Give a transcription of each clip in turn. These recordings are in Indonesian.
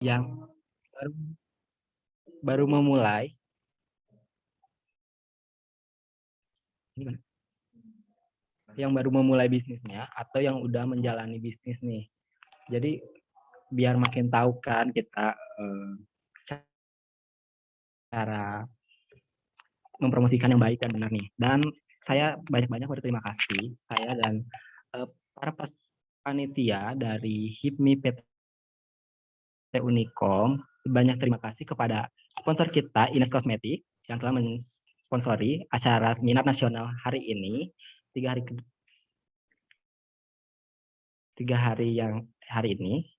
yang baru baru memulai gimana? Yang baru memulai bisnisnya atau yang udah menjalani bisnis nih. Jadi biar makin tahu kan kita cara mempromosikan yang baik dan benar nih. Dan saya banyak-banyak berterima kasih saya dan para panitia dari HIPMI PT Unikom. Banyak terima kasih kepada sponsor kita Ines Kosmetik yang telah mensponsori acara seminar nasional hari ini. 3 hari yang hari ini.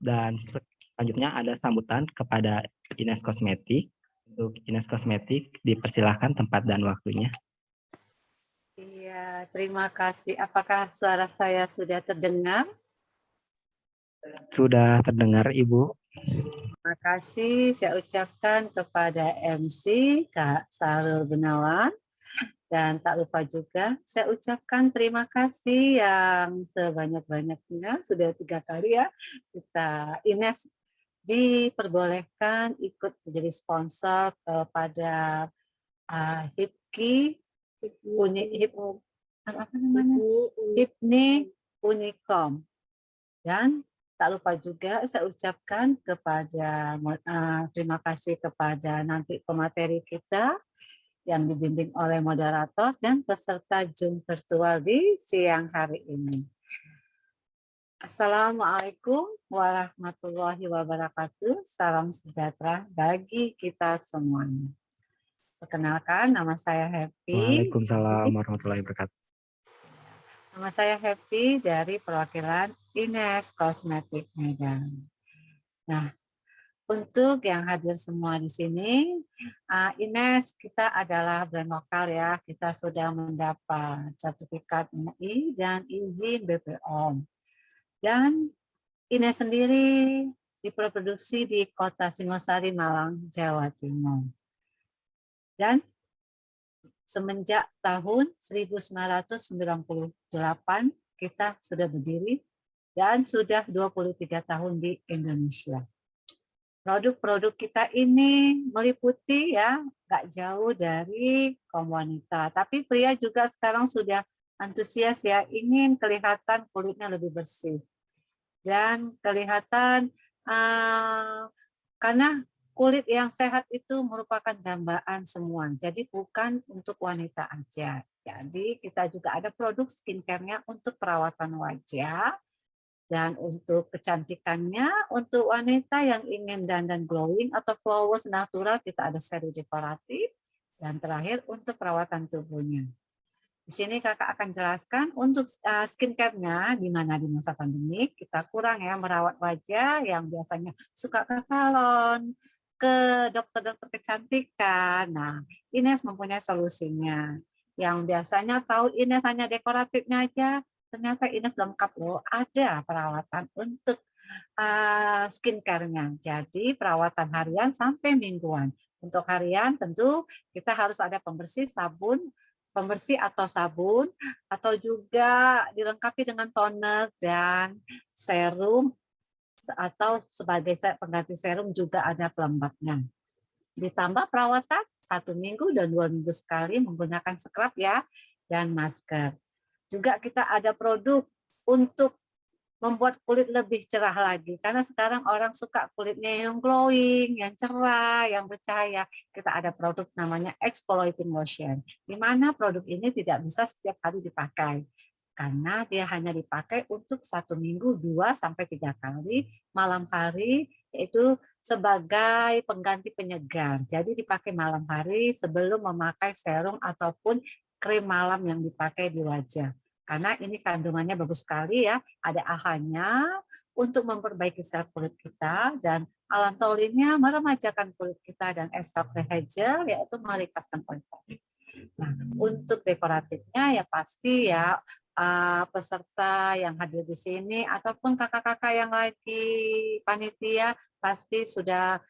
Dan selanjutnya ada sambutan kepada Ines Kosmetik. Untuk Ines Kosmetik dipersilahkan tempat dan waktunya. Iya, terima kasih. Apakah suara saya sudah terdengar? Sudah terdengar, Ibu. Terima kasih saya ucapkan kepada MC Kak Sarul Gunawan. Dan tak lupa juga saya ucapkan terima kasih yang sebanyak-banyaknya, sudah 3 kali ya kita Ines diperbolehkan ikut menjadi sponsor kepada HIPKI, apa namanya? HIPMI Unikom. Dan tak lupa juga saya ucapkan kepada terima kasih kepada nanti pemateri kita yang dibimbing oleh moderator dan peserta Zoom virtual di siang hari ini. Assalamualaikum warahmatullahi wabarakatuh. Salam sejahtera bagi kita semuanya. Perkenalkan, nama saya Happy. Waalaikumsalam warahmatullahi wabarakatuh. Nama saya Happy dari perwakilan Ines Kosmetik Medan. Nah, untuk yang hadir semua di sini, Ines, kita adalah brand lokal ya. Kita sudah mendapat sertifikat MUI dan izin BPOM. Dan Ines sendiri diproduksi di Kota Singosari, Malang, Jawa Timur. Dan semenjak tahun 1998 kita sudah berdiri dan sudah 23 tahun di Indonesia. Produk-produk kita ini meliputi ya, nggak jauh dari kaum wanita. Tapi pria juga sekarang sudah antusias ya, ingin kelihatan kulitnya lebih bersih. Dan kelihatan, karena kulit yang sehat itu merupakan dambaan semua. Jadi bukan untuk wanita aja. Jadi kita juga ada produk skincare-nya untuk perawatan wajah, dan untuk kecantikannya, untuk wanita yang ingin dandan glowing atau flawless natural, kita ada seri dekoratif. Dan terakhir untuk perawatan tubuhnya. Di sini kakak akan jelaskan untuk skincare-nya, di mana di masa pandemi kita kurang ya merawat wajah yang biasanya suka ke salon, ke dokter-dokter kecantikan. Nah, Ines mempunyai solusinya. Yang biasanya tahu Ines hanya dekoratifnya aja, ternyata Ines lengkap loh, ada perawatan untuk skincare-nya. Jadi perawatan harian sampai mingguan. Untuk harian tentu kita harus ada pembersih atau sabun, atau juga dilengkapi dengan toner dan serum, atau sebagai pengganti serum juga ada pelembabnya. Ditambah perawatan 1 minggu dan 2 minggu sekali menggunakan scrub ya, dan masker. Juga kita ada produk untuk membuat kulit lebih cerah lagi. Karena sekarang orang suka kulitnya yang glowing, yang cerah, yang bercahaya. Kita ada produk namanya exfoliating lotion, di mana produk ini tidak bisa setiap hari dipakai. Karena dia hanya dipakai untuk 1 minggu 2-3 kali malam hari, yaitu sebagai pengganti penyegar. Jadi dipakai malam hari sebelum memakai serum ataupun krim malam yang dipakai di wajah. Karena ini kandungannya bagus sekali ya, ada AHA-nya untuk memperbaiki sel kulit kita, dan alantolinnya meremajakan kulit kita, dan ekstrak hegel yaitu meringkaskan kulit. Nah, untuk dekoratifnya ya pasti ya peserta yang hadir di sini ataupun kakak-kakak yang lagi panitia pasti sudah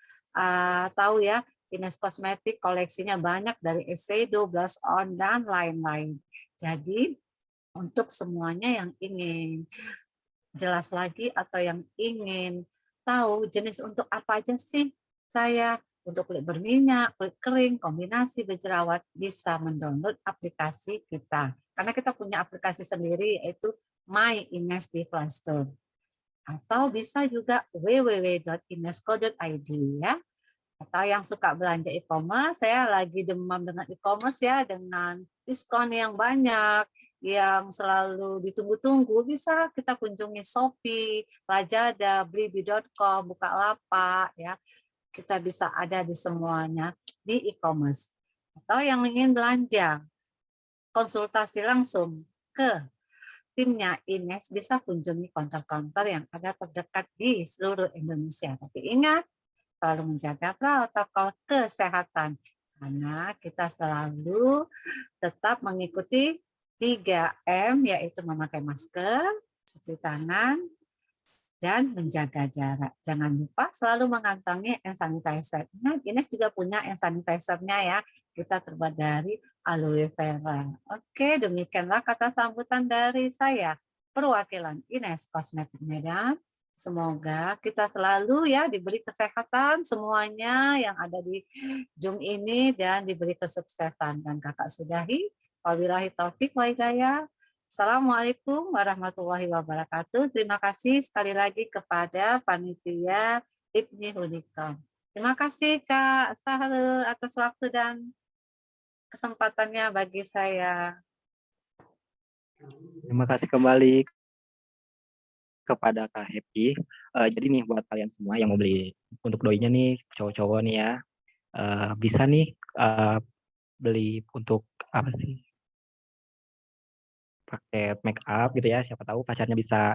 tahu ya, Ines Kosmetik koleksinya banyak dari eyeshadow, blush on, dan lain-lain. Jadi untuk semuanya yang ingin jelas lagi atau yang ingin tahu jenis untuk apa aja sih saya untuk kulit berminyak, kulit kering, kombinasi berjerawat, bisa mendownload aplikasi kita. Karena kita punya aplikasi sendiri yaitu My Ines di Play Store. Atau bisa juga www.inesco.id ya. Atau yang suka belanja e-commerce, saya lagi demam dengan e-commerce ya, dengan diskon yang banyak, yang selalu ditunggu-tunggu, bisa kita kunjungi Shopee, Lazada, Blibli.com, Bukalapak ya. Kita bisa ada di semuanya di e-commerce. Atau yang ingin belanja, konsultasi langsung ke timnya Ines, bisa kunjungi kantor-kantor yang ada terdekat di seluruh Indonesia. Tapi ingat, selalu menjaga protokol kesehatan karena kita selalu tetap mengikuti 3M, yaitu memakai masker, cuci tangan, dan menjaga jarak. Jangan lupa selalu mengantongi hand sanitizer. Nah, Ines juga punya hand sanitizer-nya ya. Kita terbuat dari aloe vera. Oke, demikianlah kata sambutan dari saya, perwakilan Ines Kosmetik Medan. Semoga kita selalu ya diberi kesehatan semuanya yang ada di Zoom ini dan diberi kesuksesan. Dan kakak sudahi, wabillahi taufik wa hidayah. Assalamualaikum warahmatullahi wabarakatuh. Terima kasih sekali lagi kepada panitia IPNI Unicom. Terima kasih Kak Sahrul atas waktu dan kesempatannya bagi saya. Terima kasih kembali kepada Kak Happy. Jadi nih buat kalian semua yang mau beli untuk doinya nih, cowok-cowok nih ya, bisa nih beli untuk apa sih? Pakai make up gitu ya, siapa tahu pacarnya bisa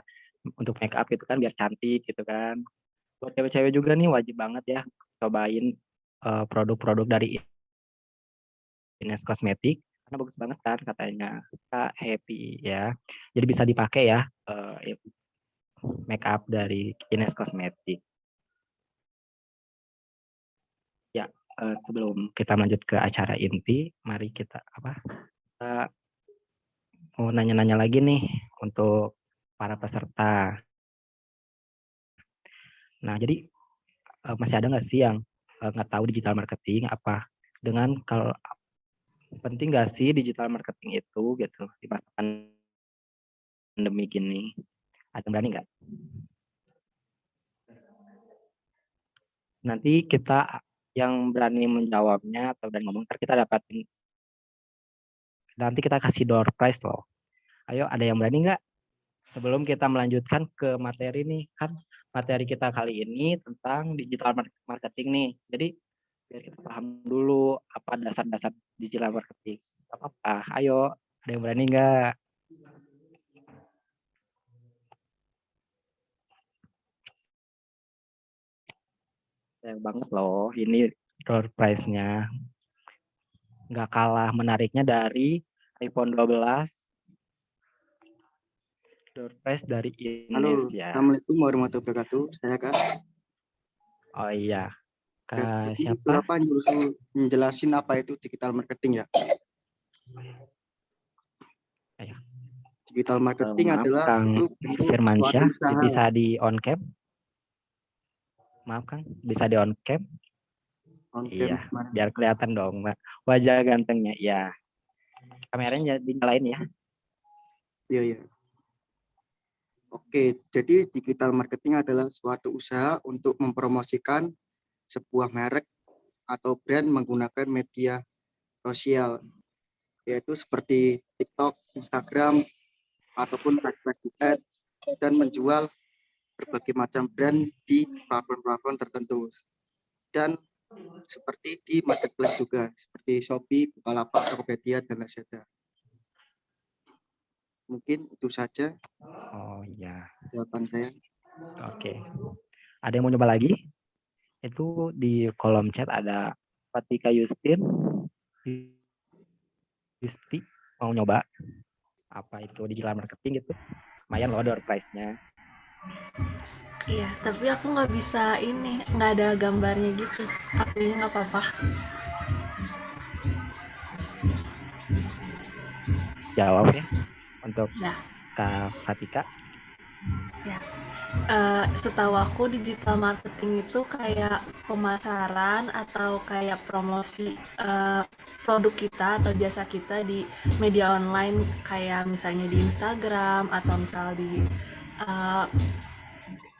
untuk make up gitu kan biar cantik gitu kan. Buat cewek-cewek juga nih wajib banget ya cobain produk-produk dari Ines Kosmetik karena bagus banget kan katanya Kak Happy ya. Jadi bisa dipakai ya make up dari Ines Kosmetik. Ya, sebelum kita lanjut ke acara inti, mari kita mau nanya-nanya lagi nih untuk para peserta. Nah, jadi masih ada nggak sih yang nggak tahu digital marketing apa dengan kalau penting nggak sih digital marketing itu gitu di masa pandemi gini? Ada yang berani nggak? Nanti kita yang berani menjawabnya atau berani ngomong, ntar kita dapatin. Nanti kita kasih door prize loh. Ayo, ada yang berani nggak? Sebelum kita melanjutkan ke materi nih, kan materi kita kali ini tentang digital marketing nih. Jadi biar kita paham dulu apa dasar-dasar digital marketing. Apa-apa, ayo, ada yang berani nggak? Sayang banget loh, ini door prize-nya. Nggak kalah menariknya dari iPhone 12 door prize dari Halo, Indonesia. Assalamualaikum warahmatullahi wabarakatuh. Saya Kak. Oh iya, Kak Jadi siapa? Bapak nyuruh menjelasin apa itu digital marketing ya. Ayo. Digital marketing Maaf, adalah Kang itu bentuk suatu Firmansyah, usaha. bisa di on cam? Maaf Kang, bisa di on cam? On-cam Iya, gimana? biar kelihatan dong wajah gantengnya. Ya, kameranya dinyalain ya. Iya, iya. Oke, jadi digital marketing adalah suatu usaha untuk mempromosikan sebuah merek atau brand menggunakan media sosial, yaitu seperti TikTok, Instagram, ataupun Facebook Ads, dan menjual berbagai macam brand di platform-platform tertentu. Dan seperti di marketplace juga, seperti Shopee, Bukalapak, Tokopedia, dan Lazada. Mungkin itu saja Oh iya, jawaban saya. oke. Ada yang mau nyoba lagi? Itu di kolom chat ada Fatika Yusti mau nyoba apa itu digital marketing gitu. Lumayan loh door prize-nya. Iya, tapi aku nggak bisa ini, nggak ada gambarnya gitu. Tapi nggak apa-apa. Jawab ya untuk Ya, Kak Fatika. ya. Setahu aku digital marketing itu kayak pemasaran atau kayak promosi produk kita atau jasa kita di media online kayak misalnya di Instagram atau misal uh,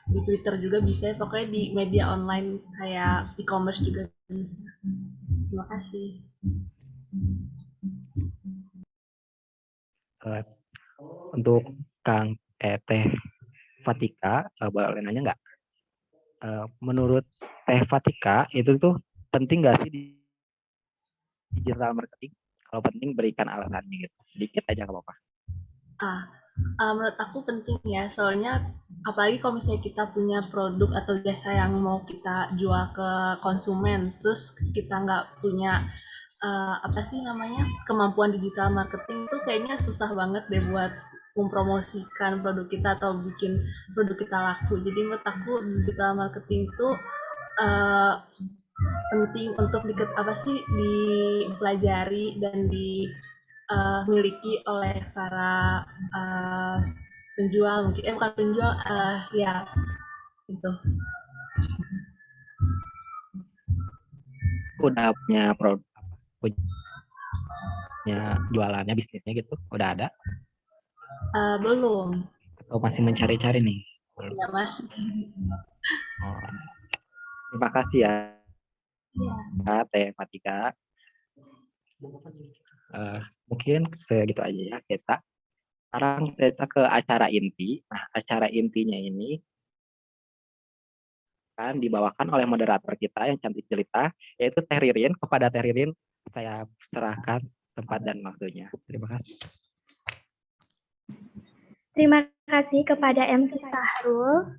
di Twitter juga bisa, pokoknya di media online kayak e-commerce juga bisa. Terima kasih. Eh, untuk Teh Fatika, boleh nanya nggak? Menurut Teh Fatika itu tuh penting nggak sih di digital marketing? Kalau penting berikan alasannya gitu, sedikit aja nggak apa-apa. Menurut aku penting ya, soalnya apalagi kalau misalnya kita punya produk atau jasa yang mau kita jual ke konsumen, terus kita nggak punya apa sih namanya kemampuan digital marketing tuh kayaknya susah banget deh buat mempromosikan produk kita atau bikin produk kita laku. Jadi menurut aku digital marketing itu eh, penting untuk apa sih dipelajari dan dimiliki oleh para penjual mungkin bukan penjual ya gitu. Udah punya produk, punya jualannya, bisnisnya gitu, udah ada Belum atau masih mencari-cari nih? Belum. ya mas. Oh, terima kasih ya Teh Fatika. Mungkin segitu aja ya kita. Sekarang kita ke acara inti. Nah, acara intinya ini kan dibawakan oleh moderator kita yang cantik jelita, yaitu Teh Ririn. Kepada Teh Ririn, saya serahkan tempat dan waktunya. Terima kasih. Terima kasih kepada MC Sahrul.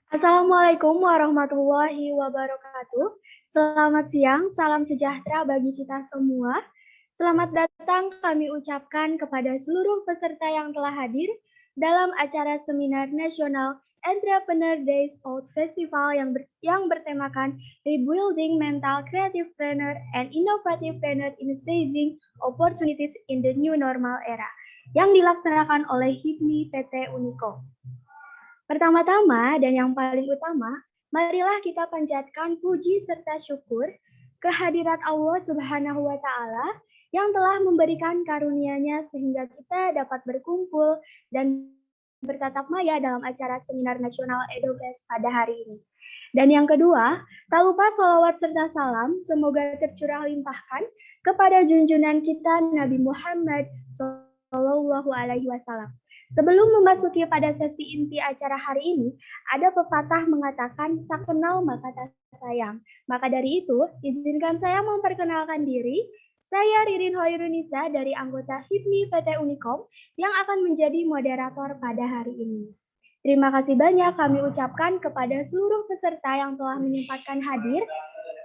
Assalamualaikum warahmatullahi wabarakatuh. Selamat siang, salam sejahtera bagi kita semua. Selamat datang kami ucapkan kepada seluruh peserta yang telah hadir dalam acara seminar nasional Entrepreneur Days Out Festival yang bertemakan Rebuilding Mental Creative Planner and Innovative Planner in Seizing Opportunities in the New Normal Era yang dilaksanakan oleh HIPMI PT Unicom. Pertama-tama dan yang paling utama, marilah kita panjatkan puji serta syukur kehadirat Allah Subhanahu wa Ta'ala yang telah memberikan karunia-Nya sehingga kita dapat berkumpul dan bertatap maya dalam acara seminar nasional EdoFest pada hari ini. Dan yang kedua, tak lupa sholawat serta salam semoga tercurah limpahkan kepada junjungan kita Nabi Muhammad Sallallahu Alaihi Wasallam. Sebelum memasuki pada sesi inti acara hari ini, ada pepatah mengatakan tak kenal maka tak sayang. Maka dari itu, izinkan saya memperkenalkan diri. Saya Ririn Hoirunisa dari anggota HIPMI PT Unicom yang akan menjadi moderator pada hari ini. Terima kasih banyak kami ucapkan kepada seluruh peserta yang telah menyempatkan hadir.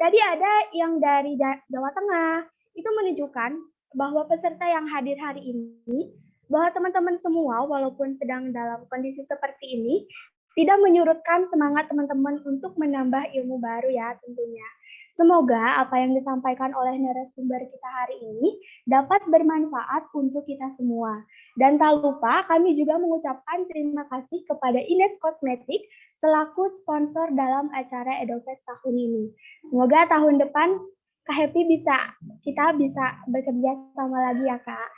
Tadi ada yang dari Jawa Tengah, itu menunjukkan bahwa peserta yang hadir hari ini, bahwa teman-teman semua walaupun sedang dalam kondisi seperti ini, tidak menyurutkan semangat teman-teman untuk menambah ilmu baru ya tentunya. Semoga apa yang disampaikan oleh narasumber kita hari ini dapat bermanfaat untuk kita semua. Dan tak lupa kami juga mengucapkan terima kasih kepada Ines Kosmetik selaku sponsor dalam acara EdoFest tahun ini. Semoga tahun depan Kak Happy kita bisa bekerja sama lagi ya Kak.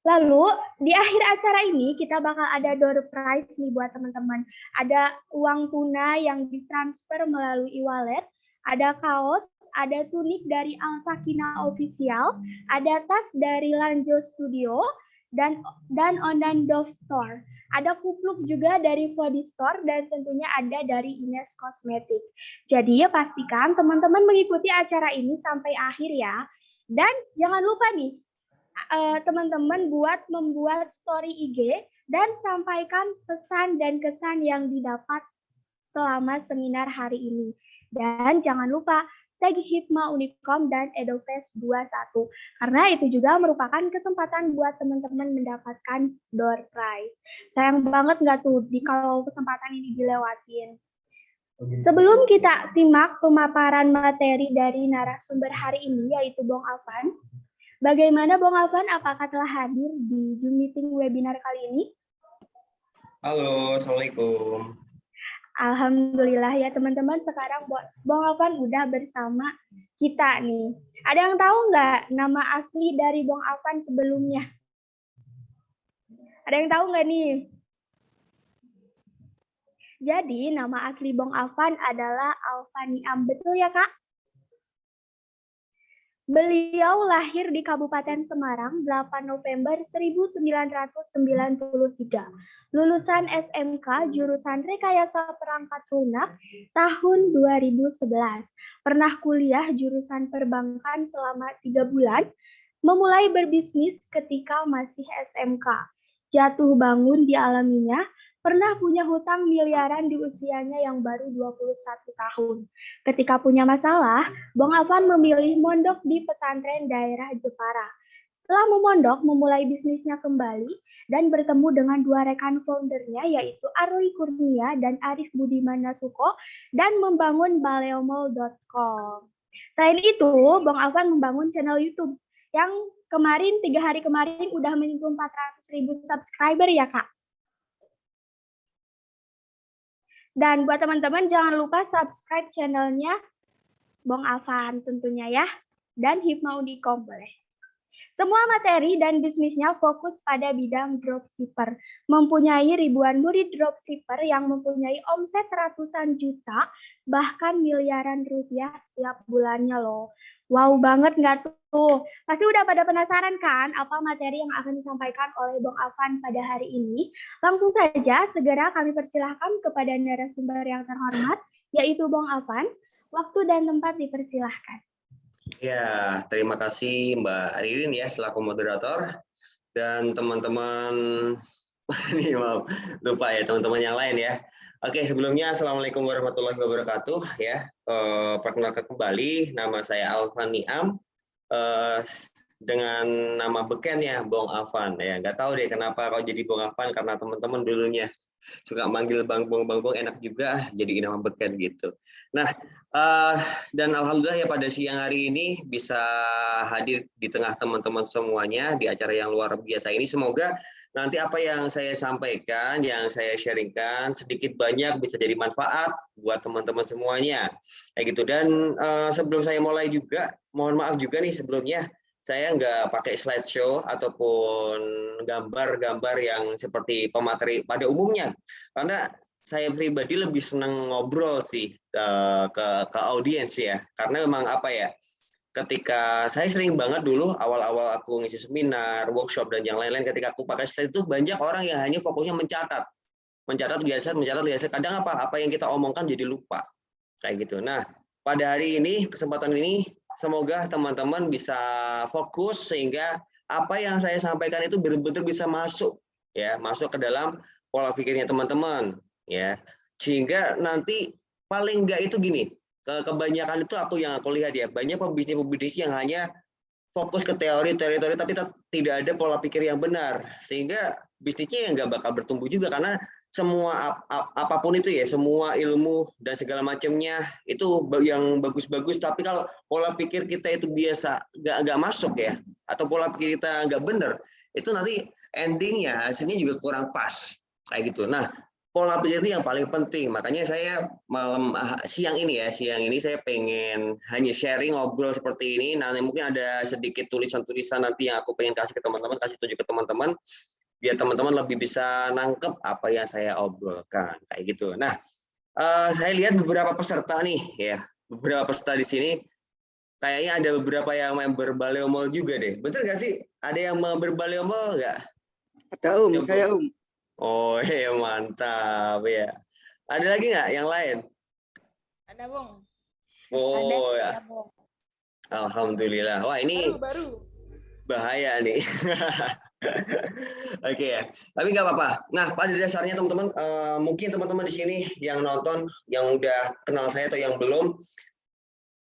Lalu di akhir acara ini kita bakal ada door prize nih buat teman-teman. Ada uang tunai yang ditransfer melalui e-wallet, ada kaos, ada tunik dari Al Sakina Official, ada tas dari Lanjo Studio, dan Ondan Dove Store. Ada kupluk juga dari Body Store dan tentunya ada dari Ines Kosmetik. Jadi pastikan teman-teman mengikuti acara ini sampai akhir ya. Dan jangan lupa nih, teman-teman membuat story IG dan sampaikan pesan dan kesan yang didapat selama seminar hari ini. Dan jangan lupa tag Hipma Unicom dan EdoFest 21 karena itu juga merupakan kesempatan buat teman-teman mendapatkan door prize. Sayang banget nggak tuh kalau kesempatan ini dilewatin. Sebelum kita simak pemaparan materi dari narasumber hari ini yaitu Bong Alvan, bagaimana Bong Alvan, apakah telah hadir di Zoom meeting webinar kali ini? Halo, Assalamualaikum. Alhamdulillah ya teman-teman, sekarang Bang Alvan udah bersama kita nih. Ada yang tahu nggak nama asli dari Bang Alvan sebelumnya? Ada yang tahu nggak nih? Jadi nama asli Bang Alvan adalah Alfaniam, betul ya Kak? Beliau lahir di Kabupaten Semarang 8 November 1993. Lulusan SMK jurusan Rekayasa Perangkat Lunak tahun 2011. Pernah kuliah jurusan perbankan selama 3 bulan, memulai berbisnis ketika masih SMK. Jatuh bangun dialaminya, pernah punya hutang miliaran di usianya yang baru 21 tahun. Ketika punya masalah, Bang Alvan memilih mondok di pesantren daerah Jepara. Setelah memondok, memulai bisnisnya kembali dan bertemu dengan dua rekan foundernya yaitu Arli Kurnia dan Arif Budiman Nasuko dan membangun baleomall.com. Selain itu, Bang Alvan membangun channel YouTube yang kemarin 3 hari kemarin udah menyentuh 400.000 subscriber ya Kak. Dan buat teman-teman jangan lupa subscribe channelnya Bang Alvan tentunya ya. Dan Hipmaudicom boleh. Semua materi dan bisnisnya fokus pada bidang dropshipper. Mempunyai ribuan murid dropshipper yang mempunyai omset ratusan juta, bahkan miliaran rupiah setiap bulannya loh. Wow banget nggak tuh? Pasti udah pada penasaran kan apa materi yang akan disampaikan oleh Bang Alvan pada hari ini? Langsung saja segera kami persilahkan kepada narasumber yang terhormat, yaitu Bang Alvan. Waktu dan tempat dipersilahkan. Ya, terima kasih Mbak Ririn ya selaku moderator dan teman-teman ini maaf lupa ya teman-teman yang lain ya. Oke, sebelumnya Assalamualaikum warahmatullahi wabarakatuh ya. Perkenalkan kembali, nama saya Alvan Niam dengan nama bekennya Bang Alvan ya. Nggak tahu deh kenapa kau jadi Bang Alvan, karena teman-teman dulunya suka manggil Bang Bong enak juga jadi nama beken gitu. Nah, dan alhamdulillah ya pada siang hari ini bisa hadir di tengah teman-teman semuanya di acara yang luar biasa ini. Semoga nanti apa yang saya sampaikan, yang saya sharingkan sedikit banyak bisa jadi manfaat buat teman-teman semuanya. Kayak gitu. Dan sebelum saya mulai juga, mohon maaf juga nih sebelumnya, saya nggak pakai slideshow ataupun gambar-gambar yang seperti pemateri pada umumnya. Karena saya pribadi lebih senang ngobrol sih ke audiens ya. Karena memang apa ya, ketika saya sering banget dulu awal-awal aku ngisi seminar, workshop dan yang lain-lain, ketika aku pakai slide itu banyak orang yang hanya fokusnya mencatat geser. Kadang apa yang kita omongkan jadi lupa kayak gitu. Nah, pada hari ini kesempatan ini semoga teman-teman bisa fokus sehingga apa yang saya sampaikan itu betul-betul bisa masuk ya, masuk ke dalam pola pikirnya teman-teman ya. Sehingga nanti paling enggak itu gini, kebanyakan itu aku lihat ya, banyak pebisnis yang hanya fokus ke teori tapi tidak ada pola pikir yang benar, sehingga bisnisnya yang nggak bakal bertumbuh juga, karena semua apapun itu ya, semua ilmu dan segala macamnya itu yang bagus-bagus, tapi kalau pola pikir kita itu biasa nggak masuk ya, atau pola pikir kita nggak benar, itu nanti endingnya hasilnya juga kurang pas kayak gitu. Nah, pola pikir itu yang paling penting. Makanya saya siang ini saya pengen hanya sharing, ngobrol seperti ini. Nah, mungkin ada sedikit tulisan-tulisan nanti yang aku pengen kasih ke teman-teman, kasih tunjuk ke teman-teman, biar teman-teman lebih bisa nangkep apa yang saya obrolkan kayak gitu. Nah, saya lihat beberapa peserta nih ya, beberapa peserta di sini kayaknya ada beberapa yang member Baleomall juga deh. Betul nggak sih? Ada yang member Baleomall nggak? Ada saya Oh ya, mantap ya. Ada lagi nggak yang lain? Ada, Bung. Oh Ada ya. ya, Bung. Alhamdulillah. Wah, ini Baru. bahaya nih. Oke ya. Tapi nggak apa-apa. Nah, pada dasarnya teman-teman, mungkin teman-teman di sini yang nonton, yang udah kenal saya atau yang belum,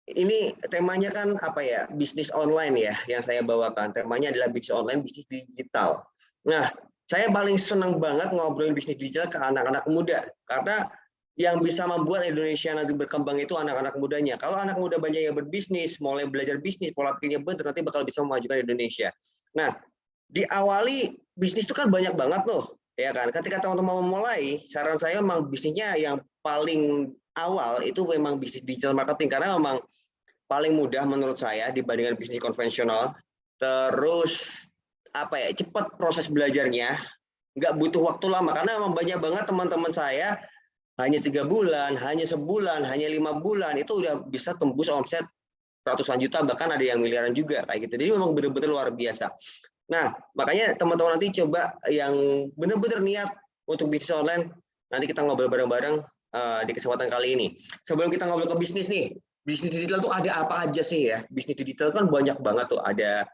ini temanya kan apa ya? Bisnis online ya, yang saya bawakan. Temanya adalah bisnis online, bisnis digital. Nah, saya paling senang banget ngobrolin bisnis digital ke anak-anak muda, karena yang bisa membuat Indonesia nanti berkembang itu anak-anak mudanya. Kalau anak muda banyak yang berbisnis, mulai belajar bisnis, pola pikirnya benar, nanti bakal bisa memajukan Indonesia. Nah, diawali bisnis itu kan banyak banget loh, ya kan? Ketika teman-teman memulai, saran saya memang bisnisnya yang paling awal itu memang bisnis digital marketing, karena memang paling mudah menurut saya dibandingkan bisnis konvensional. Terus cepat proses belajarnya, nggak butuh waktu lama, karena memang banyak banget teman-teman saya hanya 3 bulan, hanya sebulan, hanya 5 bulan itu udah bisa tembus omset ratusan juta, bahkan ada yang miliaran juga kayak gitu. Jadi memang benar-benar luar biasa. Nah, makanya teman-teman nanti coba yang benar-benar niat untuk bisnis online, nanti kita ngobrol bareng-bareng di kesempatan kali ini. Sebelum kita ngobrol ke bisnis nih, bisnis digital tuh ada apa aja sih ya? Bisnis digital kan banyak banget tuh. Ada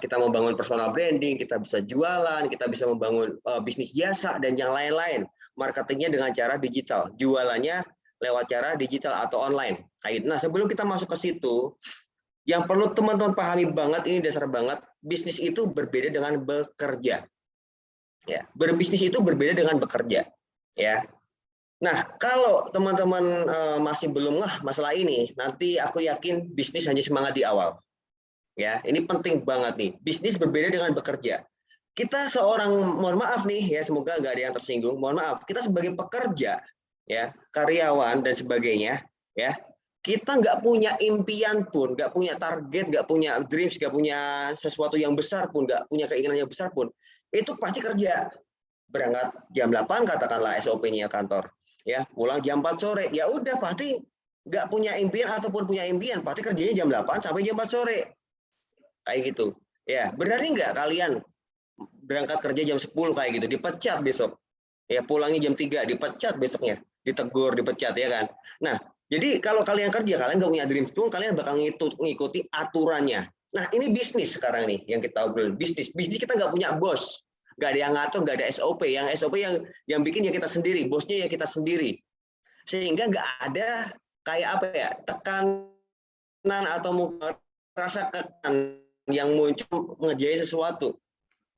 kita membangun personal branding, kita bisa jualan, kita bisa membangun bisnis jasa dan yang lain-lain. Marketingnya dengan cara digital, jualannya lewat cara digital atau online. Nah, sebelum kita masuk ke situ, yang perlu teman-teman pahami banget, ini dasar banget, bisnis itu berbeda dengan bekerja. Ya, berbisnis itu berbeda dengan bekerja. Ya. Nah, kalau teman-teman masih belum masalah ini, nanti aku yakin bisnis hanya semangat di awal. Ya, ini penting banget nih. Bisnis berbeda dengan bekerja. Kita seorang, mohon maaf nih ya, semoga nggak ada yang tersinggung. Mohon maaf, kita sebagai pekerja, ya, karyawan dan sebagainya, ya, kita nggak punya impian pun, nggak punya target, nggak punya dreams, nggak punya sesuatu yang besar pun, nggak punya keinginan yang besar pun, itu pasti kerja. Berangkat jam 8 katakanlah SOP-nya kantor, ya, pulang jam 4 sore, ya udah pasti nggak punya impian ataupun punya impian, pasti kerjanya jam 8 sampai jam 4 sore, kayak gitu. Ya, berani nggak kalian berangkat kerja jam 10 kayak gitu, dipecat besok. Ya, pulangnya jam 3, dipecat besoknya, ditegur, dipecat, ya kan. Nah, jadi kalau kalian kerja, kalian nggak punya dream pun, kalian bakal ngikuti aturannya. Nah, ini bisnis sekarang nih yang kita obrolin. Bisnis kita nggak punya bos, nggak ada yang ngatur, nggak ada SOP. Yang SOP yang bikin ya kita sendiri, bosnya ya kita sendiri. Sehingga nggak ada kayak tekanan atau rasa kekan yang muncul ngerjain sesuatu.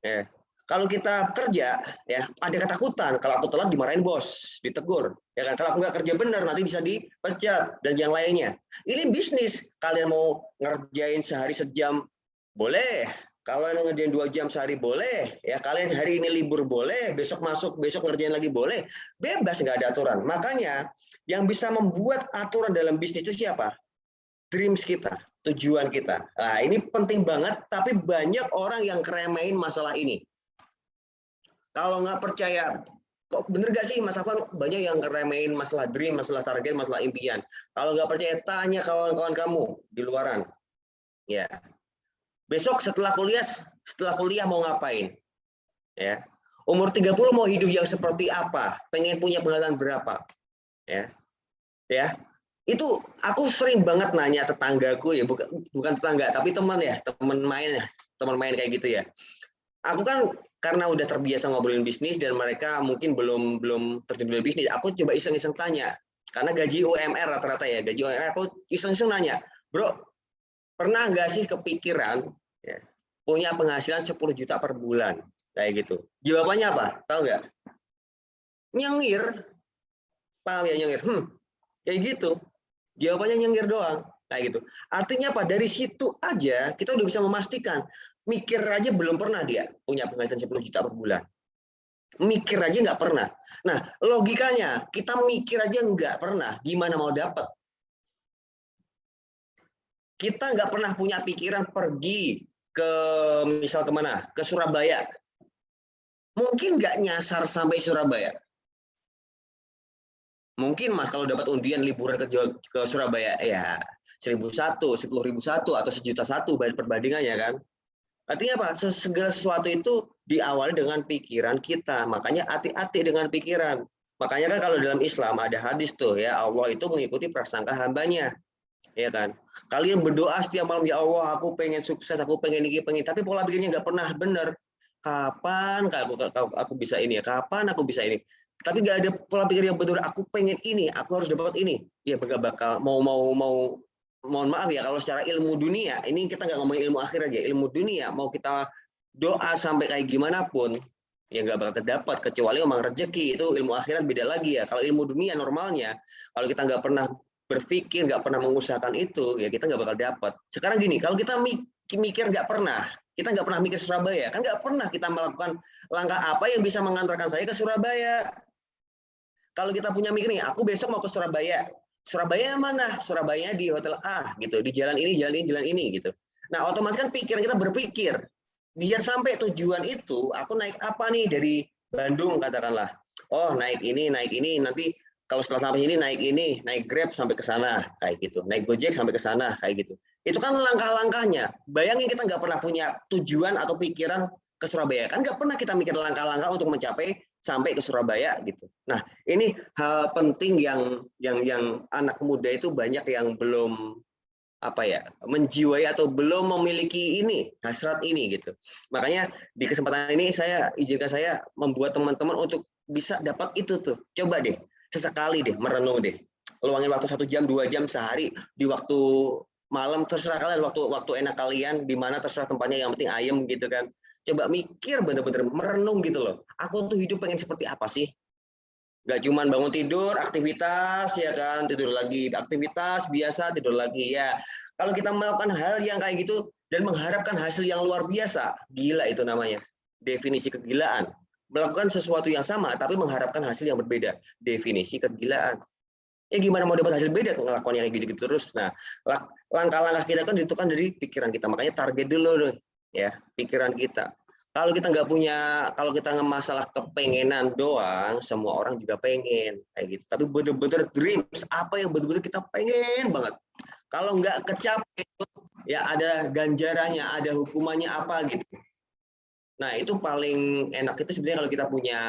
Ya. Kalau kita kerja, ya ada ketakutan. Kalau aku telat dimarahin bos, ditegur. Ya kan? Kalau aku nggak kerja benar, nanti bisa dipecat dan yang lainnya. Ini bisnis. Kalian mau ngerjain sehari sejam, boleh. Kalau ngerjain 2 jam sehari, boleh. Ya, kalian hari ini libur, boleh. Besok masuk, besok ngerjain lagi, boleh. Bebas, nggak ada aturan. Makanya yang bisa membuat aturan dalam bisnis itu siapa? Dreams kita, tujuan kita. Nah, ini penting banget, tapi banyak orang yang keremehin masalah ini. Kalau nggak percaya, kok bener gak sih Mas Afan, banyak yang keremehin masalah dream, masalah target, masalah impian. Kalau nggak percaya, tanya kawan-kawan kamu di luaran. Ya, besok setelah kuliah mau ngapain? Ya, umur 30 mau hidup yang seperti apa? Pengen punya penghasilan berapa? Ya, itu aku sering banget nanya tetanggaku ya, bukan tetangga tapi teman ya, teman main kayak gitu ya. Aku kan karena udah terbiasa ngobrolin bisnis dan mereka mungkin belum terjun dalam bisnis, aku coba iseng-iseng tanya, karena gaji UMR rata-rata ya, gaji UMR, aku iseng-iseng nanya, bro, pernah nggak sih kepikiran ya, punya penghasilan 10 juta per bulan kayak gitu? Jawabannya apa? Tahu nggak? Nyengir. Paham ya nyengir? Kayak gitu. Jawabannya nyengir doang kayak gitu. Artinya apa? Dari situ aja kita udah bisa memastikan, mikir aja belum pernah dia punya penghasilan 10 juta per bulan. Mikir aja nggak pernah. Nah, logikanya kita mikir aja nggak pernah, gimana mau dapat? Kita nggak pernah punya pikiran pergi ke misal kemana? Ke Surabaya. Mungkin nggak nyasar sampai Surabaya. Mungkin Mas kalau dapat undian liburan ke Surabaya, ya 1.001, 10.001 atau 1.000.001 perbandingannya kan. Artinya apa? Segala sesuatu itu diawali dengan pikiran kita. Makanya hati-hati dengan pikiran. Makanya kan kalau dalam Islam ada hadis tuh ya, Allah itu mengikuti prasangka hambanya. Ya kan? Kalian berdoa setiap malam, ya Allah, aku pengen sukses, aku pengen ini, tapi pola pikirnya nggak pernah benar. Kapan aku bisa ini ya? Kapan aku bisa ini? Tapi nggak ada pola pikir yang betul. Aku pengen ini, aku harus dapat ini. Ya nggak bakal mohon maaf ya, kalau secara ilmu dunia, ini kita nggak ngomongin ilmu akhir aja, ilmu dunia, mau kita doa sampai kayak gimana pun, ya nggak bakal terdapat, kecuali memang rezeki, itu ilmu akhirat beda lagi ya. Kalau ilmu dunia normalnya, kalau kita nggak pernah berpikir, nggak pernah mengusahakan itu, ya kita nggak bakal dapat. Sekarang gini, kalau kita mikir nggak pernah, Kita nggak pernah mikir Surabaya, kan nggak pernah kita melakukan langkah apa yang bisa mengantarkan saya ke Surabaya. Kalau kita punya mikir nih, aku besok mau ke Surabaya. Surabaya mana? Surabaya di hotel A gitu, di jalan ini, jalan ini gitu. Nah, otomatis kan pikiran kita berpikir, biar sampai tujuan itu, aku naik apa nih dari Bandung katakanlah. Oh, naik ini, nanti kalau setelah sampai sini naik Grab sampai ke sana kayak gitu, naik Gojek sampai ke sana kayak gitu. Itu kan langkah-langkahnya. Bayangin kita nggak pernah punya tujuan atau pikiran ke Surabaya, kan nggak pernah kita mikir langkah-langkah untuk mencapai sampai ke Surabaya gitu. Nah, ini hal penting yang anak muda itu banyak yang belum menjiwai atau belum memiliki ini hasrat ini gitu. Makanya di kesempatan ini izinkan saya membuat teman-teman untuk bisa dapat itu tuh. Coba deh sesekali deh merenung deh. Luangin waktu 1 jam 2 jam sehari di waktu malam, terserah kalian, waktu enak kalian, di mana terserah tempatnya, yang penting ayem gitu kan. Coba mikir bener-bener merenung gitu loh. Aku tuh hidup pengen seperti apa sih? Gak cuman bangun tidur, aktivitas ya kan, tidur lagi, aktivitas biasa, tidur lagi ya. Kalau kita melakukan hal yang kayak gitu dan mengharapkan hasil yang luar biasa, gila itu namanya. Definisi kegilaan. Melakukan sesuatu yang sama tapi mengharapkan hasil yang berbeda. Definisi kegilaan. Ya gimana mau dapat hasil beda ngelakuin yang gitu-gitu terus. Nah, langkah-langkah kita kan ditentukan dari pikiran kita. Makanya target dulu ya, pikiran kita. Kalau kita nggak punya, kalau kita masalah kepengenan doang, semua orang juga pengen kayak gitu. Tapi bener-bener dreams, apa yang bener-bener kita pengen banget. Kalau nggak kecapai, ya ada ganjarannya, ada hukumannya apa gitu. Nah, itu paling enak itu sebenarnya kalau kita punya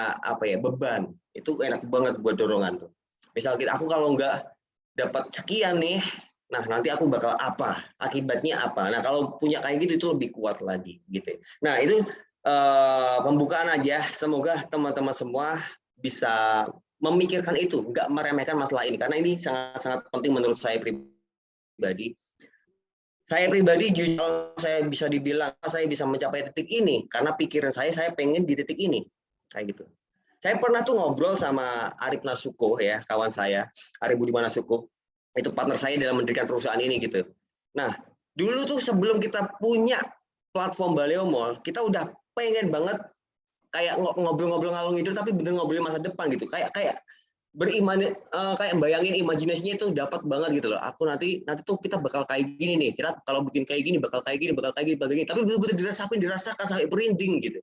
beban, itu enak banget buat dorongan tuh. Misal aku kalau nggak dapat sekian nih, nah nanti aku bakal apa, akibatnya apa. Nah, kalau punya kayak gitu itu lebih kuat lagi gitu. Nah, itu pembukaan aja. Semoga teman-teman semua bisa memikirkan itu, nggak meremehkan masalah ini, karena ini sangat-sangat penting menurut saya pribadi. Saya pribadi jujur, saya bisa dibilang saya bisa mencapai titik ini karena pikiran saya pengen di titik ini kayak gitu. Saya pernah tuh ngobrol sama Arif Nasuko ya, kawan saya, Arif Budiman Nasuko. Itu partner saya dalam mendirikan perusahaan ini gitu. Nah, dulu tuh sebelum kita punya platform Baleo Mall, kita udah pengen banget kayak ngobrol-ngobrol ngalung ngidul tapi bener ngobrolin masa depan gitu. Kayak beriman, kayak bayangin imajinasinya itu dapat banget gitu loh. Aku nanti tuh kita bakal kayak gini nih. Kita kalau bikin kayak gini bakal kayak gini. Tapi bener-bener dirasakan sampai merinding gitu.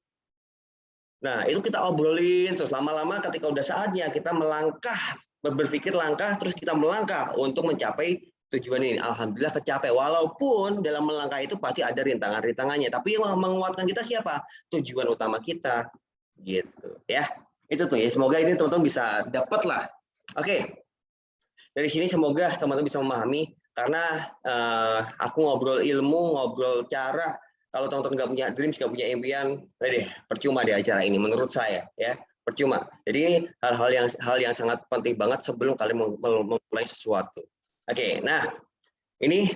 Nah, itu kita obrolin terus lama-lama ketika udah saatnya kita melangkah, berpikir langkah terus kita melangkah untuk mencapai tujuan ini. Alhamdulillah kecapai, walaupun dalam melangkah itu pasti ada rintangan-rintangannya, tapi yang menguatkan kita siapa? Tujuan utama kita gitu ya. Itu tuh ya, semoga ini teman-teman bisa dapat lah. Oke, dari sini semoga teman-teman bisa memahami, karena aku ngobrol ilmu, ngobrol cara. Kalau teman-teman nggak punya dreams, nggak punya impian, deh percuma di acara ini menurut saya ya, percuma. Jadi ini hal yang sangat penting banget sebelum kalian memulai sesuatu. Oke, nah ini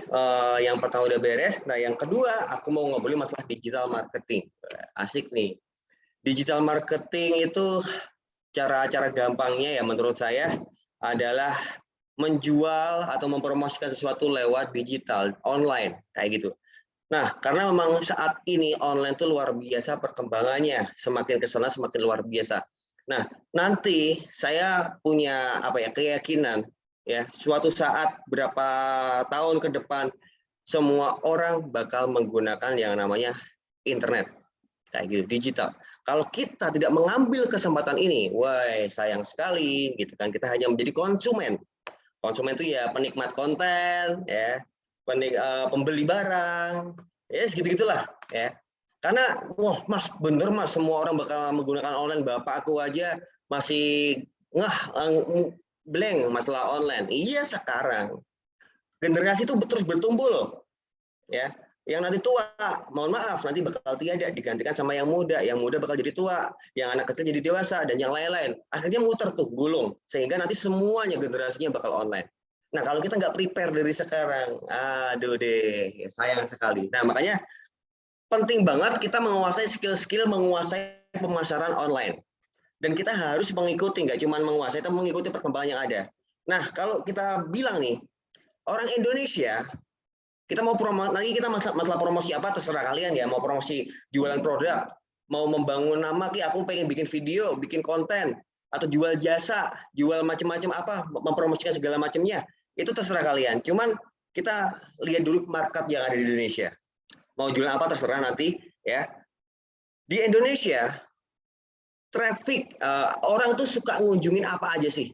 yang pertama udah beres. Nah yang kedua aku mau ngobrolin masalah digital marketing. Asik nih. Digital marketing itu cara-cara gampangnya ya menurut saya adalah menjual atau mempromosikan sesuatu lewat digital, online kayak gitu. Nah, karena memang saat ini online itu luar biasa perkembangannya, semakin ke sana semakin luar biasa. Nah, nanti saya punya keyakinan ya, suatu saat berapa tahun ke depan semua orang bakal menggunakan yang namanya internet kayak gitu, digital. Kalau kita tidak mengambil kesempatan ini, wah sayang sekali gitu kan, kita hanya menjadi konsumen. Konsumen itu ya penikmat konten ya, pembeli barang, ya segitu-gitulah ya. Karena mas bener mas semua orang bakal menggunakan online, bapakku aja masih blank masalah online. Iya sekarang generasi itu terus bertumbuh loh ya. Yang nanti tua, mohon maaf, nanti bakal tiada, digantikan sama yang muda bakal jadi tua, yang anak kecil jadi dewasa, dan yang lain-lain. Akhirnya muter tuh, gulung, sehingga nanti semuanya generasinya bakal online. Nah, kalau kita nggak prepare dari sekarang, aduh deh, sayang sekali. Nah, makanya penting banget kita menguasai skill-skill, menguasai pemasaran online. Dan kita harus mengikuti, nggak cuma menguasai, tapi mengikuti perkembangan yang ada. Nah, kalau kita bilang nih, orang Indonesia Kita mau nanti kita masalah promosi apa terserah kalian ya. Mau promosi jualan produk, mau membangun nama, aku pengen bikin video, bikin konten, atau jual jasa, jual macam-macam apa, mempromosikan segala macamnya. Itu terserah kalian. Cuman kita lihat dulu market yang ada di Indonesia. Mau jualan apa terserah nanti ya. Di Indonesia traffic orang tuh suka ngunjungin apa aja sih?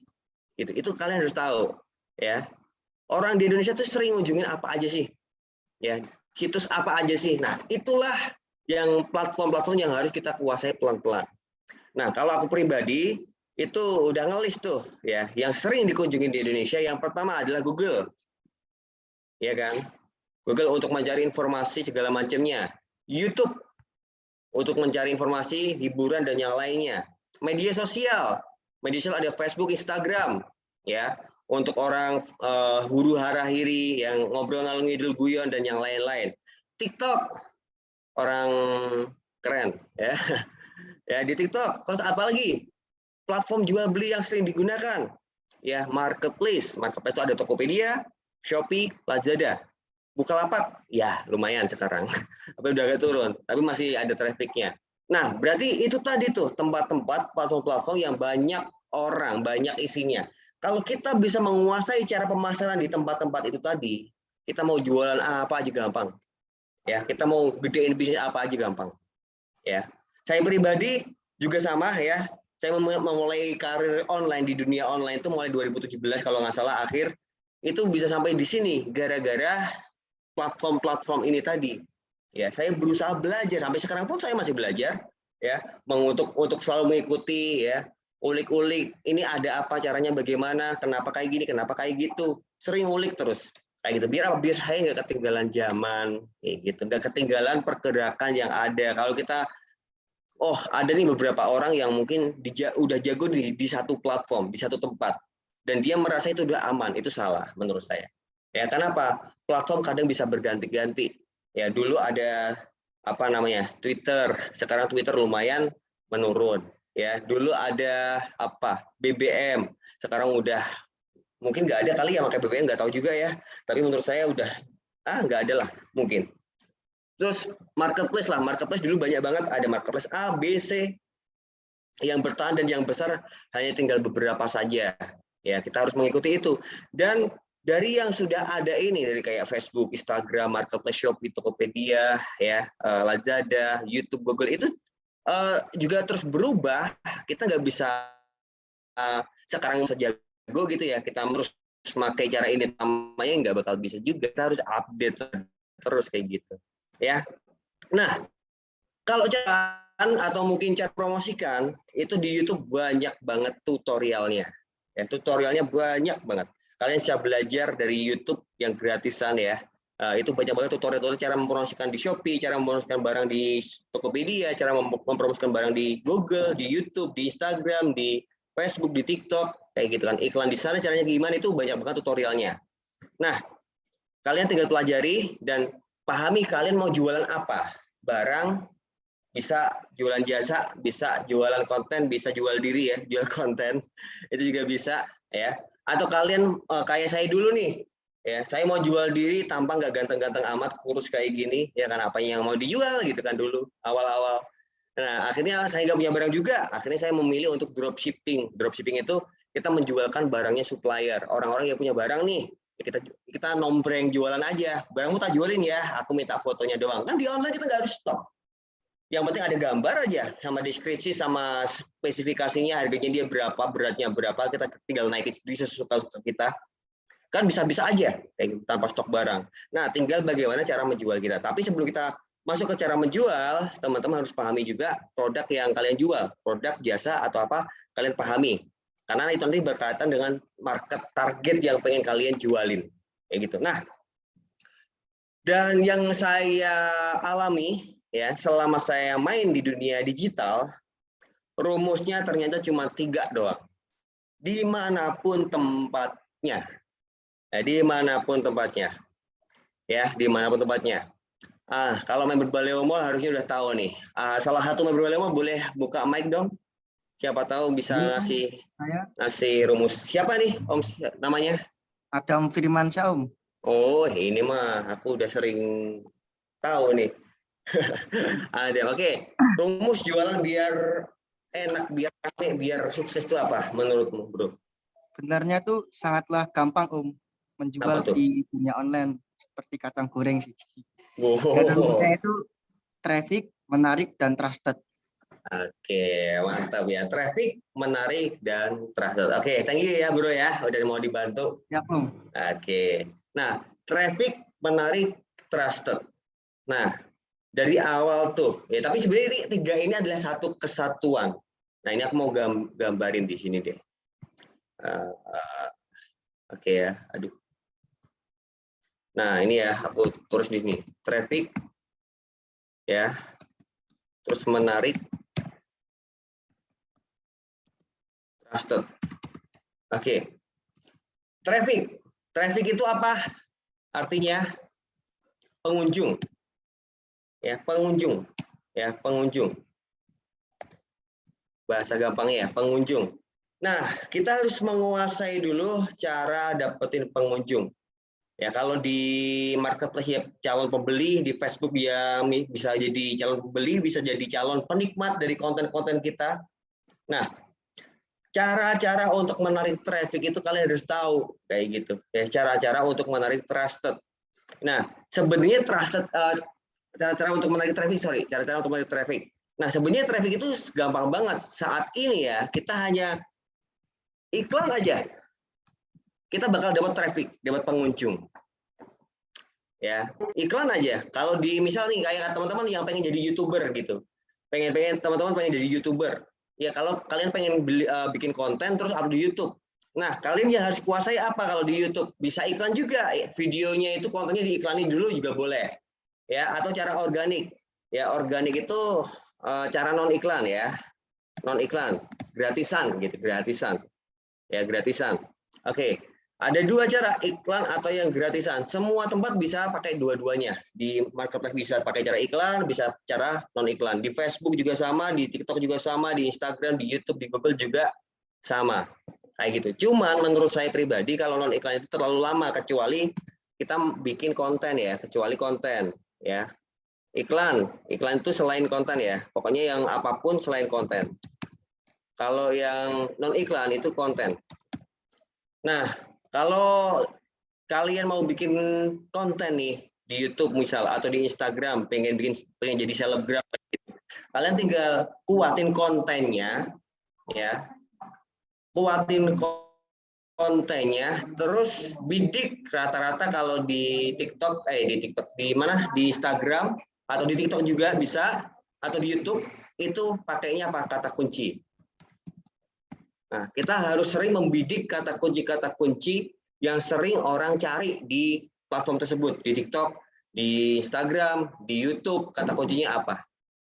Itu kalian harus tahu ya. Orang di Indonesia tuh sering ngunjungin apa aja sih? Ya, situs apa aja sih? Nah, itulah yang platform-platform yang harus kita kuasai pelan-pelan. Nah, kalau aku pribadi itu udah ngelis tuh ya, yang sering dikunjungi di Indonesia yang pertama adalah Google. Ya kan? Google untuk mencari informasi segala macamnya. YouTube untuk mencari informasi, hiburan dan yang lainnya. Media sosial ada Facebook, Instagram ya. Untuk orang huru hara hiri yang ngobrol ngalung ngidul guyon dan yang lain-lain. TikTok orang keren ya. Ya di TikTok, terus apa lagi? Platform jual beli yang sering digunakan. Ya, marketplace. Marketplace itu ada Tokopedia, Shopee, Lazada. Bukalapak ya lumayan sekarang. Tapi udah agak turun, tapi masih ada trafficnya. Nah, berarti itu tadi tuh tempat-tempat platform-platform yang banyak orang, banyak isinya. Kalau kita bisa menguasai cara pemasaran di tempat-tempat itu tadi, kita mau jualan apa aja gampang. Ya, kita mau gedein bisnis apa aja gampang. Ya. Saya pribadi juga sama ya. Saya memulai karir online di dunia online itu mulai 2017 kalau nggak salah akhir. Itu bisa sampai di sini gara-gara platform-platform ini tadi. Ya, saya berusaha belajar sampai sekarang pun saya masih belajar ya, untuk selalu mengikuti ya. Ulik-ulik, ini ada apa caranya, bagaimana, kenapa kayak gini, kenapa kayak gitu, sering ulik terus kayak gitu. Biar saya nggak ketinggalan zaman, kayak gitu, nggak ketinggalan pergerakan yang ada. Kalau kita, ada nih beberapa orang yang mungkin udah jago di satu platform, di satu tempat, dan dia merasa itu udah aman, itu salah menurut saya. Ya, kenapa? Platform kadang bisa berganti-ganti. Ya, dulu ada Twitter, sekarang Twitter lumayan menurun. Ya, dulu ada BBM, sekarang udah mungkin nggak ada kali ya pakai BBM, nggak tahu juga ya. Tapi menurut saya udah nggak ada lah mungkin. Terus marketplace dulu banyak banget, ada marketplace A, B, C, yang bertahan dan yang besar hanya tinggal beberapa saja. Ya, kita harus mengikuti itu. Dan dari yang sudah ada ini, dari kayak Facebook, Instagram, marketplace, Shopee, Tokopedia, ya, Lazada, YouTube, Google itu juga terus berubah. Kita nggak bisa sekarang sejago gitu ya, kita terus memakai cara ini namanya nggak bakal bisa juga. Kita harus update terus kayak gitu ya. Nah, kalau cara atau mungkin cara promosikan itu di YouTube banyak banget tutorialnya ya, tutorialnya banyak banget. Kalian bisa belajar dari YouTube yang gratisan ya. Itu banyak banget tutorial cara mempromosikan di Shopee, cara mempromosikan barang di Tokopedia, cara mempromosikan barang di Google, di YouTube, di Instagram, di Facebook, di TikTok, kayak gitu kan. Iklan di sana caranya gimana itu banyak banget tutorialnya. Nah, kalian tinggal pelajari dan pahami kalian mau jualan apa. Barang, bisa jualan jasa, bisa jualan konten, bisa jual diri ya, jual konten. Itu juga bisa ya. Atau kalian kayak saya dulu nih. Ya, saya mau jual diri tampang nggak ganteng-ganteng amat, kurus kayak gini, ya kan, apa yang mau dijual gitu kan dulu awal-awal. Nah, akhirnya saya nggak punya barang juga. Akhirnya saya memilih untuk dropshipping. Dropshipping itu kita menjualkan barangnya supplier. Orang-orang yang punya barang nih, kita nombreng jualan aja. Barangmu tak jualin ya, aku minta fotonya doang. Kan di online kita nggak harus stop. Yang penting ada gambar aja, sama deskripsi, sama spesifikasinya, harganya dia berapa, beratnya berapa, kita tinggal naikin sesuka-suka kita. Kan bisa-bisa aja kayak tanpa stok barang. Nah, tinggal bagaimana cara menjual kita. Tapi sebelum kita masuk ke cara menjual, teman-teman harus pahami juga produk yang kalian jual, produk, jasa atau apa kalian pahami. Karena itu nanti berkaitan dengan market target yang pengen kalian jualin. Kayak gitu. Nah, dan yang saya alami ya selama saya main di dunia digital, rumusnya ternyata cuma 3 doang. Dimanapun tempatnya. Dimanapun tempatnya, ya, dimanapun tempatnya. Kalau member Baleo Mall harusnya udah tahu nih. Salah satu member Baleo Mall boleh buka mic dong. Siapa tahu bisa ngasih rumus. Siapa nih Om namanya? Adam Firmansyah Om. Oh, ini mah aku udah sering tahu nih. Ada. Oke. Rumus jualan biar enak, biar rame, biar sukses itu apa menurutmu, Bro? Sebenarnya tuh sangatlah gampang Om Apa menjual tuh? di dunia online seperti kacang goreng sih. Wow. Dan rumusnya itu traffic, menarik, dan trusted. Oke, mantap ya. Traffic, menarik, dan trusted. Oke, thank you ya Bro ya, udah mau dibantu. Ya Om. Oke. Nah, traffic, menarik, trusted. Nah, dari awal tuh, ya tapi sebenarnya ini tiga ini adalah satu kesatuan. Nah, ini aku mau gambarin di sini deh. Oke ya, aduh. Nah, ini ya, aku tulis di sini. Traffic, ya, terus menarik, trusted. Oke. Traffic. Traffic itu apa? Artinya pengunjung. Ya, pengunjung. Ya, pengunjung. Bahasa gampangnya ya, pengunjung. Nah, kita harus menguasai dulu cara dapetin pengunjung. Ya, kalau di marketplace ya calon pembeli, di Facebook ya bisa jadi calon pembeli, bisa jadi calon penikmat dari konten-konten kita. Nah, cara-cara untuk menarik traffic itu kalian harus tahu kayak gitu. Ya, cara-cara untuk menarik trusted. Nah, sebenarnya trusted cara-cara untuk menarik traffic, cara-cara untuk menarik traffic. Nah, sebenarnya traffic itu gampang banget. Saat ini ya, kita hanya iklan aja. Kita bakal dapat traffic, dapat pengunjung. Ya, iklan aja. Kalau di misal nih kayak teman-teman yang pengen jadi YouTuber gitu. Teman-teman pengen jadi YouTuber. Ya, kalau kalian pengen bikin konten terus upload di YouTube. Nah, kalian yang harus kuasai apa kalau di YouTube? Bisa iklan juga. Videonya itu kontennya diiklani dulu juga boleh. Ya, atau cara organik. Ya, organik itu cara non iklan ya. Non iklan, gratisan gitu, gratisan. Ya, gratisan. Oke. Ada dua cara, iklan atau yang gratisan. Semua tempat bisa pakai dua-duanya. Di marketplace bisa pakai cara iklan, bisa cara non iklan. Di Facebook juga sama, di TikTok juga sama, di Instagram, di YouTube, di Google juga sama. Kayak gitu. Cuman menurut saya pribadi kalau non iklan itu terlalu lama, kecuali kita bikin konten ya, kecuali konten ya. Iklan itu selain konten ya. Pokoknya yang apapun selain konten. Kalau yang non iklan itu konten. Nah, kalau kalian mau bikin konten nih di YouTube misal atau di Instagram, pengen jadi selebgram, kalian tinggal kuatin kontennya, ya, kuatin kontennya, terus bidik rata-rata kalau di TikTok, di Instagram atau di TikTok juga bisa, atau di YouTube itu pakainya apa? Kata kunci. Nah, kita harus sering membidik kata kunci yang sering orang cari di platform tersebut, di TikTok, di Instagram, di YouTube, kata kuncinya apa.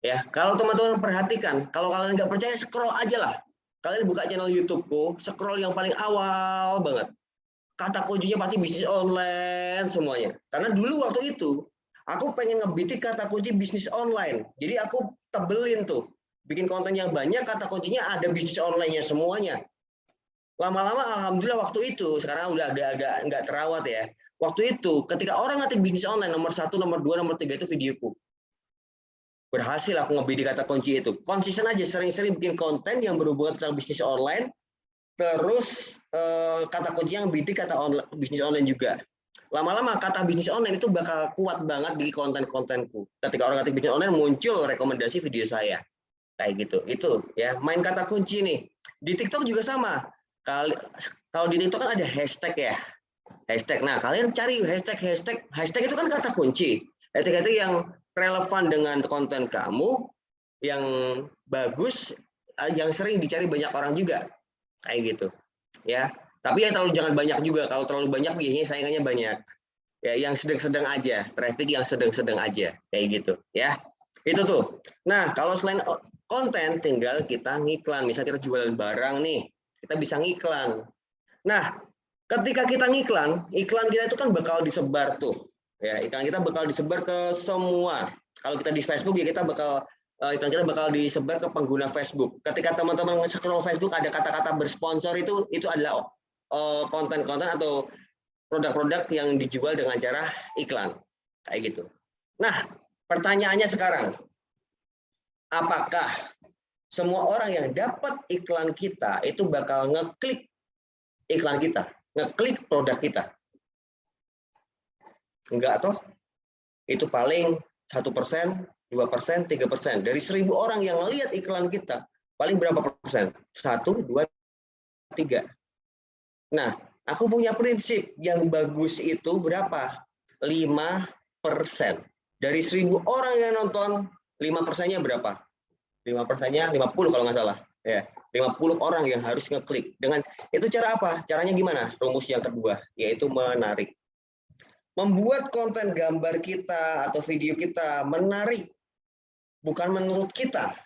Ya, kalau teman-teman perhatikan, kalau kalian nggak percaya, scroll aja lah. Kalian buka channel YouTube-ku, scroll yang paling awal banget. Kata kuncinya pasti bisnis online semuanya. Karena dulu waktu itu, aku pengen ngebidik kata kunci bisnis online. Jadi aku tebelin tuh. Bikin konten yang banyak, kata kuncinya ada bisnis online-nya semuanya. Lama-lama alhamdulillah waktu itu, sekarang udah agak nggak terawat ya. Waktu itu ketika orang ngetik bisnis online nomor 1, nomor 2, nomor 3 itu videoku. Berhasil aku ngebidik kata kunci itu. Konsisten aja, sering-sering bikin konten yang berhubungan tentang bisnis online. Terus kata kunci yang bidik kata bisnis online juga. Lama-lama kata bisnis online itu bakal kuat banget di konten-kontenku. Ketika orang ngetik bisnis online muncul rekomendasi video saya. Kayak gitu. Itu ya, main kata kunci nih. Di TikTok juga sama. Kalau di TikTok kan ada hashtag ya. Hashtag. Nah, kalian cari hashtag itu kan kata kunci. Hashtag yang relevan dengan konten kamu, yang bagus, yang sering dicari banyak orang juga. Kayak gitu. Ya. Tapi ya jangan banyak juga. Kalau terlalu banyak biasanya saingannya banyak. Ya, yang sedang-sedang aja, traffic yang sedang-sedang aja. Kayak gitu, ya. Itu tuh. Nah, kalau selain konten tinggal kita ngiklan. Misalnya kita jualan barang nih, kita bisa ngiklan. Nah, ketika kita ngiklan, iklan kita itu kan bakal disebar tuh. Ya, iklan kita bakal disebar ke semua. Kalau kita di Facebook ya kita bakal iklan kita bakal disebar ke pengguna Facebook. Ketika teman-teman scroll Facebook ada kata-kata bersponsor itu adalah konten-konten atau produk-produk yang dijual dengan cara iklan. Kayak gitu. Nah, pertanyaannya sekarang, apakah semua orang yang dapat iklan kita itu bakal ngeklik iklan kita, ngeklik produk kita? Enggak toh? Itu paling 1%, 2%, 3%. Dari 1.000 orang yang ngelihat iklan kita, paling berapa persen? 1, 2, 3. Nah, aku punya prinsip yang bagus itu berapa? 5%. Dari 1.000 orang yang nonton, 5%-nya berapa? 5%-nya 50 kalau nggak salah. Ya, 50 orang yang harus ngeklik. Dengan itu cara apa? Caranya gimana? Rumus yang kedua, yaitu menarik. Membuat konten gambar kita atau video kita menarik. Bukan menurut kita.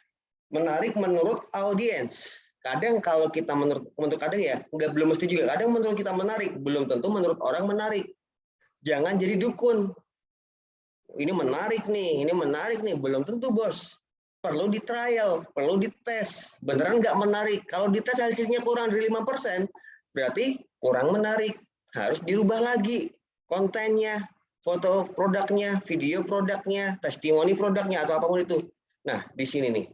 Menarik menurut audiens. Kadang kalau kita menurut kadang ya, belum mesti juga. Kadang menurut kita menarik, belum tentu menurut orang menarik. Jangan jadi dukun. Ini menarik nih, belum tentu bos. Perlu di trial, perlu dites. Beneran nggak menarik. Kalau dites hasilnya kurang dari 5%, berarti kurang menarik. Harus dirubah lagi kontennya, foto produknya, video produknya, testimoni produknya, atau apapun itu. Nah, di sini nih.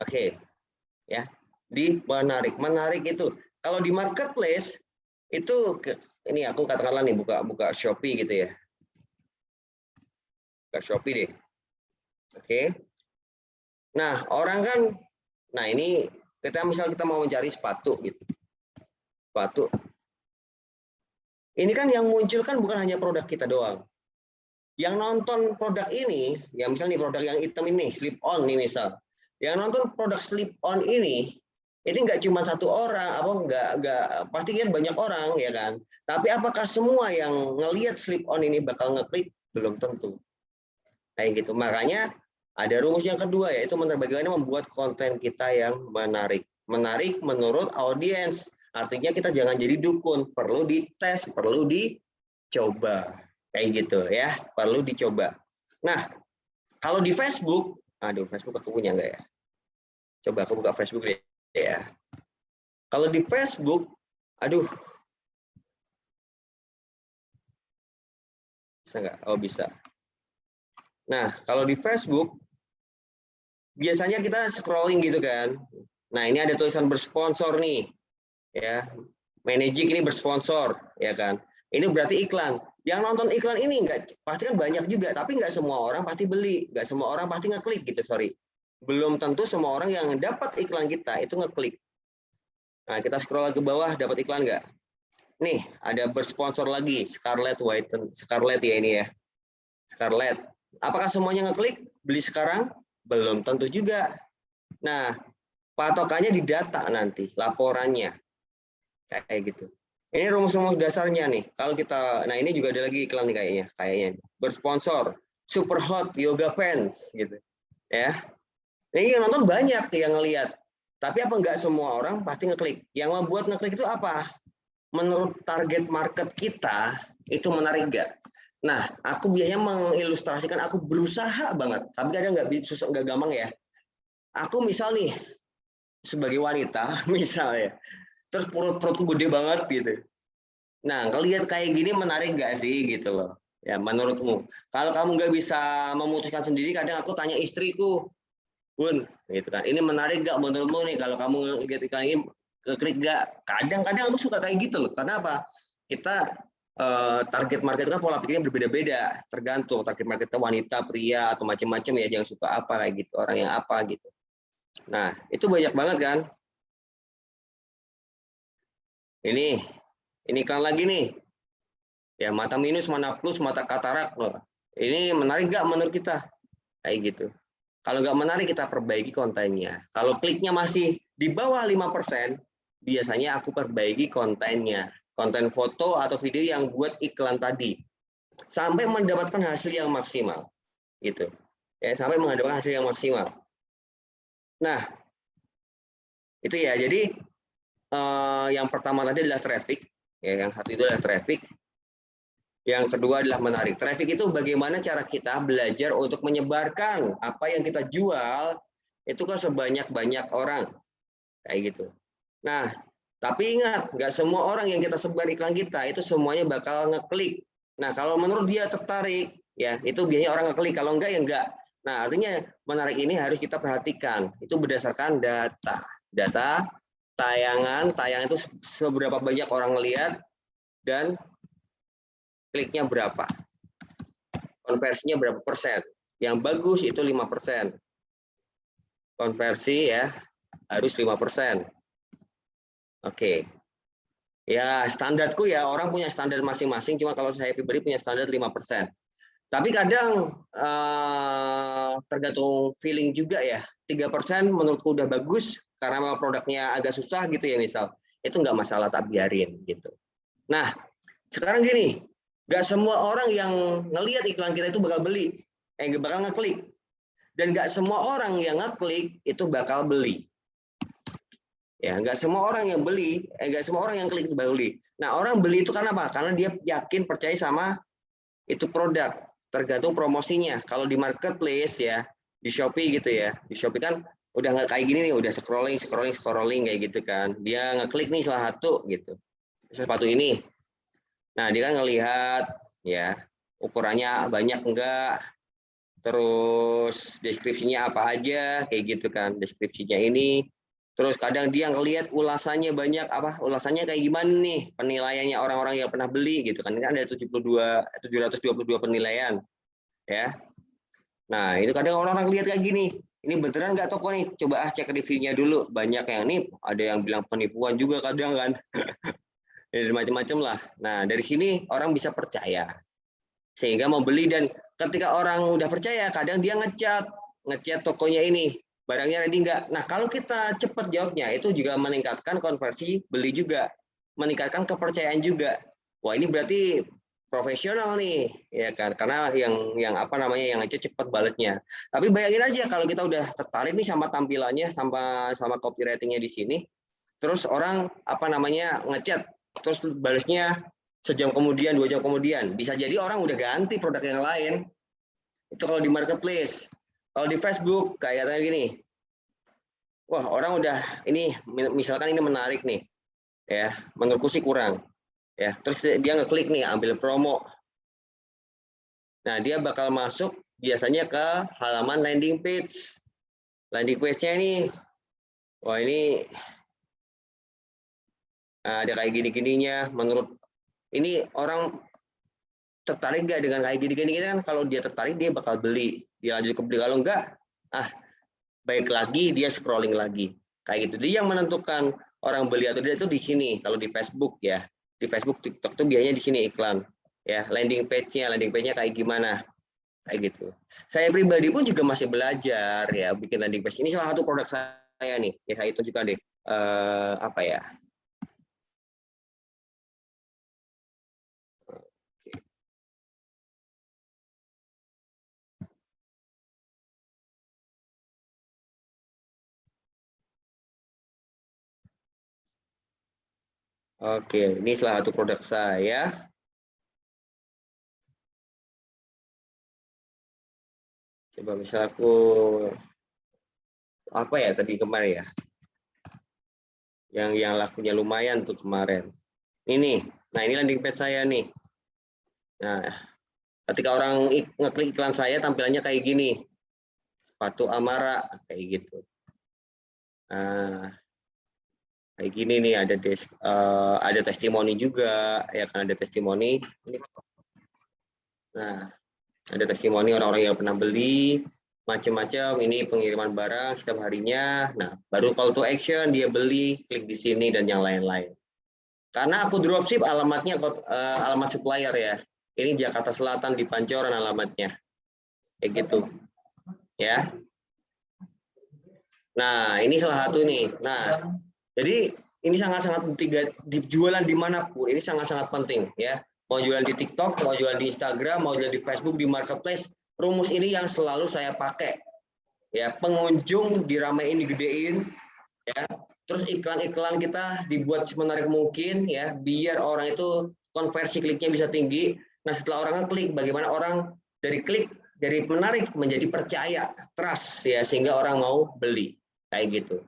Oke. Ya, di menarik. Menarik itu. Kalau di marketplace, itu, ini aku katakanlah nih, buka Shopee gitu ya. Shopee deh. Oke. Nah, orang kan, nah ini misal kita mau mencari sepatu gitu. Sepatu. Ini kan yang muncul kan bukan hanya produk kita doang. Yang nonton produk ini, ya misalnya nih produk yang hitam ini, slip on nih misal. Yang nonton produk slip on ini nggak cuma satu orang, nggak pasti kan banyak orang ya kan. Tapi apakah semua yang ngelihat slip on ini bakal ngeklik? Belum tentu. Kayak gitu. Makanya ada rumus yang kedua, yaitu bagaimana membuat konten kita yang menarik. Menarik menurut audiens. Artinya kita jangan jadi dukun. Perlu dites, perlu dicoba. Kayak gitu ya. Perlu dicoba. Nah, kalau di Facebook, aduh Facebook aku punya nggak ya? Coba aku buka Facebook deh ya. Kalau di Facebook, aduh. Bisa nggak? Oh bisa. Nah, kalau di Facebook, biasanya kita scrolling gitu kan. Nah, ini ada tulisan bersponsor nih. Ya, Magic ini bersponsor, ya kan. Ini berarti iklan. Yang nonton iklan ini pasti kan banyak juga, tapi nggak semua orang pasti beli. Nggak semua orang pasti ngeklik gitu, sorry. Belum tentu semua orang yang dapat iklan kita itu ngeklik. Nah, kita scroll ke bawah, dapat iklan nggak? Nih, ada bersponsor lagi, Scarlett ya ini ya. Scarlett. Apakah semuanya ngeklik? Beli sekarang? Belum tentu juga. Nah, patokannya di data nanti, laporannya. Kayak gitu. Ini rumus-rumus dasarnya nih. Kalau kita, nah ini juga ada lagi iklan nih kayaknya. Bersponsor, super hot yoga pants gitu. Ya. Ini yang nonton banyak yang ngelihat. Tapi apa enggak semua orang pasti ngeklik. Yang membuat ngeklik itu apa? Menurut target market kita, itu menarik enggak? Nah, aku biasanya mengilustrasikan, aku berusaha banget, tapi kadang nggak gampang ya. Aku misal nih, sebagai wanita, misal ya, terus perutku gede banget gitu. Nah, ngelihat kayak gini menarik nggak sih gitu loh? Ya, menurutmu. Kalau kamu nggak bisa memutuskan sendiri, kadang aku tanya istriku, Bun, gitu kan. Ini menarik nggak menurutmu nih? Kalau kamu lihat iklan ini, klik nggak? Kadang-kadang aku suka kayak gitu loh. Karena apa? Kita target market kan pola pikirnya berbeda-beda, tergantung target marketnya wanita, pria atau macam-macam ya, yang suka apa kayak gitu, orang yang apa gitu. Nah, itu banyak banget kan. Ini iklan lagi nih. Ya, mata minus, mana plus, mata katarak loh. Ini menarik nggak menurut kita? Kayak gitu. Kalau nggak menarik, kita perbaiki kontennya. Kalau kliknya masih di bawah 5%, biasanya aku perbaiki kontennya. Konten foto atau video yang buat iklan tadi. Sampai mendapatkan hasil yang maksimal. Gitu. Ya, sampai mendapatkan hasil yang maksimal. Nah, itu ya. Jadi, yang pertama tadi adalah traffic. Ya, yang satu itu adalah traffic. Yang kedua adalah menarik. Traffic itu bagaimana cara kita belajar untuk menyebarkan apa yang kita jual itu ke sebanyak-banyak orang. Kayak gitu. Nah, Tapi ingat, nggak semua orang yang kita sebar iklan kita itu semuanya bakal ngeklik. Nah, kalau menurut dia tertarik, ya itu biasanya orang ngeklik. Kalau enggak, ya enggak. Nah, artinya menarik ini harus kita perhatikan. Itu berdasarkan data. Data tayangan itu seberapa banyak orang ngelihat dan kliknya berapa. Konversinya berapa persen. Yang bagus itu 5%. Konversi ya harus 5%. Oke. Ya, standarku ya, orang punya standar masing-masing, cuma kalau saya pribadi punya standar 5%. Tapi kadang tergantung feeling juga ya. 3% menurutku udah bagus, karena memang produknya agak susah gitu ya misal. Itu nggak masalah, tak biarin gitu. Nah, sekarang gini, nggak semua orang yang ngelihat iklan kita itu bakal beli, bakal ngeklik. Dan nggak semua orang yang ngeklik itu bakal beli. Ya, nggak semua orang yang beli, nggak semua orang yang klik itu beli. Nah, orang beli itu karena apa? Karena dia yakin, percaya sama itu produk. Tergantung promosinya. Kalau di marketplace ya, di Shopee gitu ya, di Shopee kan udah nggak kayak gini nih, udah scrolling kayak gitu kan. Dia ngeklik nih salah satu gitu, sepatu ini. Nah, dia kan ngelihat ya ukurannya banyak enggak, terus deskripsinya apa aja kayak gitu kan, deskripsinya ini. Terus kadang dia ngelihat ulasannya banyak, ulasannya kayak gimana nih, penilaiannya orang-orang yang pernah beli gitu kan. Ini ada 722 penilaian ya. Nah, itu kadang orang-orang lihat kayak gini, ini beneran nggak toko nih, coba cek reviewnya dulu. Banyak yang nih, ada yang bilang penipuan juga kadang kan. Dari macam-macam lah. Nah, dari sini orang bisa percaya sehingga mau beli. Dan ketika orang udah percaya, kadang dia ngecat tokonya ini, barangnya ready nggak. Nah, kalau kita cepat jawabnya, itu juga meningkatkan konversi beli juga, meningkatkan kepercayaan juga. Wah, ini berarti profesional nih, ya kan? Karena yang ngechat cepat balasnya. Tapi bayangin aja kalau kita udah tertarik nih sama tampilannya, sama copywritingnya di sini, terus orang ngechat, terus balasnya sejam kemudian, 2 jam kemudian, bisa jadi orang udah ganti produk yang lain. Itu kalau di marketplace. Kalau di Facebook kayak gini, wah orang udah ini, misalkan ini menarik nih, ya menurutku sih kurang, ya terus dia ngeklik nih ambil promo. Nah, dia bakal masuk biasanya ke halaman landing page. Landing page-nya ini, wah ini ada kayak gini-gininya. Menurut ini orang tertarik nggak dengan kayak gini-gini kan? Kalau dia tertarik dia bakal beli, dia lanjut ke beli. Kalau enggak, baik lagi dia scrolling lagi kayak gitu. Dia yang menentukan orang beli atau tidak itu di sini. Kalau di Facebook ya, di Facebook, TikTok tuh biasanya di sini iklan ya. Landing page-nya kayak gimana kayak gitu. Saya pribadi pun juga masih belajar ya bikin landing page. Ini salah satu produk saya nih, ya saya tunjukkan deh apa ya. Oke, ini salah satu produk saya. Coba misal aku apa ya tadi kemarin ya, yang lakunya lumayan tuh kemarin. Ini, nah ini landing page saya nih. Nah, ketika orang ngeklik iklan saya, tampilannya kayak gini, sepatu Amara kayak gitu. Nah, kayak gini nih, ada testimoni juga, ya kan, ada testimoni. Nah, ada testimoni orang-orang yang pernah beli, macam-macam. Ini pengiriman barang setiap harinya. Nah, baru call to action, dia beli, klik di sini dan yang lain-lain. Karena aku dropship, alamatnya alamat supplier ya. Ini Jakarta Selatan di Pancoran alamatnya, kayak gitu, ya. Nah, ini salah satu nih. Nah, jadi ini sangat-sangat dijualan dimanapun, ini sangat-sanget penting ya. Mau jualan di TikTok, mau jualan di Instagram, mau jualan di Facebook, di marketplace, rumus ini yang selalu saya pakai. Ya, pengunjung diramein, digedein, ya. Terus iklan-iklan kita dibuat semenarik mungkin ya, biar orang itu konversi kliknya bisa tinggi. Nah, setelah orang klik, bagaimana orang dari klik, dari menarik menjadi percaya, trust ya, sehingga orang mau beli kayak gitu.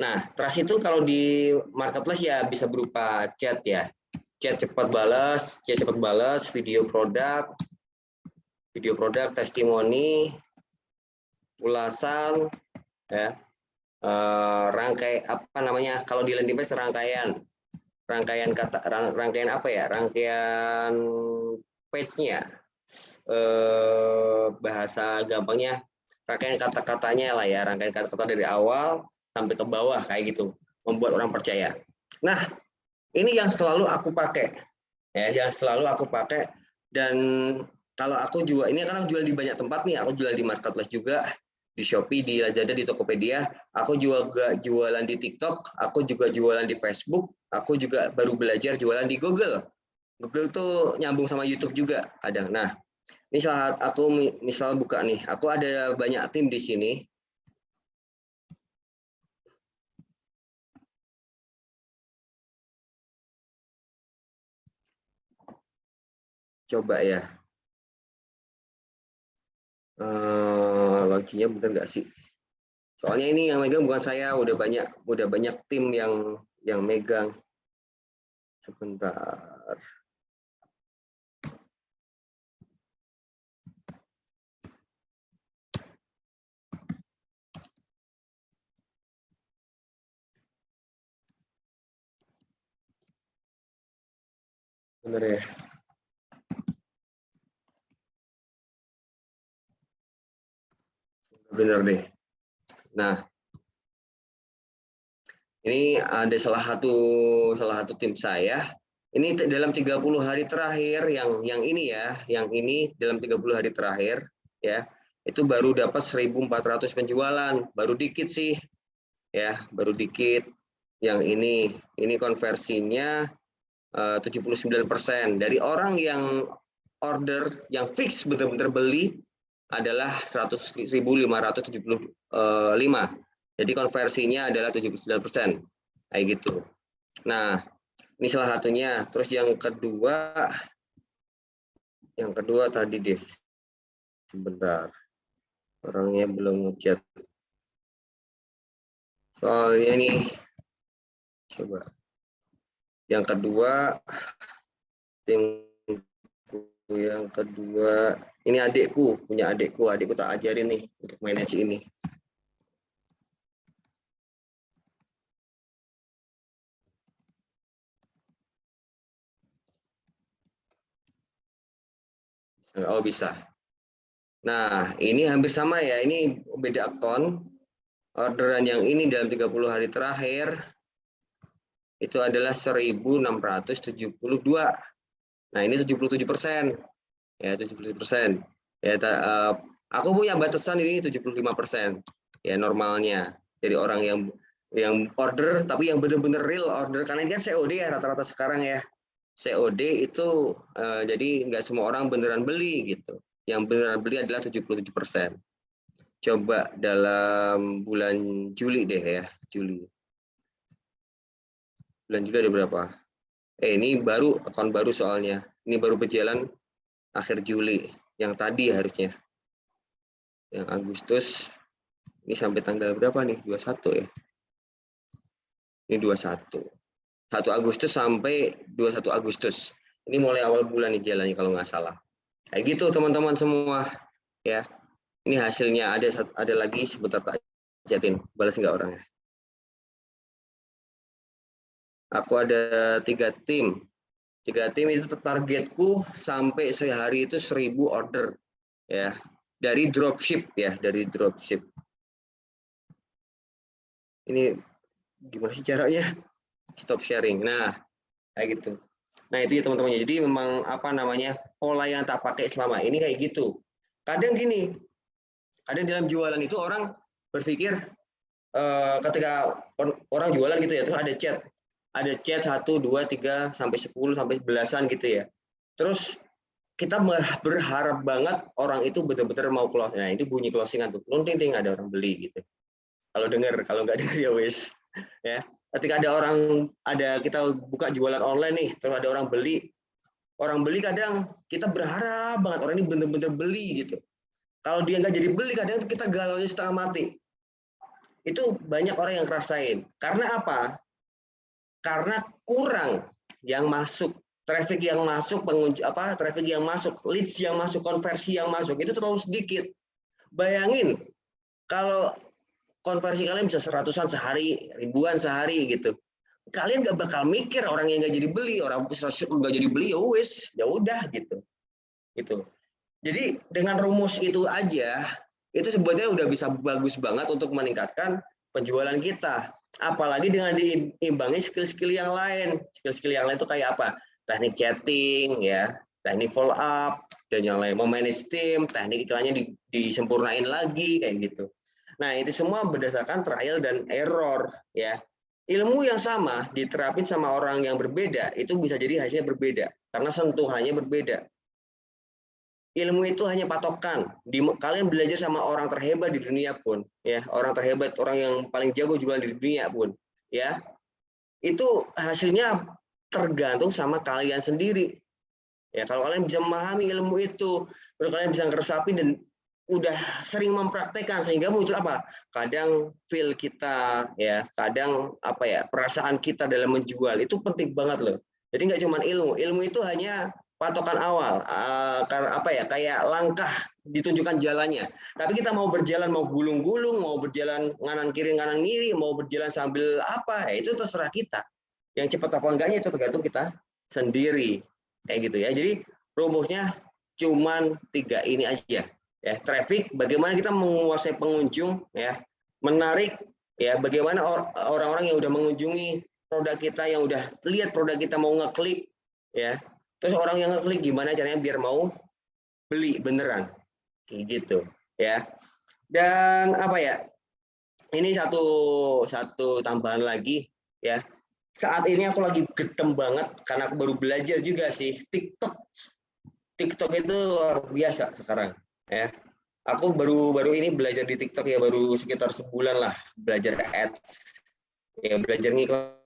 Nah, trust itu kalau di marketplace ya bisa berupa chat ya. Chat cepat balas, video produk, testimoni, ulasan, ya, rangkai apa namanya? Kalau di landing page rangkaian kata, rangkaian apa ya? Rangkaian page-nya, bahasa gampangnya, rangkaian kata-katanya lah ya, rangkaian kata-kata dari awal sampai ke bawah kayak gitu, membuat orang percaya. Nah, ini yang selalu aku pakai, ya, dan kalau aku jual ini karena jual di banyak tempat nih, aku jual di marketplace juga, di Shopee, di Lazada, di Tokopedia, aku juga jualan di TikTok, aku juga jualan di Facebook, aku juga baru belajar jualan di Google. Google tuh nyambung sama YouTube juga ada. Nah, ini saat aku misal buka nih, aku ada banyak tim di sini. Coba ya. Loginya bener nggak sih? Soalnya ini yang megang bukan saya, udah banyak tim yang megang. Sebentar. Bener ya. Bener deh. Nah, ini ada salah satu tim saya. Ini dalam 30 hari terakhir yang ini ya, dalam 30 hari terakhir ya, itu baru dapat 1.400 penjualan, baru dikit sih. Ya, baru dikit. Yang ini konversinya 79%. Dari orang yang order yang fix benar-benar beli adalah 100.575. Jadi konversinya adalah 79%. Kayak gitu. Nah, ini salah satunya. Terus yang kedua tadi deh. Sebentar. Orangnya belum ngechat. Soalnya nih, coba. Yang kedua, ini adikku tak ajarin nih untuk manage ini. Oh bisa. Nah, ini hampir sama ya, ini beda akun. Orderan yang ini dalam 30 hari terakhir itu adalah 1.672. Nah, ini 77%. Ya, 77%. Ya, aku punya batasan ini 75%. Ya, normalnya. Jadi orang yang order tapi yang benar-benar real order, karena ini kan COD ya rata-rata sekarang ya. COD itu jadi nggak semua orang beneran beli gitu. Yang beneran beli adalah 77%. Coba dalam bulan Juli deh ya, Juli. Bulan Juli ada berapa? Ini baru akun baru soalnya. Ini baru berjalan akhir Juli. Yang tadi harusnya. Yang Agustus. Ini sampai tanggal berapa nih? 21 ya. Ini 21. 1 Agustus sampai 21 Agustus. Ini mulai awal bulan nih jalannya kalau nggak salah. Kayak gitu teman-teman semua. Ya. Ini hasilnya ada lagi sebentar tak chatin. Balas nggak orangnya? Aku ada 3 tim. 3 tim itu targetku sampai sehari itu 1.000 order. Ya. Dari dropship ya, dari dropship. Ini gimana sih caranya? Stop sharing. Nah, kayak gitu. Nah, itu ya teman-teman. Jadi memang apa namanya? Pola yang tak pakai selama ini kayak gitu. Kadang gini. Kadang dalam jualan itu orang berpikir ketika orang jualan gitu ya, terus ada chat. Ada chat 1 2 3 sampai 10 sampai belasan gitu ya. Terus kita berharap banget orang itu benar-benar mau close. Nah, itu bunyi closingan tuh. Ting ada orang beli gitu. Kalau dengar, kalau nggak dengar ya wes. Ya. Ketika kita buka jualan online nih, terus ada orang beli kadang kita berharap banget orang ini benar-benar beli gitu. Kalau dia nggak jadi beli kadang kita galaunya setengah mati. Itu banyak orang yang ngerasain. Karena apa? Karena kurang yang masuk, traffic yang masuk, traffic yang masuk, leads yang masuk, konversi yang masuk itu terlalu sedikit. Bayangin kalau konversi kalian bisa seratusan sehari, ribuan sehari gitu. Kalian nggak bakal mikir orang yang nggak jadi beli, orang nggak jadi beli, ya udah gitu. Gitu. Jadi dengan rumus itu aja, itu sebetulnya udah bisa bagus banget untuk meningkatkan penjualan kita. Apalagi dengan diimbangi skill-skill yang lain. Skill-skill yang lain itu kayak apa? Teknik chatting, ya, teknik follow up, dan yang lain. Memanage tim, teknik iklannya disempurnain lagi, kayak gitu. Nah, itu semua berdasarkan trial dan error, ya. Ilmu yang sama diterapin sama orang yang berbeda, itu bisa jadi hasilnya berbeda, karena sentuhannya berbeda. Ilmu itu hanya patokan. Kalian belajar sama orang terhebat di dunia pun, ya, orang terhebat, orang yang paling jago jualan di dunia pun, ya, itu hasilnya tergantung sama kalian sendiri. Ya, kalau kalian bisa memahami ilmu itu, terus kalian bisa ngeresapin dan udah sering mempraktekkan sehingga muncul apa? Kadang feel kita, ya, kadang apa ya, perasaan kita dalam menjual itu penting banget loh. Jadi nggak cuma ilmu, ilmu itu hanya patokan awal, karena apa ya, kayak langkah ditunjukkan jalannya. Tapi kita mau berjalan, mau gulung-gulung, mau berjalan kanan kiri, mau berjalan sambil apa, ya itu terserah kita. Yang cepat apa enggaknya itu tergantung kita sendiri, kayak gitu ya. Jadi rumusnya cuman 3 ini aja. Ya, traffic, bagaimana kita menguasai pengunjung, ya, menarik, ya, bagaimana orang-orang yang udah mengunjungi produk kita, yang udah lihat produk kita mau ngeklik, ya, terus orang yang ngeklik gimana caranya biar mau beli beneran, kayak gitu, ya. Dan apa ya? Ini satu tambahan lagi, ya. Saat ini aku lagi getem banget karena aku baru belajar juga sih TikTok. TikTok itu luar biasa sekarang, ya. Aku baru ini belajar di TikTok ya, baru sekitar sebulan lah belajar ads, ya, belajar ngiklan.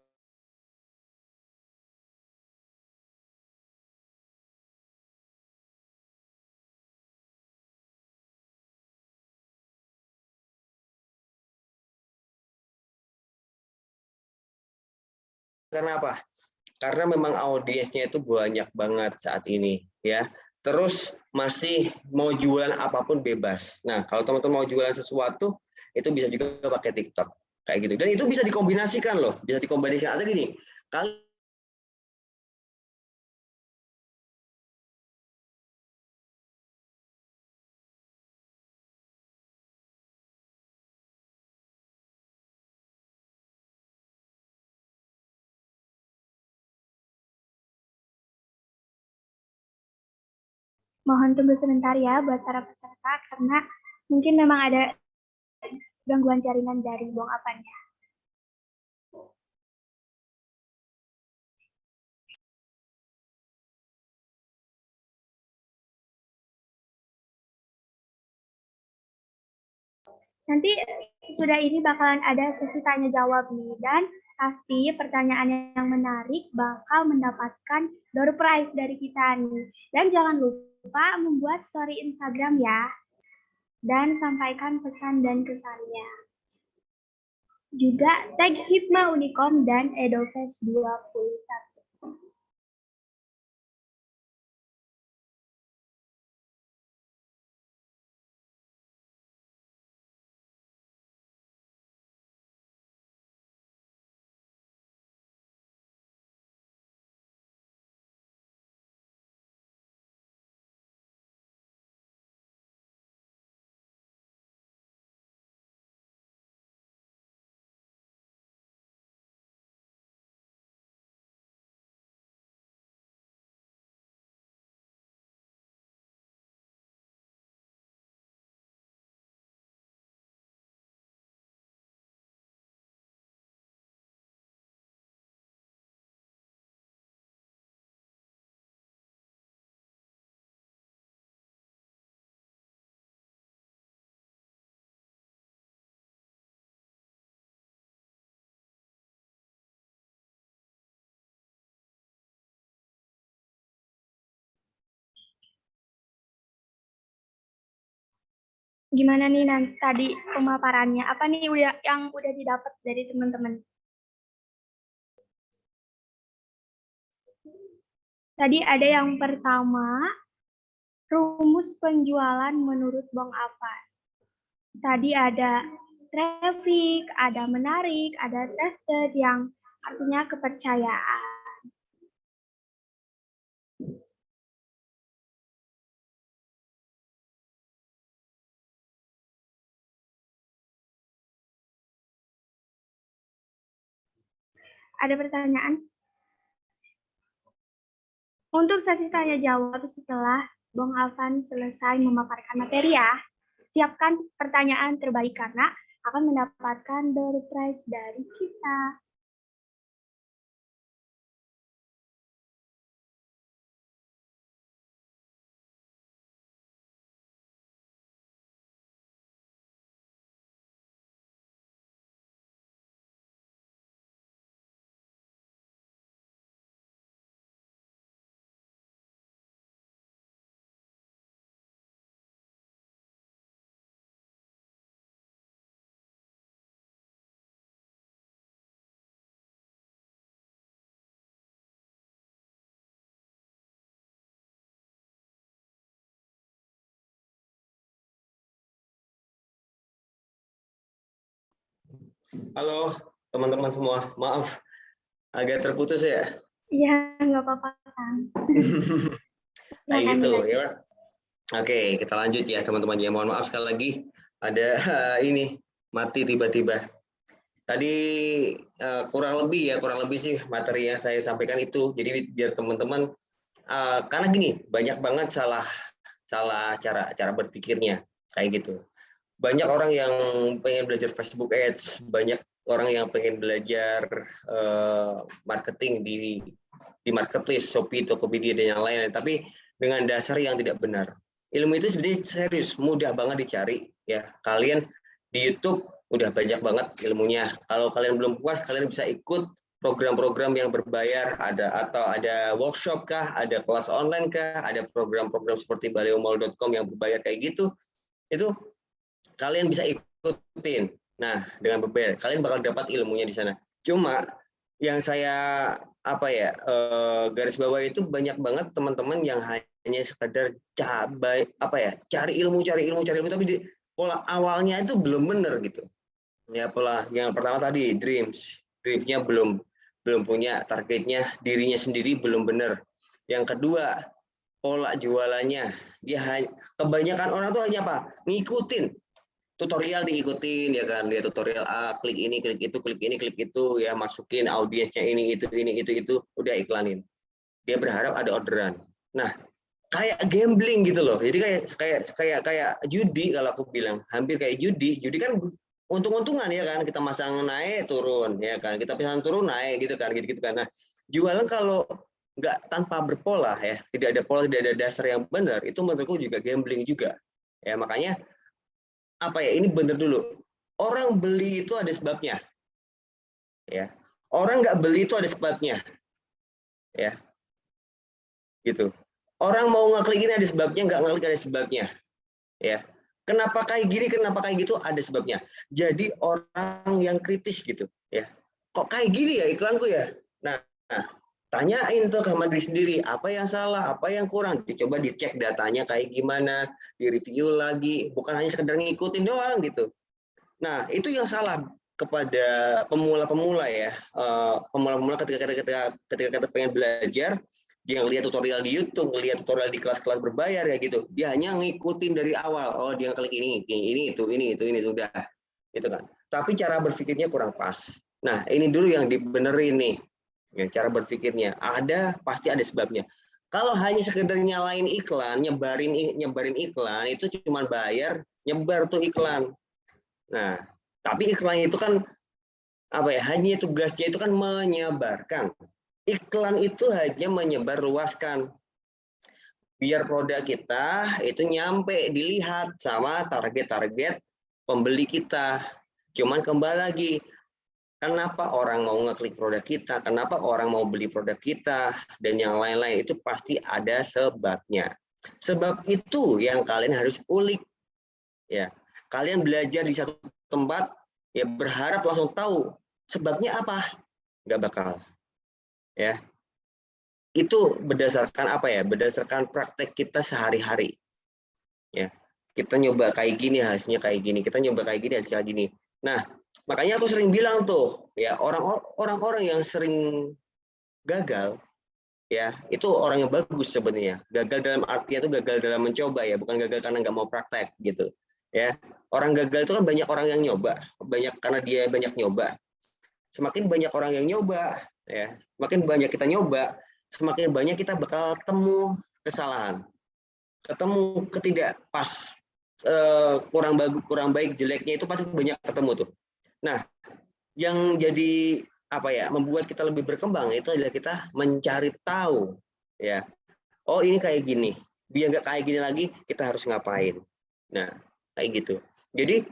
Karena apa? Karena memang audiensnya itu banyak banget saat ini, ya. Terus masih mau jualan apapun bebas. Nah, kalau teman-teman mau jualan sesuatu, itu bisa juga pakai TikTok, kayak gitu. Dan itu bisa dikombinasikan loh, bisa dikombinasikan. Atau gini, kalian Mohon tunggu sebentar ya buat para peserta karena mungkin memang ada gangguan jaringan dari Bong Apanya. Nanti sudah ini bakalan ada sesi tanya jawab nih, dan pasti pertanyaan yang menarik bakal mendapatkan door prize dari kita nih. Dan jangan lupa membuat story Instagram ya, dan sampaikan pesan dan kesannya. Juga tag Hipma Unicom dan Edofest 21. Gimana nih nanti tadi pemaparannya? Apa nih yang udah didapat dari teman-teman? Tadi ada yang pertama, rumus penjualan menurut Bang Afan. Tadi ada traffic, ada menarik, ada trusted yang artinya kepercayaan. Ada pertanyaan? Untuk sesi tanya jawab setelah Bang Afan selesai memaparkan materi ya, siapkan pertanyaan terbaik karena akan mendapatkan door prize dari kita. Halo teman-teman semua, maaf agak terputus ya. Iya, nggak apa-apa, Kang. Kayak Silakan gitu dilanjut. ya. Oke, kita lanjut ya teman-teman. Ya, mohon maaf sekali lagi ada ini mati tiba-tiba. Tadi kurang lebih sih materi yang saya sampaikan itu. Jadi biar teman-teman karena gini, banyak banget salah cara berpikirnya kayak gitu. Banyak orang yang pengen belajar Facebook Ads, banyak orang yang pengen belajar marketing di marketplace, Shopee, Tokopedia dan yang lain, tapi dengan dasar yang tidak benar. Ilmu itu sebenarnya serius, mudah banget dicari ya. Kalian di YouTube udah banyak banget ilmunya. Kalau kalian belum puas, kalian bisa ikut program-program yang berbayar, ada workshop kah, ada kelas online kah, ada program-program seperti baleomall.com yang berbayar kayak gitu. Itu kalian bisa ikutin. Nah, dengan berbayar, kalian bakal dapat ilmunya di sana. Cuma yang saya garis bawah itu banyak banget teman-teman yang hanya sekadar cari ilmu tapi pola awalnya itu belum benar gitu. Ya, pola yang pertama tadi dreamsnya belum punya targetnya, dirinya sendiri belum benar. Yang kedua, pola jualannya kebanyakan orang tuh hanya ngikutin tutorial, diikutin ya kan, dia tutorial klik ini klik itu ya, masukin audiensnya ini itu udah iklanin, dia berharap ada orderan. Nah, kayak gambling gitu loh, jadi kayak judi, kalau aku bilang hampir kayak judi kan untung-untungan ya kan, kita masang naik turun ya kan, kita pasang turun naik gitu kan. Nah, jualan kalau nggak tanpa berpola ya, tidak ada pola, tidak ada dasar yang benar, itu menurutku juga gambling juga ya. Makanya ini benar dulu, orang beli itu ada sebabnya ya, orang nggak beli itu ada sebabnya ya, gitu. Orang mau ngeklik ini ada sebabnya, nggak ngeklik ada sebabnya ya. Kenapa kayak gini, kenapa kayak gitu, ada sebabnya. Jadi orang yang kritis gitu ya, kok kayak gini ya iklanku ya. Nah, tanyain tuh sama diri sendiri, apa yang salah, apa yang kurang, dicoba dicek datanya kayak gimana, direview lagi, bukan hanya sekedar ngikutin doang gitu. Nah, itu yang salah kepada pemula-pemula ya. Pemula-pemula ketika kita pengen belajar, dia ngelihat tutorial di YouTube, ngelihat tutorial di kelas-kelas berbayar ya gitu. Dia hanya ngikutin dari awal. Oh, dia klik ini itu udah. Gitu kan. Tapi cara berpikirnya kurang pas. Nah, ini dulu yang dibenerin nih. Ya, cara berpikirnya pasti ada sebabnya. Kalau hanya sekedar nyalain iklan, nyebarin iklan, itu cuma bayar, nyebar tuh iklan. Nah, tapi iklan itu kan hanya tugasnya itu kan menyebarkan. Iklan itu hanya menyebarluaskan biar produk kita itu nyampe, dilihat sama target-target pembeli kita. Cuman kembali lagi, kenapa orang mau ngeklik produk kita, kenapa orang mau beli produk kita, dan yang lain-lain itu pasti ada sebabnya. Sebab itu yang kalian harus ulik ya. Kalian belajar di satu tempat, ya berharap langsung tahu sebabnya apa? Nggak bakal. Ya, itu berdasarkan apa ya? Berdasarkan praktek kita sehari-hari. Ya, kita nyoba kayak gini, hasilnya kayak gini. Kita nyoba kayak gini, hasilnya kayak gini. Nah, makanya aku sering bilang tuh, ya orang-orang yang sering gagal, ya itu orang yang bagus sebenarnya. Gagal dalam artinya itu gagal dalam mencoba ya, bukan gagal karena nggak mau praktek gitu. Ya, orang gagal itu kan banyak orang yang nyoba, banyak karena dia banyak nyoba. Semakin banyak orang yang nyoba, ya, semakin banyak kita nyoba, semakin banyak kita bakal ketemu kesalahan, ketemu ketidak pas, kurang bagus, kurang baik, jeleknya itu pasti banyak ketemu tuh. Nah, yang jadi apa ya, membuat kita lebih berkembang itu adalah kita mencari tahu, ya. Oh ini kayak gini, biar nggak kayak gini lagi kita harus ngapain. Nah, kayak gitu. Jadi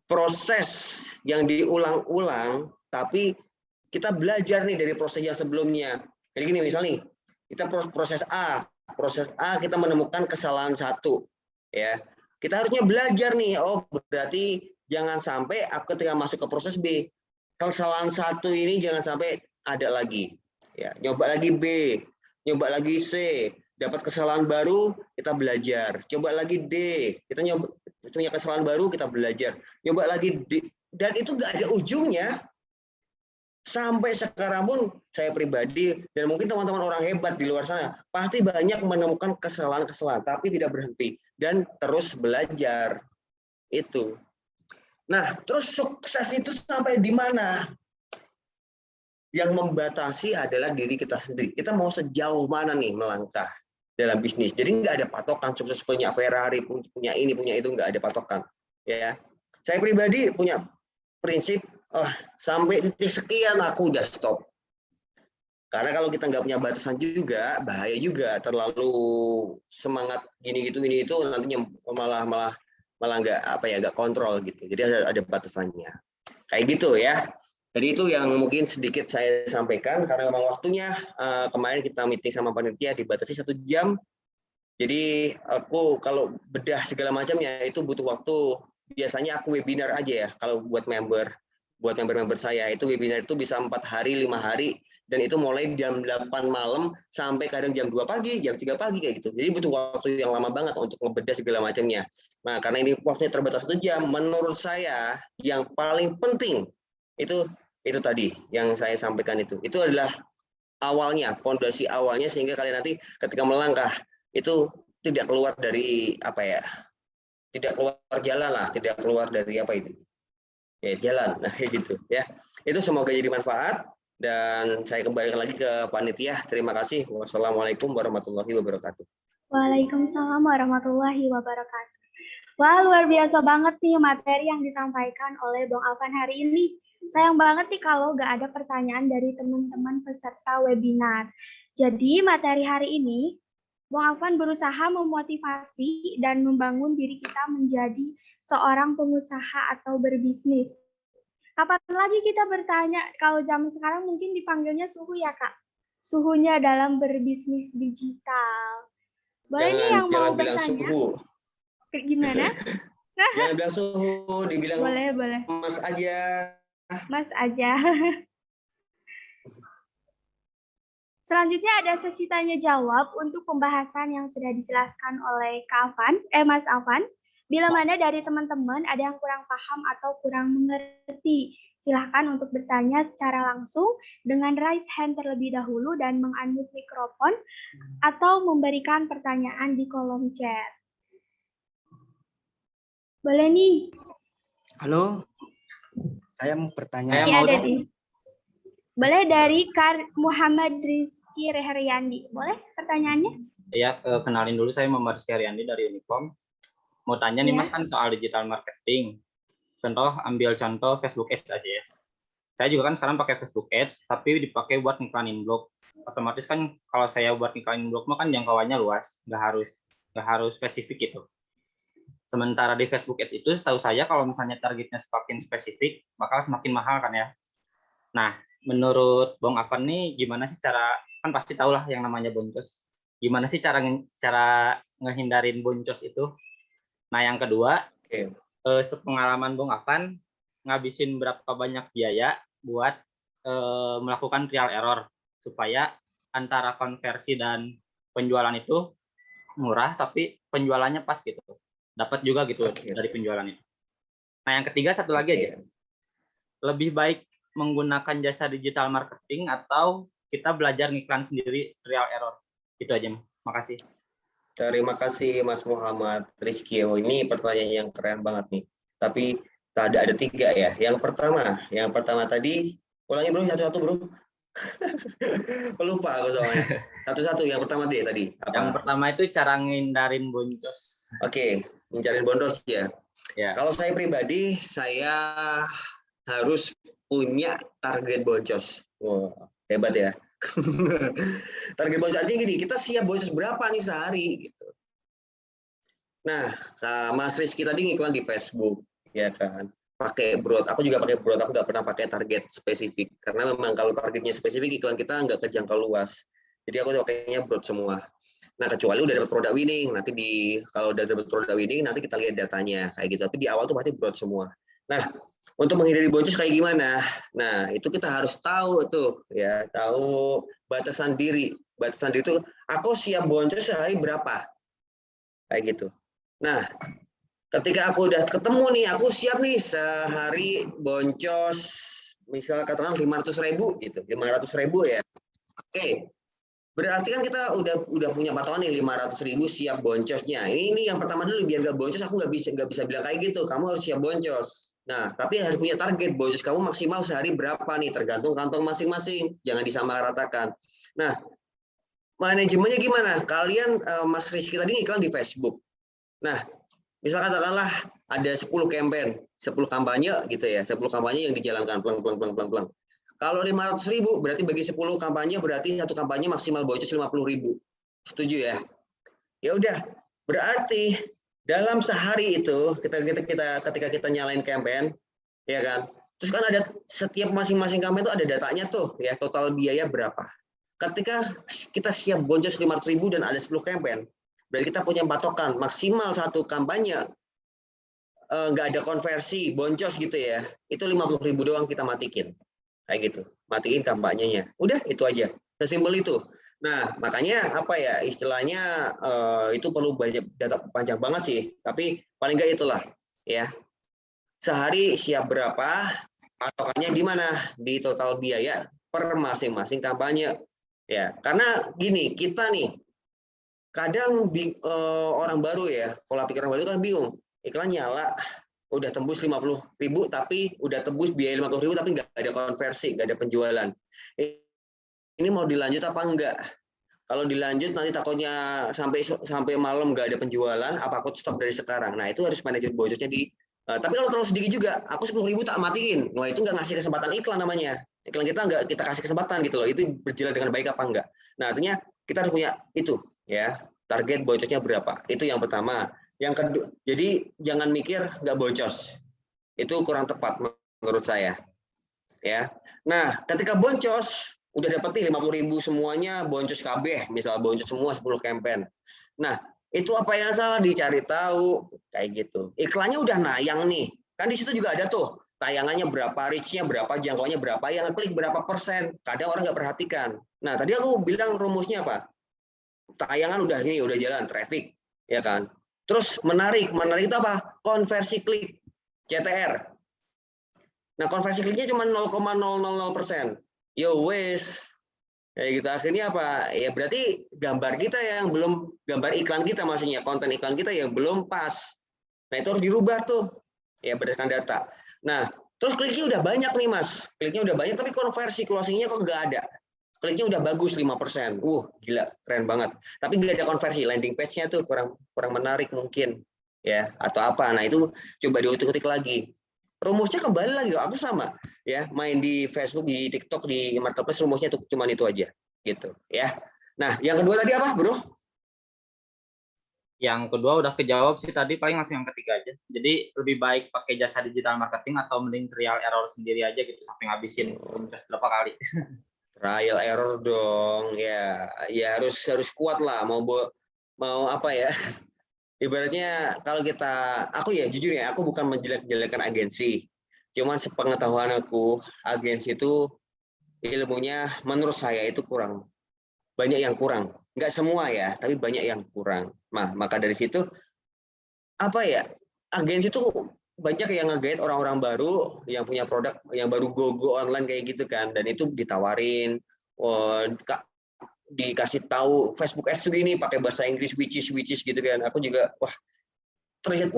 proses yang diulang-ulang, tapi kita belajar nih dari proses yang sebelumnya. Jadi gini misalnya, kita proses A kita menemukan kesalahan satu, ya. Kita harusnya belajar nih, oh berarti jangan sampai aku ketika masuk ke proses B, kesalahan satu ini jangan sampai ada lagi. Ya, nyoba lagi B, nyoba lagi C, dapat kesalahan baru, kita belajar. Coba lagi D, kita nyoba punya kesalahan baru, kita belajar. Nyoba lagi D, dan itu nggak ada ujungnya. Sampai sekarang pun saya pribadi dan mungkin teman-teman orang hebat di luar sana pasti banyak menemukan kesalahan-kesalahan, tapi tidak berhenti dan terus belajar. Itu. Nah, terus sukses itu sampai di mana? Yang membatasi adalah diri kita sendiri. Kita mau sejauh mana nih melangkah dalam bisnis. Jadi nggak ada patokan, sukses punya Ferrari, punya ini, punya itu, nggak ada patokan. Ya, saya pribadi punya prinsip, sampai titik sekian aku udah stop. Karena kalau kita nggak punya batasan juga, bahaya juga. Terlalu semangat gini gitu ini itu nantinya malah nggak apa ya, nggak kontrol gitu. Jadi ada batasannya. Kayak gitu ya. Jadi itu yang mungkin sedikit saya sampaikan karena memang waktunya kemarin kita meeting sama panitia dibatasi 1 jam. Jadi aku kalau bedah segala macamnya itu butuh waktu. Biasanya aku webinar aja ya kalau buat member saya itu webinar itu bisa 4 hari, 5 hari dan itu mulai jam 8 malam sampai kadang jam 2 pagi, jam 3 pagi kayak gitu. Jadi butuh waktu yang lama banget untuk ngebedah segala macamnya. Nah, karena ini waktunya terbatas 1 jam, menurut saya yang paling penting itu tadi yang saya sampaikan itu adalah awalnya, fondasi awalnya sehingga kalian nanti ketika melangkah itu tidak keluar dari apa ya, tidak keluar jalan lah, tidak keluar dari apa itu ya, jalan. Nah kayak gitu ya, itu semoga jadi manfaat dan saya kembalikan lagi ke panitia. Terima kasih. Wassalamualaikum warahmatullahi wabarakatuh. Waalaikumsalam warahmatullahi wabarakatuh. Wah, luar biasa banget nih materi yang disampaikan oleh Bang Alvan hari ini. Sayang banget nih kalau nggak ada pertanyaan dari teman-teman peserta webinar. Jadi materi hari ini, Bang Alvan berusaha memotivasi dan membangun diri kita menjadi seorang pengusaha atau berbisnis. Kapan lagi kita bertanya, kalau zaman sekarang mungkin dipanggilnya suhu ya Kak? Suhunya dalam berbisnis digital. Boleh nih yang mau bertanya? Suhu. Gimana? Jangan bilang suhu, dibilang boleh. Mas aja. Mas aja. Selanjutnya ada sesi tanya jawab untuk pembahasan yang sudah dijelaskan oleh Mas Alvan. Bila mana dari teman-teman ada yang kurang paham atau kurang mengerti, silahkan untuk bertanya secara langsung dengan raise hand terlebih dahulu dan meng-unmute mikrofon atau memberikan pertanyaan di kolom chat. Boleh nih. Halo, saya mau bertanya. Boleh dari Muhammad Rizky Reheryandi. Boleh pertanyaannya? Ya, kenalin dulu, saya Muhammad Rizky Reheryandi dari Unikom. Mau tanya nih Mas, kan soal digital marketing. Ambil contoh Facebook Ads aja ya. Saya juga kan sekarang pakai Facebook Ads, tapi dipakai buat ngiklanin blog. Otomatis kan kalau saya buat ngiklanin blog mah kan jangkauannya luas, nggak harus spesifik gitu. Sementara di Facebook Ads itu setahu saya kalau misalnya targetnya semakin spesifik, bakal semakin mahal kan ya. Nah, menurut Bang Alvan nih gimana sih cara, kan pasti tahu lah yang namanya boncos. Gimana sih cara ngehindarin boncos itu? Nah, yang kedua, sepengalaman Bung Afan, ngabisin berapa banyak biaya buat melakukan trial error supaya antara konversi dan penjualan itu murah tapi penjualannya pas gitu, dapat juga gitu dari penjualan itu. Nah yang ketiga satu lagi aja, lebih baik menggunakan jasa digital marketing atau kita belajar ngiklan sendiri trial error. Itu aja Mas, makasih. Terima kasih Mas Muhammad Rizky. Ini pertanyaan yang keren banget nih. Tapi ada 3 ya. Yang pertama tadi, ulangi bro, satu-satu bro. Lupa aku soalnya. Satu-satu, yang pertama deh tadi. Apa? Yang pertama itu cara ngindarin boncos. Oke, ngindarin boncos ya. Kalau saya pribadi, saya harus punya target boncos. Wah, hebat ya. Target boncos artinya gini, kita siap boncos berapa nih sehari gitu. Nah, Mas Rizky tadi ngiklan di Facebook, ya kan? Pakai broad, aku juga pakai broad, aku nggak pernah pakai target spesifik karena memang kalau targetnya spesifik iklan kita nggak kejangkau luas. Jadi aku pakainya broad semua. Nah, kecuali udah dapat produk winning, nanti kalau udah dapat produk winning nanti kita lihat datanya kayak gitu. Tapi di awal tuh pasti broad semua. Nah, untuk menghindari boncos kayak gimana? Nah, itu kita harus tahu tuh ya, tahu batasan diri. Batasan diri itu aku siap boncos sehari berapa? Kayak gitu. Nah, ketika aku udah ketemu nih, aku siap nih sehari boncos, misalnya katakan 500.000 gitu, 500.000 ya. Oke, berarti kan kita udah punya patokan nih 500.000 siap boncosnya. Ini yang pertama dulu, biar gak boncos aku nggak bisa bilang kayak gitu. Kamu harus siap boncos. Nah, tapi harus punya target boncos kamu maksimal sehari berapa nih, tergantung kantong masing-masing. Jangan disamaratakan. Nah, manajemennya gimana? Kalian Mas Rizky tadi iklan di Facebook. Nah, misal katakanlah ada 10 campaign, 10 kampanye gitu ya, 10 kampanye yang dijalankan pelang. Kalau 500.000 berarti bagi 10 kampanye berarti satu kampanye maksimal boncos 50.000. Setuju ya? Ya udah, berarti dalam sehari itu ketika kita nyalain campaign, ya kan? Terus kan ada setiap masing-masing campaign itu ada datanya tuh ya, total biaya berapa. Ketika kita siap boncos 500.000 dan ada 10 campaign, berarti kita punya patokan maksimal satu kampanye nggak ada konversi boncos gitu ya, itu 50.000 doang kita matikin kayak gitu, matiin kampanyenya. Udah itu aja, sesimpel itu. Nah makanya apa ya istilahnya itu perlu banyak data panjang banget sih, tapi paling nggak itulah ya, sehari siap berapa, patokannya di mana, di total biaya per masing-masing kampanye ya. Karena gini, kita nih kadang orang baru ya, pola pikir orang baru kan bingung, iklan nyala udah tembus 50.000 tapi udah tembus biaya 50.000 tapi nggak ada konversi, nggak ada penjualan. Ini mau dilanjut apa enggak? Kalau dilanjut nanti takutnya sampai malam nggak ada penjualan, apa aku stop dari sekarang? Nah itu harus manajemen boncosnya tapi kalau terlalu sedikit juga, aku 10.000 tak matiin. Wah itu nggak ngasih kesempatan iklan namanya. Iklan kita nggak kita kasih kesempatan gitu loh. Itu berjalan dengan baik apa enggak? Nah artinya kita harus punya itu ya, target boncosnya berapa. Itu yang pertama. Yang kedua, jadi jangan mikir nggak boncos. Itu kurang tepat menurut saya. Ya. Nah ketika boncos udah dapat nih 50.000 semuanya boncos KB, misal boncos semua 10 campaign. Nah itu apa yang salah, dicari tahu kayak gitu. Iklannya udah nayang nih, kan di situ juga ada tuh tayangannya berapa, reach-nya berapa, jangkauannya berapa, yang klik berapa persen. Kadang orang nggak perhatikan. Nah tadi aku bilang rumusnya apa, tayangan udah ini udah jalan, traffic ya kan, terus menarik itu apa, konversi klik, CTR. Nah konversi kliknya cuma 0,000%. Yo wes kayak gitu, akhirnya apa ya, berarti gambar kita yang belum, gambar iklan kita maksudnya, konten iklan kita yang belum pas. Nah itu harus dirubah tuh ya berdasarkan data. Nah terus kliknya udah banyak nih mas, kliknya udah banyak tapi konversi closingnya kok nggak ada. Kliknya udah bagus 5%, gila keren banget, tapi nggak ada konversi, landing page-nya tuh kurang menarik mungkin ya, atau apa. Nah itu coba diutik-utik lagi. Rumusnya kembali lagi, aku sama ya, main di Facebook, di TikTok, di marketplace, rumusnya tuh cuman itu aja gitu ya. Nah yang kedua tadi apa bro? Yang kedua udah kejawab sih tadi, paling masih yang ketiga aja. Jadi lebih baik pakai jasa digital marketing atau mending trial error sendiri aja gitu sampai ngabisin boncos berapa kali. Trial error dong ya, ya harus kuat lah, mau apa ya, Ibaratnya kalau aku ya jujur ya, aku bukan menjelek-jelekan agensi. Cuman sepengetahuan aku, agensi itu ilmunya menurut saya itu kurang. Banyak yang kurang. Nggak semua ya, tapi banyak yang kurang. Nah, maka dari situ, apa ya, agensi itu banyak yang nge-guide orang-orang baru yang punya produk yang baru go online kayak gitu kan, dan itu ditawarin, dikasih tahu Facebook Ads gini pakai bahasa Inggris which is gitu kan. Aku juga terlihat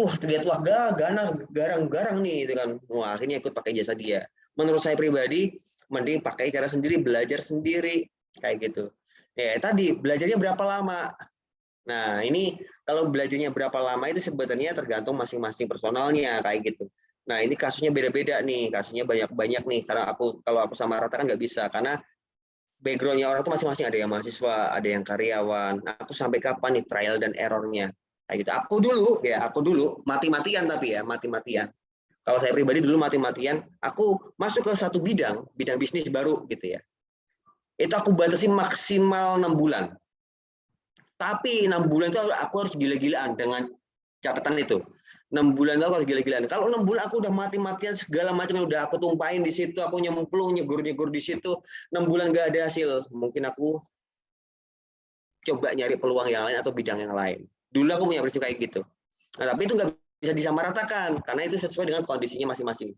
garang nih gitu kan. Wah, akhirnya ikut pakai jasa dia. Menurut saya pribadi mending pakai cara sendiri, belajar sendiri kayak gitu. Ya, tadi belajarnya berapa lama? Nah, ini kalau belajarnya berapa lama itu sebenarnya tergantung masing-masing personalnya kayak gitu. Nah, ini kasusnya beda-beda nih, kasusnya banyak-banyak nih. Karena kalau aku sama rata kan nggak bisa, karena backgroundnya orang tuh masing-masing, ada yang mahasiswa, ada yang karyawan. Nah, aku sampai kapan nih trial dan errornya? Kayak gitu. Aku dulu mati-matian, tapi ya mati-matian. Kalau saya pribadi dulu mati-matian, aku masuk ke satu bidang bisnis baru gitu ya. Itu aku batasi maksimal 6 bulan. Tapi 6 bulan itu aku harus gila-gilaan dengan catatan itu. 6 bulan itu aku harus gila-gilaan. Kalau 6 bulan aku udah mati-matian segala macam, udah aku tumpahin di situ, aku nyemplung, nyegur di situ, 6 bulan nggak ada hasil, mungkin aku coba nyari peluang yang lain atau bidang yang lain. Dulu aku punya prinsip kayak gitu. Nah, tapi itu nggak bisa disamaratakan karena itu sesuai dengan kondisinya masing-masing.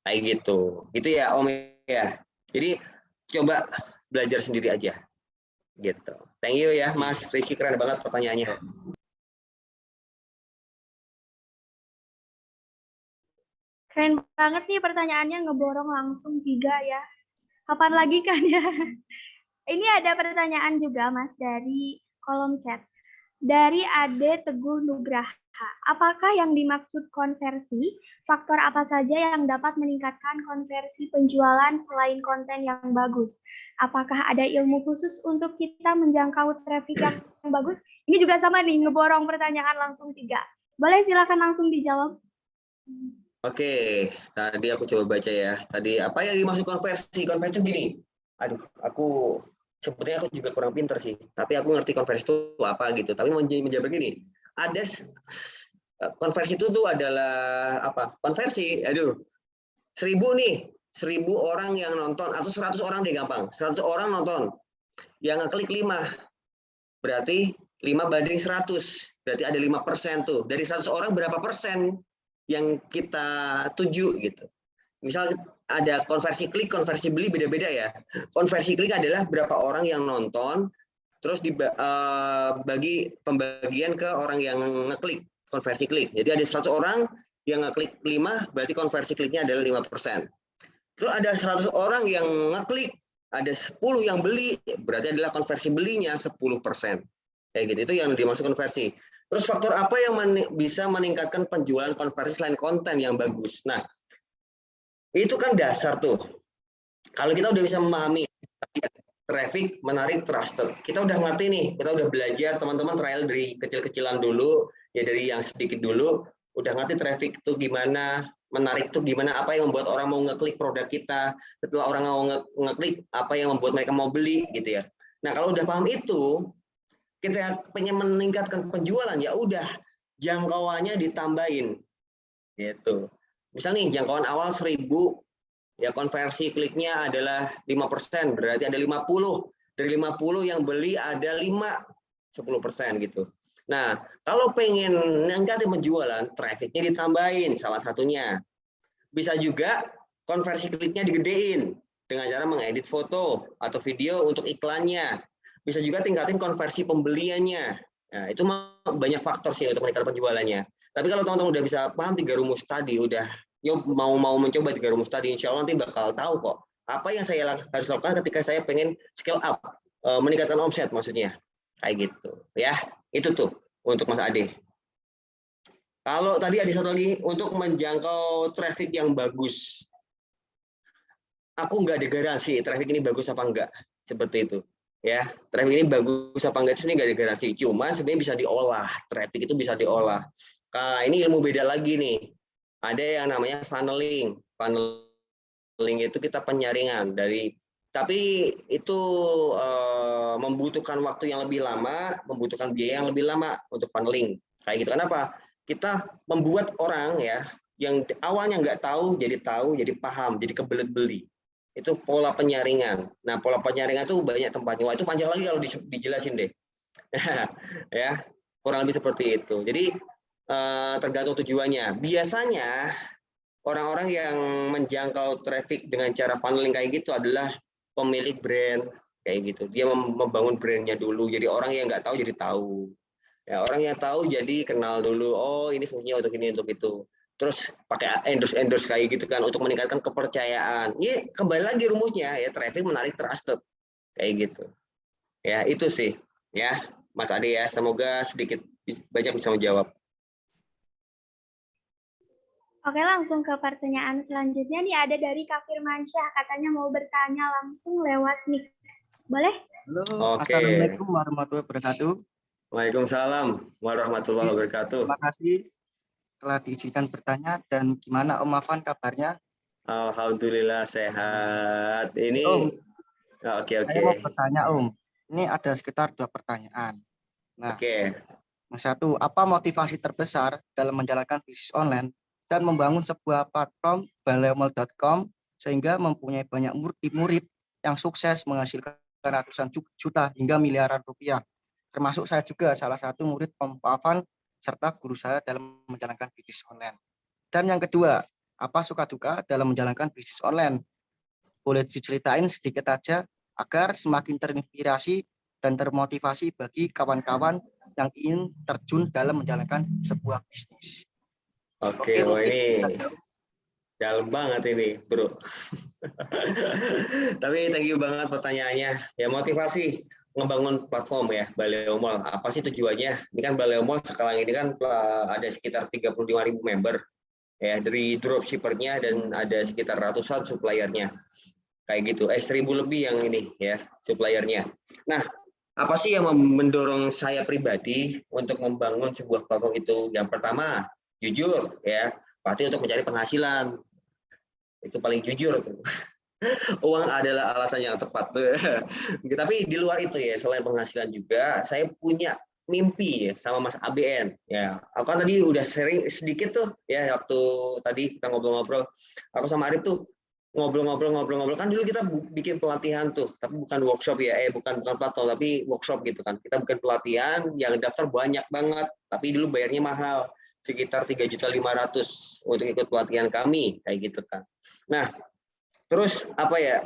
Kayak gitu. Itu ya Om ya. Jadi coba belajar sendiri aja. Gitu. Thank you ya Mas Rizky, keren banget pertanyaannya. Keren banget nih pertanyaannya, ngeborong langsung 3 ya. Kapan lagi kan ya? Ini ada pertanyaan juga Mas dari kolom chat. Dari Ade Teguh Nugraha. Apakah yang dimaksud konversi? Faktor apa saja yang dapat meningkatkan konversi penjualan selain konten yang bagus? Apakah ada ilmu khusus untuk kita menjangkau traffic yang bagus? Ini juga sama nih, ngeborong pertanyaan langsung 3. Boleh silakan langsung dijawab. Oke, tadi aku coba baca ya. Tadi apa yang dimaksud konversi? Konversi gini. Aduh, sebetulnya aku juga kurang pinter sih. Tapi aku ngerti konversi itu apa gitu. Tapi menjawab begini. Ada konversi itu tuh adalah apa? Konversi, 1000 nih. 1000 orang yang nonton atau 100 orang deh gampang. 100 orang nonton. Yang ngeklik 5. Berarti 5 banding 100. Berarti ada 5% tuh. Dari 100 orang berapa persen yang kita tuju gitu. Misal ada konversi klik, konversi beli beda-beda ya. Konversi klik adalah berapa orang yang nonton, terus dibagi pembagian ke orang yang ngeklik, konversi klik. Jadi ada 100 orang yang ngeklik 5, berarti konversi kliknya adalah 5%. Terus ada 100 orang yang ngeklik, ada 10 yang beli, berarti adalah konversi belinya 10%. Kayak gitu, itu yang dimaksud konversi. Terus faktor apa yang bisa meningkatkan penjualan konversi selain konten yang bagus? Nah, itu kan dasar tuh. Kalau kita udah bisa memahami traffic, menarik, trusted. Kita udah ngerti nih, kita udah belajar, teman-teman trial dari kecil-kecilan dulu, ya dari yang sedikit dulu, udah ngerti traffic itu gimana, menarik itu gimana, apa yang membuat orang mau ngeklik produk kita, setelah orang mau ngeklik, apa yang membuat mereka mau beli, gitu ya. Nah, kalau udah paham itu, kita pengen meningkatkan penjualan, ya udah jangkauannya ditambahin, gitu. Misal nih jangkauan awal 1000, ya konversi kliknya adalah 5%, berarti ada 50. Dari 50 yang beli ada 10% gitu. Nah, kalau pengen meningkatkan penjualan, trafficnya ditambahin, salah satunya. Bisa juga konversi kliknya digedein dengan cara mengedit foto atau video untuk iklannya. Bisa juga tingkatin konversi pembeliannya. Nah, itu banyak faktor sih untuk meningkatkan penjualannya. Tapi kalau teman-teman udah bisa paham 3 rumus tadi, udah mau mencoba 3 rumus tadi, insya Allah nanti bakal tahu kok apa yang saya harus lakukan ketika saya pengen scale up, meningkatkan omset maksudnya. Kayak gitu. Ya, itu tuh untuk Mas Ade. Kalau tadi ada satu lagi, untuk menjangkau traffic yang bagus. Aku nggak ada garansi traffic ini bagus apa enggak, seperti itu. Ya, traffic ini bagus apa enggak itu sebenarnya nggak ada garansi. Cuma sebenarnya bisa diolah, traffic itu bisa diolah. Nah, ini ilmu beda lagi nih. Ada yang namanya funneling. Funneling itu kita penyaringan dari kita Tapi itu membutuhkan waktu yang lebih lama, membutuhkan biaya yang lebih lama untuk funneling. Kayak gitu. Kenapa? Kita membuat orang ya yang awalnya nggak tahu, jadi paham, jadi kebelet beli. Itu pola penyaringan. Nah, pola penyaringan itu banyak tempatnya. Wah, itu panjang lagi kalau dijelasin deh. Ya, kurang lebih seperti itu. Jadi tergantung tujuannya. Biasanya orang-orang yang menjangkau traffic dengan cara funneling kayak gitu adalah pemilik brand kayak gitu. Dia membangun brandnya dulu. Jadi orang yang nggak tahu jadi tahu. Ya, orang yang tahu jadi kenal dulu. Oh, ini fungsinya untuk ini, untuk itu. Terus pakai endorse kayak gitu kan untuk meningkatkan kepercayaan. Ini kembali lagi rumusnya ya, traffic menarik trusted kayak gitu. Ya, itu sih ya, Mas Ade ya. Semoga sedikit banyak bisa menjawab. Oke, langsung ke pertanyaan selanjutnya nih, ada dari Kak Firmansyah, katanya mau bertanya langsung lewat mic. Boleh? Halo, Oke. Assalamualaikum warahmatullahi wabarakatuh. Waalaikumsalam warahmatullahi wabarakatuh. Terima kasih telah diizinkan bertanya, dan gimana Om Afan kabarnya? Alhamdulillah sehat. Ini Om, oke. saya mau bertanya Om. Ini ada sekitar 2 pertanyaan. Nah, yang satu, apa motivasi terbesar dalam menjalankan bisnis online dan membangun sebuah platform baleomall.com sehingga mempunyai banyak murid yang sukses menghasilkan ratusan juta hingga miliaran rupiah? Termasuk saya juga salah satu murid Om Afan serta guru saya dalam menjalankan bisnis online. Dan yang kedua, apa suka duka dalam menjalankan bisnis online? Boleh diceritain sedikit aja agar semakin terinspirasi dan termotivasi bagi kawan-kawan yang ingin terjun dalam menjalankan sebuah bisnis. Oke, wah ini dalam banget ini, bro. Tapi thank you banget pertanyaannya. Ya, motivasi ngebangun platform ya, Baleomall. Apa sih tujuannya? Ini kan Baleomall sekarang ini kan ada sekitar 35.000 member ya, dari dropshippernya dan ada sekitar ratusan suppliernya. Kayak gitu. 1.000 lebih yang ini ya, suppliernya. Nah, apa sih yang mendorong saya pribadi untuk membangun sebuah platform itu? Yang pertama, jujur ya, pasti untuk mencari penghasilan. Itu paling jujur tuh. Uang adalah alasan yang tepat. Tapi di luar itu ya, selain penghasilan juga, saya punya mimpi ya, sama Mas ABN. Ya, aku kan tadi udah sharing sedikit tuh ya, waktu tadi kita ngobrol-ngobrol. Aku sama Arif tuh ngobrol-ngobrol kan dulu kita bikin pelatihan tuh, tapi bukan workshop ya, bukan platform, tapi workshop gitu kan. Kita bikin pelatihan yang daftar banyak banget, tapi dulu bayarnya mahal, sekitar 3.500.000 untuk ikut pelatihan kami kayak gitu kan. Nah, terus apa ya,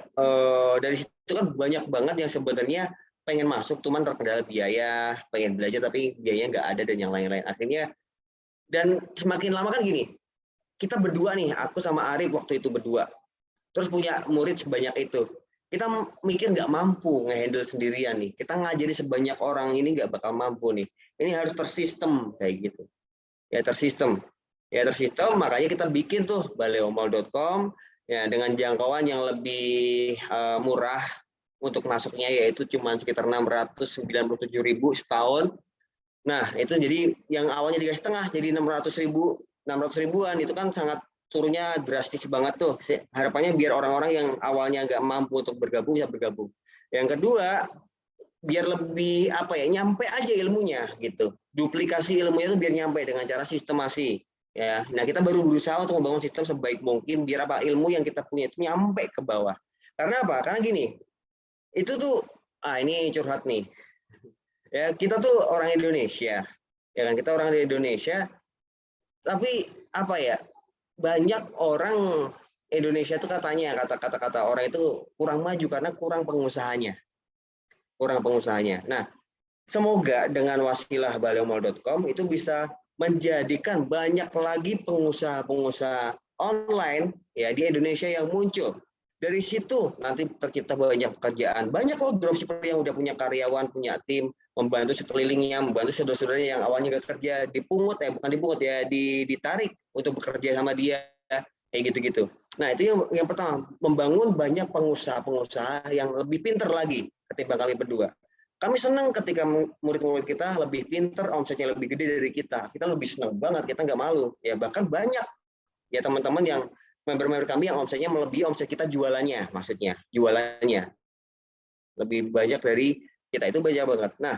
dari situ kan banyak banget yang sebenarnya pengen masuk, cuman terkendala biaya, pengen belajar tapi biayanya nggak ada dan yang lain-lain. Akhirnya, dan semakin lama kan gini, kita berdua nih, aku sama Arif waktu itu berdua, terus punya murid sebanyak itu. Kita mikir nggak mampu nge-handle sendirian nih. Kita ngajari sebanyak orang ini nggak bakal mampu nih. Ini harus tersistem kayak gitu. Ya tersistem, makanya kita bikin tuh baleomall.com ya, dengan jangkauan yang lebih murah untuk masuknya, yaitu cuma sekitar 697.000 setahun. Nah, itu jadi yang awalnya 3,5 jadi 600.000-an, itu kan sangat turunnya drastis banget tuh. Harapannya biar orang-orang yang awalnya nggak mampu untuk bergabung bisa bergabung. Yang kedua, biar lebih nyampe aja ilmunya gitu. Duplikasi ilmunya itu biar nyampe dengan cara sistemasi. Ya, nah kita baru berusaha untuk membangun sistem sebaik mungkin biar ilmu yang kita punya itu nyampe ke bawah. Karena apa? Karena gini, itu tuh ini curhat nih. Ya, kita tuh orang Indonesia. Ya kan, kita orang Indonesia. Tapi banyak orang Indonesia itu katanya kata orang itu kurang maju karena kurang pengusahanya. Nah, semoga dengan wasilah baleomall.com itu bisa menjadikan banyak lagi pengusaha-pengusaha online ya di Indonesia yang muncul. Dari situ nanti tercipta banyak pekerjaan. Banyak loh dropshipper yang udah punya karyawan, punya tim, membantu sekelilingnya, membantu saudara-saudaranya yang awalnya nggak kerja, ditarik untuk bekerja sama dia, kayak gitu-gitu. Nah, itu yang pertama, membangun banyak pengusaha-pengusaha yang lebih pintar lagi ketimbang kami berdua. Kami senang ketika murid-murid kita lebih pintar, omsetnya lebih gede dari kita. Kita lebih senang banget, kita nggak malu. Ya bahkan banyak ya teman-teman yang member-member kami yang omsetnya melebihi omset kita jualannya, maksudnya jualannya. lebih banyak dari kita, itu banyak banget. Nah,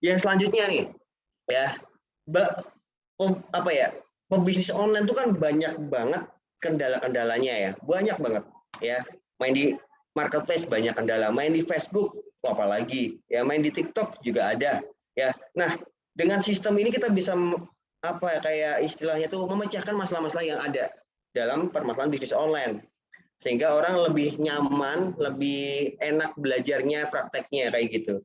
yang selanjutnya nih ya, pembisnis online itu kan banyak banget kendala-kendalanya ya, banyak banget ya. Main di marketplace banyak kendala, main di Facebook apalagi ya, main di TikTok juga ada ya. Nah, dengan sistem ini kita bisa kayak istilahnya tuh memecahkan masalah-masalah yang ada dalam permasalahan bisnis online, sehingga orang lebih nyaman, lebih enak belajarnya, prakteknya kayak gitu.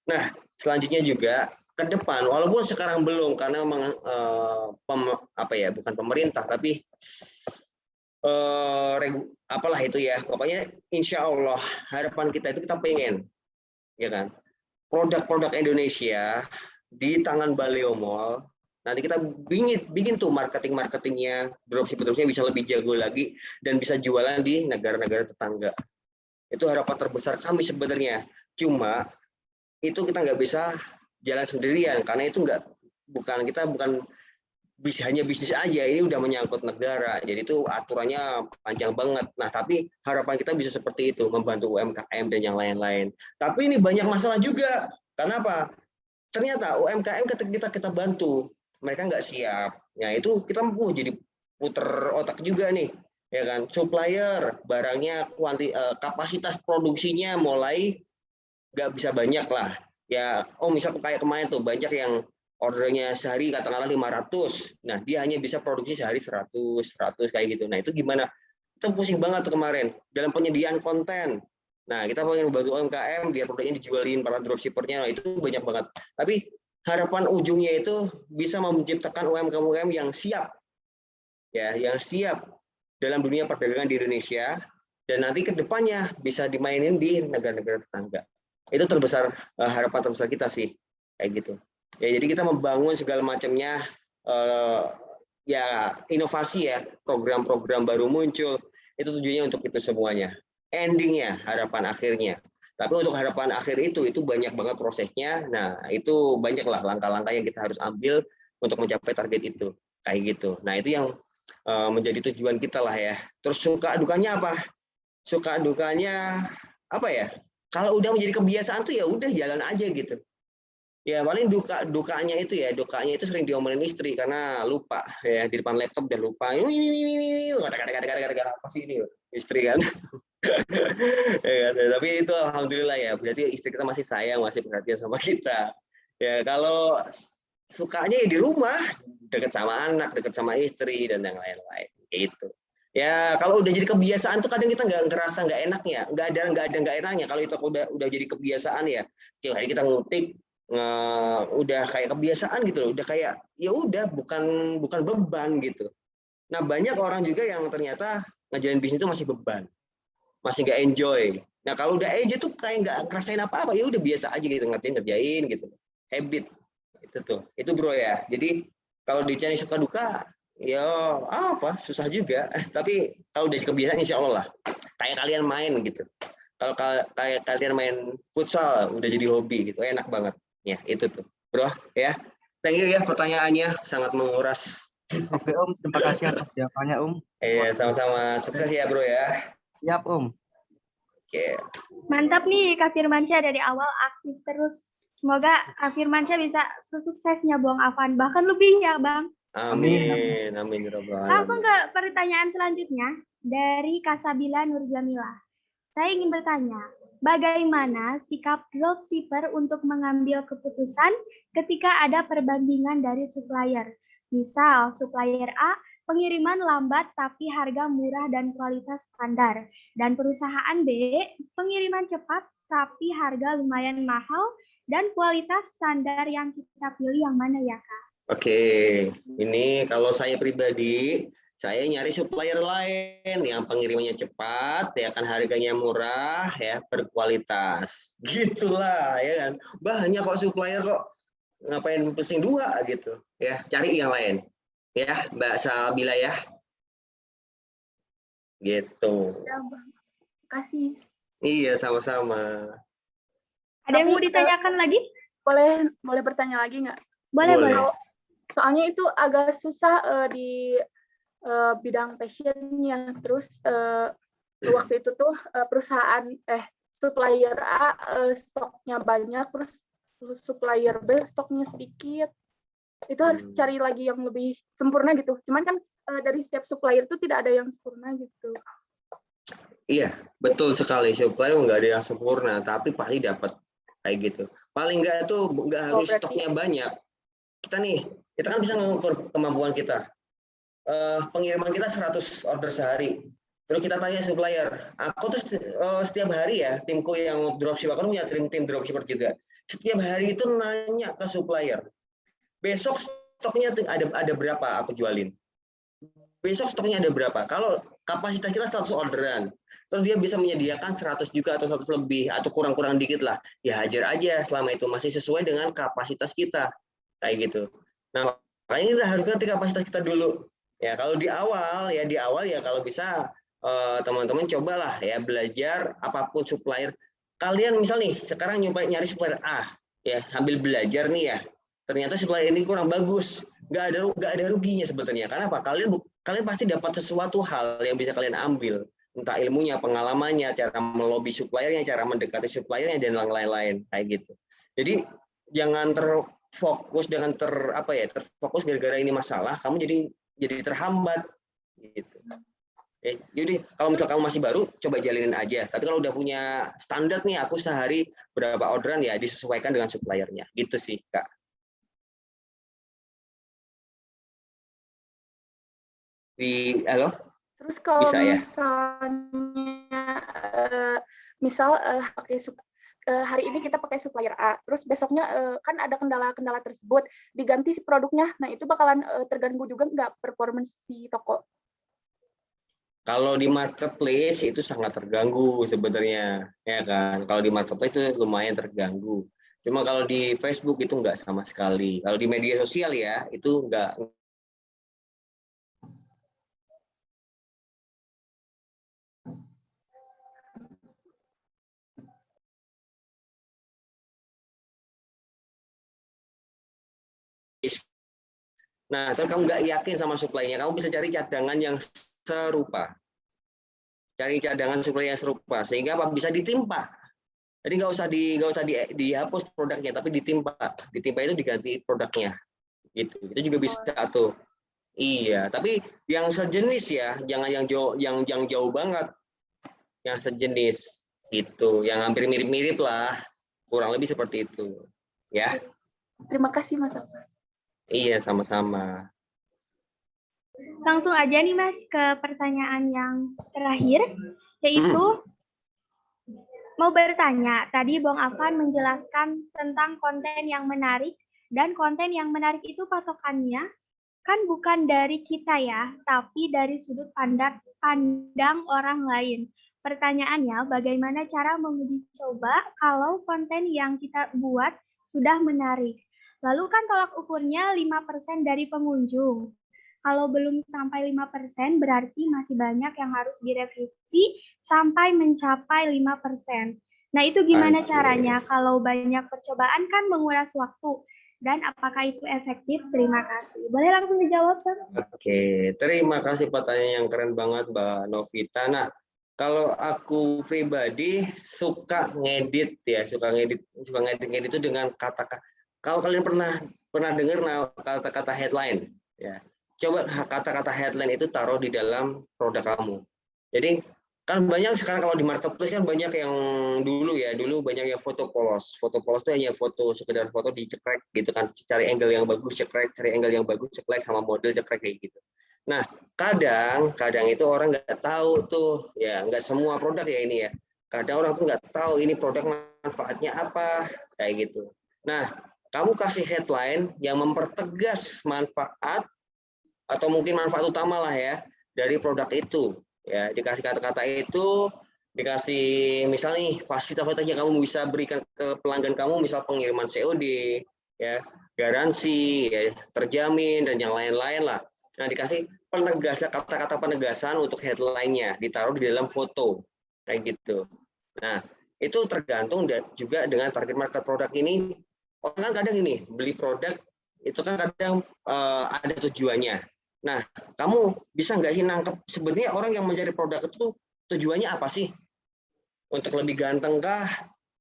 Nah, selanjutnya juga ke depan, walaupun sekarang belum karena memang bukan pemerintah tapi apalah itu ya, pokoknya insya Allah harapan kita itu kita pengen ya kan produk-produk Indonesia di tangan Baleo Mall. Nanti kita bikin tuh marketingnya, dropshipnya bisa lebih jago lagi dan bisa jualan di negara-negara tetangga. Itu harapan terbesar kami sebenarnya. Cuma itu kita nggak bisa jalan sendirian karena itu bukan hanya bisnis aja, ini udah menyangkut negara, jadi itu aturannya panjang banget. Nah, tapi harapan kita bisa seperti itu, membantu UMKM dan yang lain-lain. Tapi ini banyak masalah juga. Kenapa? Ternyata UMKM ketika kita bantu, mereka nggak siap. Nah, itu kita mau jadi puter otak juga nih, ya kan? Supplier, barangnya, kapasitas produksinya mulai nggak bisa banyak lah. Ya, misal kayak kemarin tuh banyak yang ordernya sehari katakanlah 500. Nah, dia hanya bisa produksi sehari 100 kayak gitu. Nah, itu gimana? Itu pusing banget tuh kemarin dalam penyediaan konten. Nah, kita pengen membantu UMKM biar produknya dijualin para dropshippernya, itu banyak banget. Tapi harapan ujungnya itu bisa menciptakan UMKM yang siap, ya, yang siap dalam dunia perdagangan di Indonesia, dan nanti kedepannya bisa dimainin di negara-negara tetangga. Itu terbesar, harapan terbesar kita sih, kayak gitu. Ya, jadi kita membangun segala macamnya, ya inovasi ya, program-program baru muncul, itu tujuannya untuk itu semuanya. Endingnya, harapan akhirnya. Tapi untuk harapan akhir itu banyak banget prosesnya. Nah, itu banyaklah langkah-langkah yang kita harus ambil untuk mencapai target itu, kayak gitu. Nah, itu yang menjadi tujuan kita lah ya. Terus suka dukanya apa? Suka dukanya apa ya? Kalau udah menjadi kebiasaan tuh ya udah jalan aja gitu. Ya paling dukanya itu sering diomelin istri karena lupa ya, di depan laptop dan lupa. Kata-kata apa sih ini istri kan? Ya, tapi itu alhamdulillah ya, berarti istri kita masih sayang, masih perhatian sama kita. Ya kalau sukanya ya di rumah, dekat sama anak, dekat sama istri dan yang lain-lain gitu. Ya kalau udah jadi kebiasaan tuh kadang kita nggak ngerasa nggak enaknya, nggak ada nggak enaknya. Kalau itu udah jadi kebiasaan ya, setiap hari kita ngutik, udah kayak kebiasaan gitu loh, udah kayak ya udah bukan beban gitu. Nah, banyak orang juga yang ternyata ngajarin bisnis itu masih beban, masih nggak enjoy. Nah, kalau udah enjoy tuh kayak nggak ngerasain apa-apa, ya udah biasa aja gitu, ngerjain gitu, habit itu tuh, itu bro ya. Jadi kalau dicari suka duka ya apa susah juga, tapi kalau udah kebiasaan insya Allah lah, kayak kalian main gitu. Kalau kayak kalian main futsal udah jadi hobi gitu, enak banget ya. Itu tuh bro ya. Thank you ya, pertanyaannya sangat menguras. Oke Om, terima kasih atas jawabannya Om. Iya, sama-sama, sukses ya bro ya. Siap Om. Oke. Mantap nih Kak Firmansyah, dari awal aktif terus. Semoga Kak Firmansyah bisa sesuksesnya Buang Afan, bahkan lebih ya Bang. Amin. Langsung ke pertanyaan selanjutnya dari Kasabila Nurjamila. Saya ingin bertanya, bagaimana sikap dropshipper untuk mengambil keputusan ketika ada perbandingan dari supplier? Misal, supplier A pengiriman lambat tapi harga murah dan kualitas standar. Dan perusahaan B pengiriman cepat tapi harga lumayan mahal dan kualitas standar, yang kita pilih yang mana ya Kak? Oke, ini kalau saya pribadi, saya nyari supplier lain yang pengirimannya cepat, ya kan, harganya murah, ya, berkualitas. Gitulah, ya kan. Banyak kok supplier kok, ngapain pusing dua gitu, ya. Cari yang lain, ya, Mbak Sabila ya. Gitu. Ya, Bang. Kasih. Iya, sama-sama. Ada yang mau ditanyakan lagi? Boleh bertanya lagi nggak? Boleh. Soalnya itu agak susah di bidang passionnya. Terus waktu itu tuh supplier A stoknya banyak, terus supplier B stoknya sedikit. Itu harus cari lagi yang lebih sempurna gitu. Cuman kan dari setiap supplier itu tidak ada yang sempurna gitu. Iya, betul sekali. Supplier nggak ada yang sempurna, tapi pasti dapat kayak gitu. Paling nggak itu nggak harus berarti- stoknya banyak. Kita kan bisa mengukur kemampuan kita. Pengiriman kita 100 order sehari. Terus kita tanya supplier, aku tuh setiap hari ya, timku yang dropship, aku punya tim dropshipper juga. Setiap hari itu nanya ke supplier, besok stoknya ada berapa aku jualin. Besok stoknya ada berapa. Kalau kapasitas kita 100 orderan, terus dia bisa menyediakan 100 juga atau 100 lebih, atau kurang-kurang dikit lah, ya hajar aja selama itu masih sesuai dengan kapasitas kita. Kayak gitu. Nah, makanya kita harus ngerti kapasitas kita dulu. Ya, kalau di awal ya kalau bisa teman-teman cobalah ya belajar apapun supplier. Kalian misal nih sekarang nyari supplier A, ya sambil belajar nih ya. Ternyata supplier ini kurang bagus, nggak ada ruginya sebetulnya. Karena apa? Kalian pasti dapat sesuatu hal yang bisa kalian ambil, entah ilmunya, pengalamannya, cara melobi suppliernya, cara mendekati suppliernya dan lain-lain kayak gitu. Jadi jangan terfokus terfokus gara-gara ini masalah, kamu jadi terhambat gitu. Jadi kalau misal kamu masih baru, coba jalinin aja. Tapi kalau udah punya standar nih, aku sehari berapa orderan ya disesuaikan dengan suppliernya. Gitu sih, Kak. Halo? Terus kalau Bisa ya? misalnya pakai hari ini kita pakai supplier A, terus besoknya kan ada kendala-kendala tersebut, diganti si produknya, nah itu bakalan terganggu juga nggak performance si toko? Kalau di marketplace itu sangat terganggu sebenarnya, ya kan? Kalau di marketplace itu lumayan terganggu. Cuma kalau di Facebook itu nggak sama sekali. Kalau di media sosial ya itu nggak. Nah, kalau kamu nggak yakin sama suplainya, kamu bisa cari cadangan yang serupa. Cari cadangan suplai yang serupa sehingga apa bisa ditimpa. Jadi nggak usah dihapus produknya, tapi ditimpa. Ditimpa itu diganti produknya. Gitu. Itu juga bisa tuh. Iya, tapi yang sejenis ya, jangan yang jauh banget. Yang sejenis gitu, yang hampir mirip-mirip lah. Kurang lebih seperti itu. Ya. Terima kasih Mas. Iya, sama-sama. Langsung aja nih Mas ke pertanyaan yang terakhir, yaitu mau bertanya, tadi Bang Afan menjelaskan tentang konten yang menarik, dan konten yang menarik itu patokannya kan bukan dari kita ya, tapi dari sudut pandang orang lain. Pertanyaannya, bagaimana cara menguji coba kalau konten yang kita buat sudah menarik? Lalu kan tolak ukurnya 5% dari pengunjung. Kalau belum sampai 5%, berarti masih banyak yang harus direvisi sampai mencapai 5%. Nah, itu gimana caranya? Kalau banyak percobaan kan menguras waktu. Dan apakah itu efektif? Terima kasih. Boleh langsung dijawab, Bang? Oke, terima kasih pertanyaan yang keren banget, Mbak Novita. Nah, kalau aku pribadi suka ngedit itu dengan kata-kata. Kalau kalian pernah dengar kata-kata headline, ya. Coba kata-kata headline itu taruh di dalam produk kamu. Jadi kan banyak sekarang kalau di marketplace kan banyak yang dulu banyak yang foto polos. Foto polos itu hanya sekedar foto dicekrek gitu kan, cari angle yang bagus cekrek, cari angle yang bagus cekrek sama model cekrek kayak gitu. Nah, kadang itu orang nggak tahu tuh, ya nggak semua produk ya ini ya. Kadang orang tuh nggak tahu ini produk manfaatnya apa kayak gitu. Nah, kamu kasih headline yang mempertegas manfaat atau mungkin manfaat utama lah ya dari produk itu. Ya, dikasih kata-kata itu, dikasih misalnya nih fasilitas yang kamu bisa berikan ke pelanggan kamu, misal pengiriman COD, ya, garansi, ya, terjamin dan yang lain-lain lah. Nah, dikasih penegasan, kata-kata penegasan untuk headline-nya, ditaruh di dalam foto kayak gitu. Nah, itu tergantung juga dengan target market produk ini. Orang kan kadang ini beli produk itu kan kadang ada tujuannya. Nah, kamu bisa nggak sih nangkep sebenarnya orang yang mencari produk itu tujuannya apa sih? Untuk lebih ganteng kah?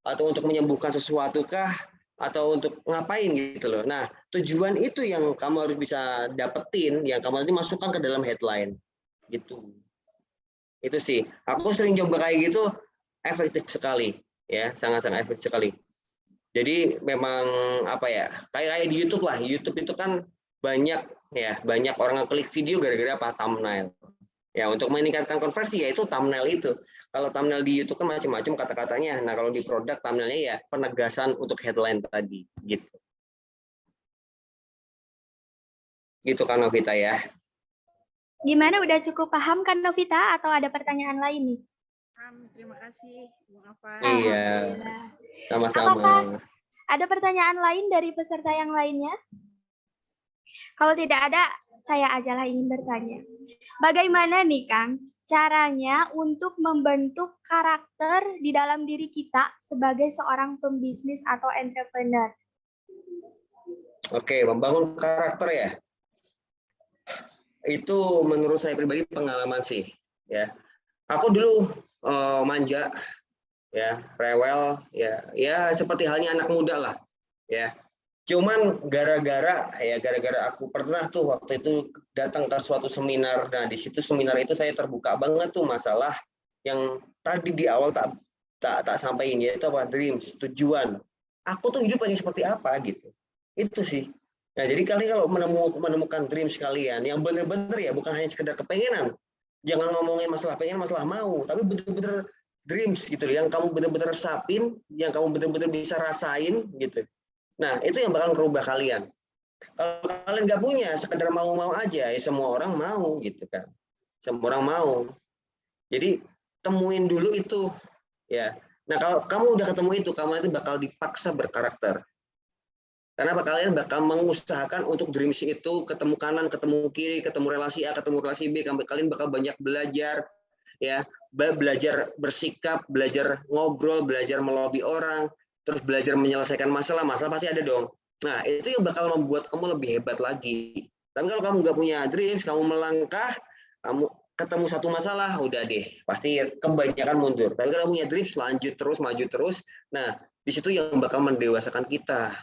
Atau untuk menyembuhkan sesuatu kah? Atau untuk ngapain gitu loh. Nah, tujuan itu yang kamu harus bisa dapetin, yang kamu nanti masukkan ke dalam headline. Gitu. Itu sih. Aku sering coba kayak gitu, efektif sekali. Ya, sangat-sangat efektif sekali. Jadi memang apa ya, kayak di YouTube lah. YouTube itu kan banyak orang klik video gara-gara apa? Thumbnail. Ya, untuk meningkatkan konversi ya itu thumbnail itu. Kalau thumbnail di YouTube kan macam-macam kata-katanya. Nah, kalau di produk thumbnailnya ya penegasan untuk headline tadi, gitu. Gitu kan Novita ya. Gimana, udah cukup paham kan Novita atau ada pertanyaan lain nih? Terima kasih, Bung Afan. Iya, sama-sama. Apakah ada pertanyaan lain dari peserta yang lainnya? Kalau tidak ada, saya ajalah ingin bertanya. Bagaimana nih Kang, caranya untuk membentuk karakter di dalam diri kita sebagai seorang pembisnis atau entrepreneur? Oke, membangun karakter ya. Itu menurut saya pribadi pengalaman sih, ya. Aku dulu manja, ya, rewel, ya seperti halnya anak muda lah, ya. Cuman gara-gara aku pernah tuh waktu itu datang ke suatu seminar. Nah, di situ seminar itu saya terbuka banget tuh masalah yang tadi di awal tak sampaikan, yaitu apa? Dreams, tujuan. Aku tuh hidup pengen seperti apa gitu. Itu sih. Nah, jadi kalau menemukan dreams kalian yang benar-benar ya, bukan hanya sekedar kepengenan. Jangan ngomongin masalah pengen, masalah mau, tapi benar-benar dreams gitu, yang kamu benar-benar resapin, yang kamu benar-benar bisa rasain gitu. Nah, itu yang bakal merubah kalian. Kalau kalian nggak punya, sekedar mau-mau aja, ya semua orang mau gitu kan. Semua orang mau. Jadi temuin dulu itu, ya. Nah, kalau kamu udah ketemu itu, kamu nanti bakal dipaksa berkarakter. Karena kalian bakal mengusahakan untuk dreams itu, ketemu kanan, ketemu kiri, ketemu relasi A, ketemu relasi B, kalian bakal banyak belajar, ya, belajar bersikap, belajar ngobrol, belajar melobi orang, terus belajar menyelesaikan masalah pasti ada dong. Nah, itu yang bakal membuat kamu lebih hebat lagi. Tapi kalau kamu nggak punya dreams, kamu melangkah, kamu ketemu satu masalah, udah deh, pasti kebanyakan mundur. Tapi kalau punya dreams, lanjut terus, maju terus. Nah, di situ yang bakal mendewasakan kita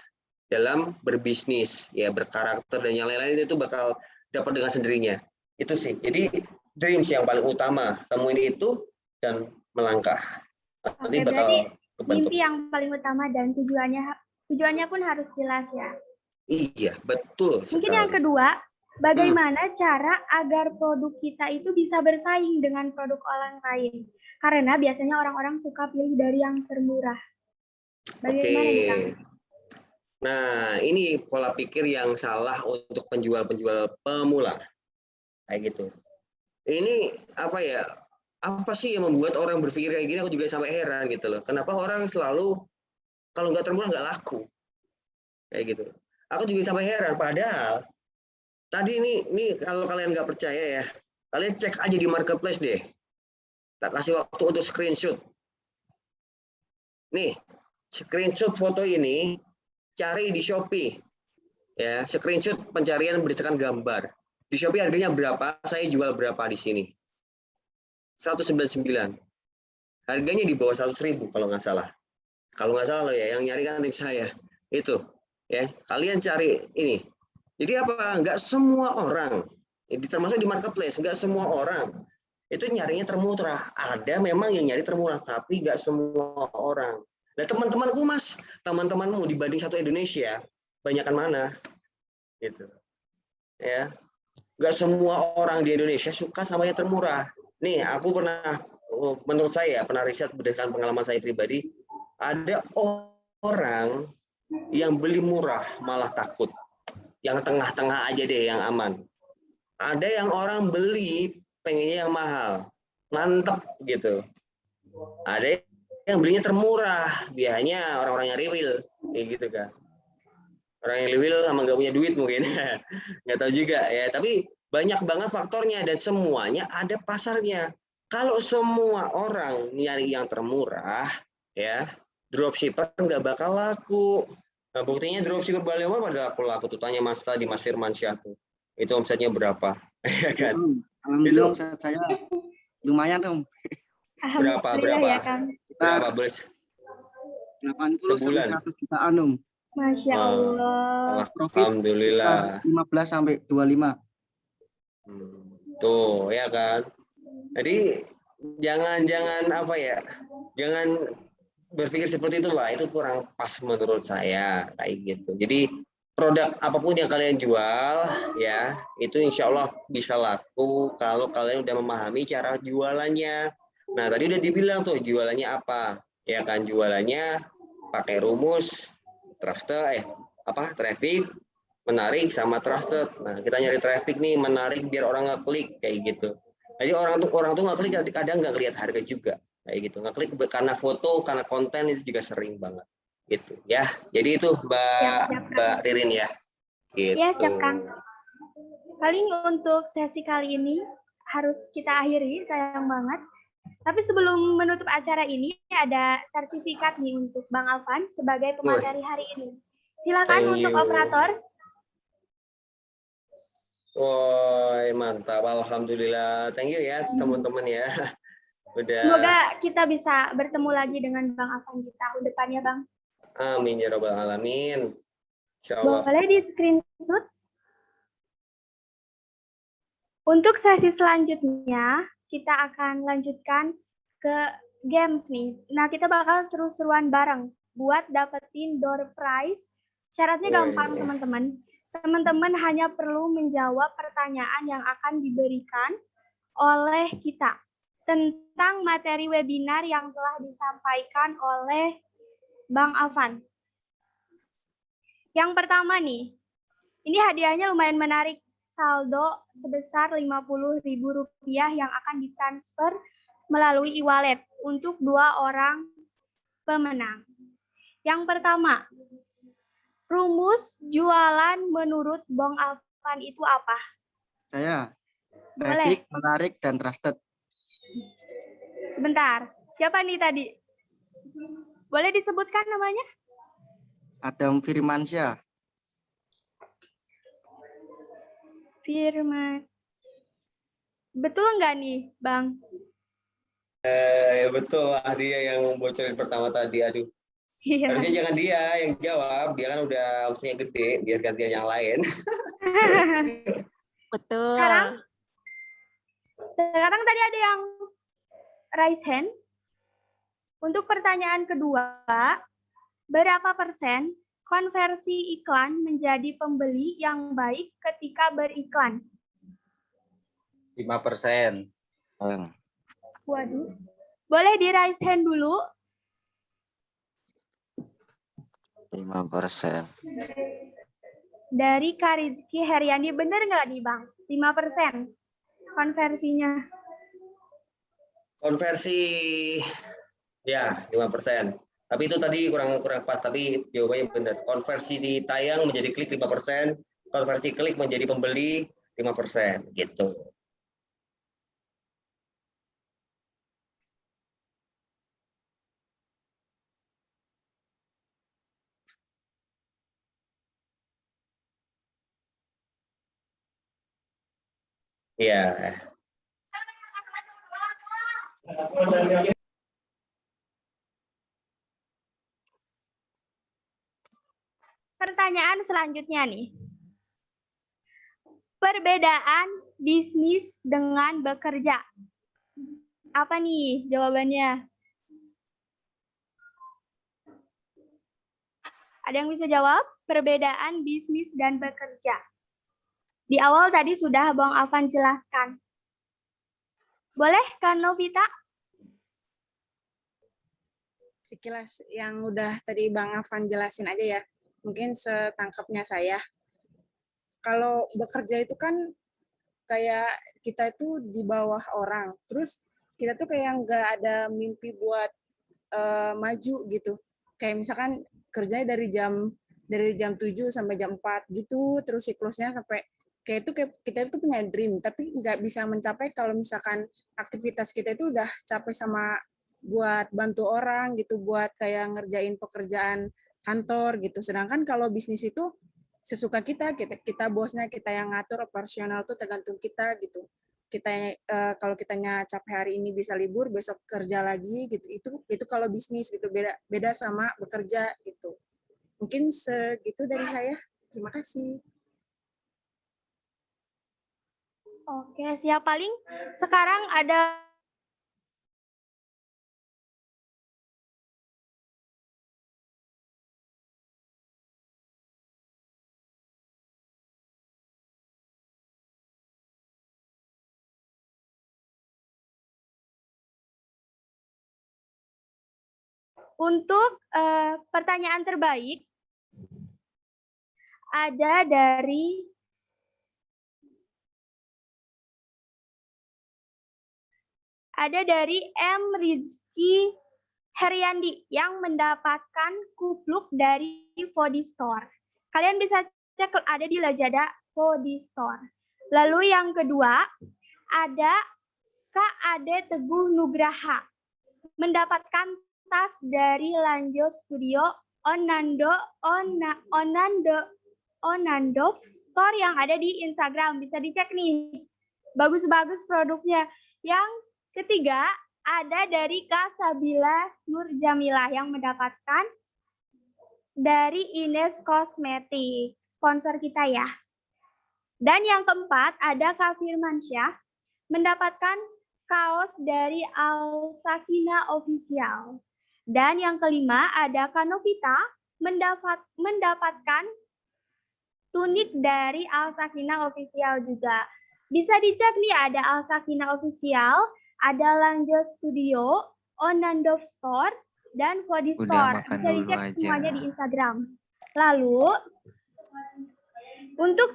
dalam berbisnis, ya, berkarakter dan yang lain-lain itu bakal dapat dengan sendirinya. Itu sih. Jadi dreams yang paling utama, temuin itu dan melangkah. Nanti bakal kebentuk. Mimpi yang paling utama dan tujuannya pun harus jelas ya. Iya, betul. Mungkin yang kedua, bagaimana cara agar produk kita itu bisa bersaing dengan produk orang lain? Karena biasanya orang-orang suka pilih dari yang termurah. Bagaimana nih Kang? Nah, ini pola pikir yang salah untuk penjual-penjual pemula. Kayak gitu. Ini apa ya? Apa sih yang membuat orang berpikir kayak gini? Aku juga sampai heran gitu loh. Kenapa orang selalu kalau nggak termurah nggak laku? Kayak gitu. Aku juga sampai heran. Padahal tadi ini kalau kalian nggak percaya ya, kalian cek aja di marketplace deh. Tak kasih waktu untuk screenshot. Nih, screenshot foto ini cari di Shopee. Ya, screenshot pencarian berdasarkan gambar. Di Shopee harganya berapa? Saya jual berapa di sini? 199. Harganya di bawah 100.000 kalau nggak salah. Kalau nggak salah loh ya, yang nyari kan tim saya. Itu. Ya, kalian cari ini. Jadi apa? Nggak semua orang, termasuk di marketplace, nggak semua orang itu nyarinya termurah. Ada memang yang nyari termurah, tapi nggak semua orang. Nah, teman-temanku Mas, teman-temanmu dibanding satu Indonesia, banyakan mana? Gitu. Ya. Nggak semua orang di Indonesia suka sama yang termurah. Nih, aku menurut saya, pernah riset berdasarkan pengalaman saya pribadi, ada orang yang beli murah malah takut. Yang tengah-tengah aja deh, yang aman. Ada yang orang beli pengennya yang mahal, mantep gitu. Ada yang belinya termurah, biasanya orang-orang yang riwil, kayak gitu kan. Orang yang riwil sama nggak punya duit mungkin, nggak tahu juga ya. Tapi banyak banget faktornya dan semuanya ada pasarnya. Kalau semua orang nyari yang termurah, ya dropshipper nggak bakal laku. Nah, buktinya dropshipper Bali pada laku tuh, tanya Mas tadi, Mas Firmansyah tuh, itu omsetnya berapa? Ya kan? Alhamdulillah omset saya lumayan Om. Berapa? Ya, Kang. Berapa boleh? 80 sampai Sebulan. 100 jutaan, Om. Masya Wah, Allah. Profit alhamdulillah. 15 sampai 25. Tuh, ya kan. Jadi jangan apa ya? Jangan berpikir seperti itulah. Itu kurang pas menurut saya kayak gitu. Jadi produk apapun yang kalian jual ya, itu insya Allah bisa laku kalau kalian udah memahami cara jualannya. Nah, tadi udah dibilang tuh jualannya apa? Ya kan, jualannya pakai rumus trusted traffic, menarik sama trusted. Nah, kita nyari traffic nih, menarik biar orang ngeklik kayak gitu. Jadi orang tuh ngeklik kadang nggak lihat harga juga kayak gitu. Ngeklik karena foto, karena konten itu juga sering banget gitu ya. Jadi itu Mbak Ririn ya. Gitu. Ya, siap Kang. Paling untuk sesi kali ini harus kita akhiri, sayang banget. Tapi sebelum menutup acara ini, ada sertifikat nih untuk Bang Alvan sebagai pemateri hari ini. Silakan untuk operator. Woi, mantap. Alhamdulillah. Thank you ya teman-teman ya. Udah. Semoga kita bisa bertemu lagi dengan Bang Alvan di tahun depannya, Bang. Amin ya rabbal alamin. Insyaallah. Boleh di screenshot. Untuk sesi selanjutnya, kita akan lanjutkan ke games nih. Nah, kita bakal seru-seruan bareng buat dapetin door prize. Syaratnya gampang, teman-teman. Teman-teman hanya perlu menjawab pertanyaan yang akan diberikan oleh kita tentang materi webinar yang telah disampaikan oleh Bang Alvan. Yang pertama nih, ini hadiahnya lumayan menarik. Saldo sebesar Rp50.000 yang akan ditransfer melalui e-wallet untuk 2 orang pemenang. Yang pertama, rumus jualan menurut Bang Alvan itu apa? Saya. Boleh. Traffic, menarik, dan trusted. Sebentar, siapa nih tadi? Boleh disebutkan namanya? Adam Firmansyah. Firman. Betul nggak nih, Bang? Betul lah, dia yang bocorin pertama tadi. Aduh. Iya. Harusnya jangan dia yang jawab, dia kan udah usianya gede, biar gantian yang lain. Betul. Sekarang tadi ada yang raise hand. Untuk pertanyaan kedua, berapa persen konversi iklan menjadi pembeli yang baik ketika beriklan? 5%. Waduh. Boleh di raise hand dulu. 5%. Dari Karizki Heriani, benar nggak nih Bang? 5% konversinya. Konversi ya 5%. Tapi itu tadi kurang pas, tapi jawabannya benar. Konversi di tayang menjadi klik 5%, konversi klik menjadi pembeli 5%, gitu. Iya. Pertanyaan selanjutnya nih. Perbedaan bisnis dengan bekerja. Apa nih jawabannya? Ada yang bisa jawab? Perbedaan bisnis dan bekerja. Di awal tadi sudah Bang Alvan jelaskan. Boleh, Kak Novita? Sekilas yang udah tadi Bang Afan jelasin aja ya. Mungkin setangkapnya saya. Kalau bekerja itu kan kayak kita itu di bawah orang. Terus kita tuh kayak nggak ada mimpi buat maju gitu. Kayak misalkan kerjanya dari jam 7 sampai jam 4 gitu, terus siklusnya sampai kayak kita itu punya dream, tapi nggak bisa mencapai kalau misalkan aktivitas kita itu udah capek sama buat bantu orang gitu, buat kayak ngerjain pekerjaan kantor gitu. Sedangkan kalau bisnis itu sesuka kita bosnya, kita yang ngatur, operasional tuh tergantung kita gitu. kalau kitanya capek hari ini bisa libur, besok kerja lagi gitu. Itu kalau bisnis gitu, beda sama bekerja gitu. Mungkin segitu dari saya. Terima kasih. Oke, siap. Paling sekarang ada untuk pertanyaan terbaik ada dari M. Rizky Heriandi yang mendapatkan kupluk dari Fody Store. Kalian bisa cek ada di Lazada Fody Store. Lalu yang kedua ada Kak Ade Teguh Nugraha mendapatkan tas dari Lanjo Studio Onando Store yang ada di Instagram. Bisa dicek nih. Bagus-bagus produknya. Yang ketiga ada dari Kak Sabila Nur Jamilah yang mendapatkan dari Ines Cosmetic, sponsor kita ya. Dan yang keempat ada Kak Firmansyah mendapatkan kaos dari Al Sakina Official. Dan yang kelima ada Kak Novita mendapatkan tunik dari Al Sakina Official juga. Bisa dicek nih, ada Al Sakina Official, ada Lanjo Studio, Onando Store, dan Fody Store. Bisa dicek semuanya di Instagram. Lalu, untuk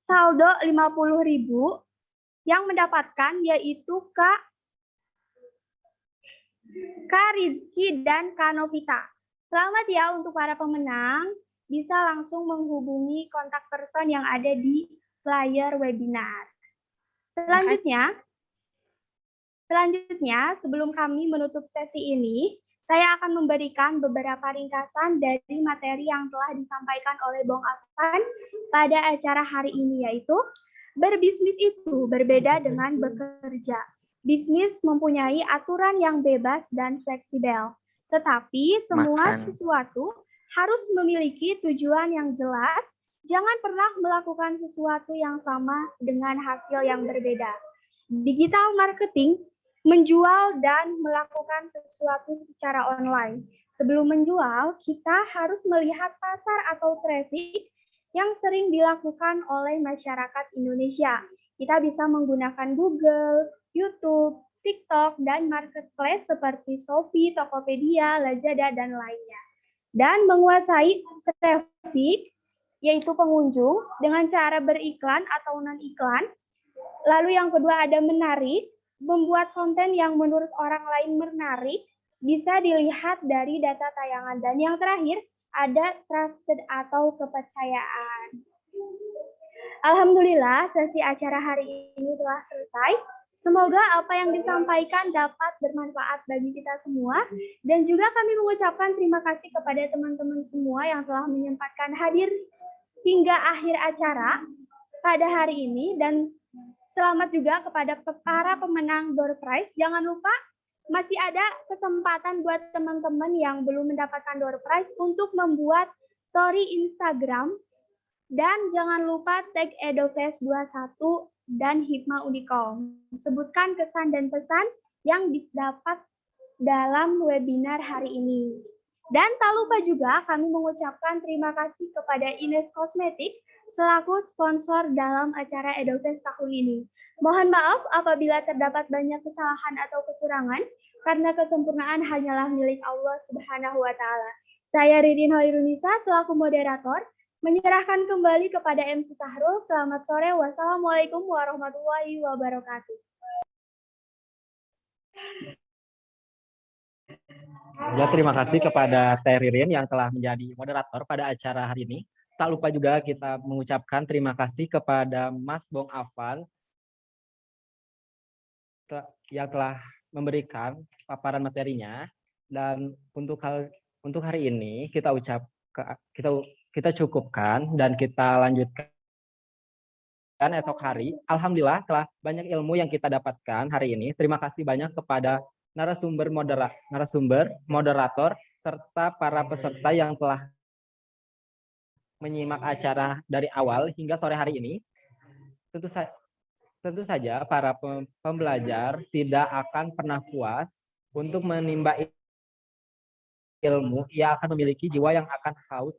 saldo 50.000 yang mendapatkan yaitu Kak Rizky dan Kak Novita. Selamat ya untuk para pemenang. Bisa langsung menghubungi kontak person yang ada di flyer webinar. Selanjutnya, sebelum kami menutup sesi ini, saya akan memberikan beberapa ringkasan dari materi yang telah disampaikan oleh Bung Afan pada acara hari ini, yaitu berbisnis itu berbeda dengan bekerja. Bisnis mempunyai aturan yang bebas dan fleksibel, tetapi semua sesuatu harus memiliki tujuan yang jelas. Jangan pernah melakukan sesuatu yang sama dengan hasil yang berbeda. Digital marketing menjual dan melakukan sesuatu secara online. Sebelum menjual, kita harus melihat pasar atau traffic yang sering dilakukan oleh masyarakat Indonesia. Kita bisa menggunakan Google, YouTube, TikTok, dan marketplace seperti Shopee, Tokopedia, Lazada, dan lainnya. Dan menguasai traffic, yaitu pengunjung, dengan cara beriklan atau non-iklan. Lalu yang kedua ada menarik, membuat konten yang menurut orang lain menarik, bisa dilihat dari data tayangan. Dan yang terakhir, ada trusted atau kepercayaan. Alhamdulillah, sesi acara hari ini telah selesai. Semoga apa yang disampaikan dapat bermanfaat bagi kita semua. Dan juga kami mengucapkan terima kasih kepada teman-teman semua yang telah menyempatkan hadir hingga akhir acara pada hari ini. Dan selamat juga kepada para pemenang door prize. Jangan lupa masih ada kesempatan buat teman-teman yang belum mendapatkan door prize untuk membuat story Instagram. Dan jangan lupa tag Edofest 21 dan Hipma Unicom. Sebutkan kesan dan pesan yang didapat dalam webinar hari ini. Dan tak lupa juga kami mengucapkan terima kasih kepada Ines Cosmetic selaku sponsor dalam acara Edofest tahun ini. Mohon maaf apabila terdapat banyak kesalahan atau kekurangan, karena kesempurnaan hanyalah milik Allah Subhanahu wa Ta'ala. Saya Ridin Hoirunisa selaku moderator, menyerahkan kembali kepada MC Sahrul. Selamat sore. Wassalamualaikum warahmatullahi wabarakatuh. Ya, terima kasih kepada Teh Ririn yang telah menjadi moderator pada acara hari ini. Tak lupa juga kita mengucapkan terima kasih kepada Mas Bong Afan yang telah memberikan paparan materinya. Dan untuk hari ini kita cukupkan dan kita lanjutkan esok hari. Alhamdulillah telah banyak ilmu yang kita dapatkan hari ini. Terima kasih banyak kepada narasumber, moderator, serta para peserta yang telah menyimak acara dari awal hingga sore hari ini. Tentu saja para pembelajar tidak akan pernah puas untuk menimba ilmu. Ia akan memiliki jiwa yang akan haus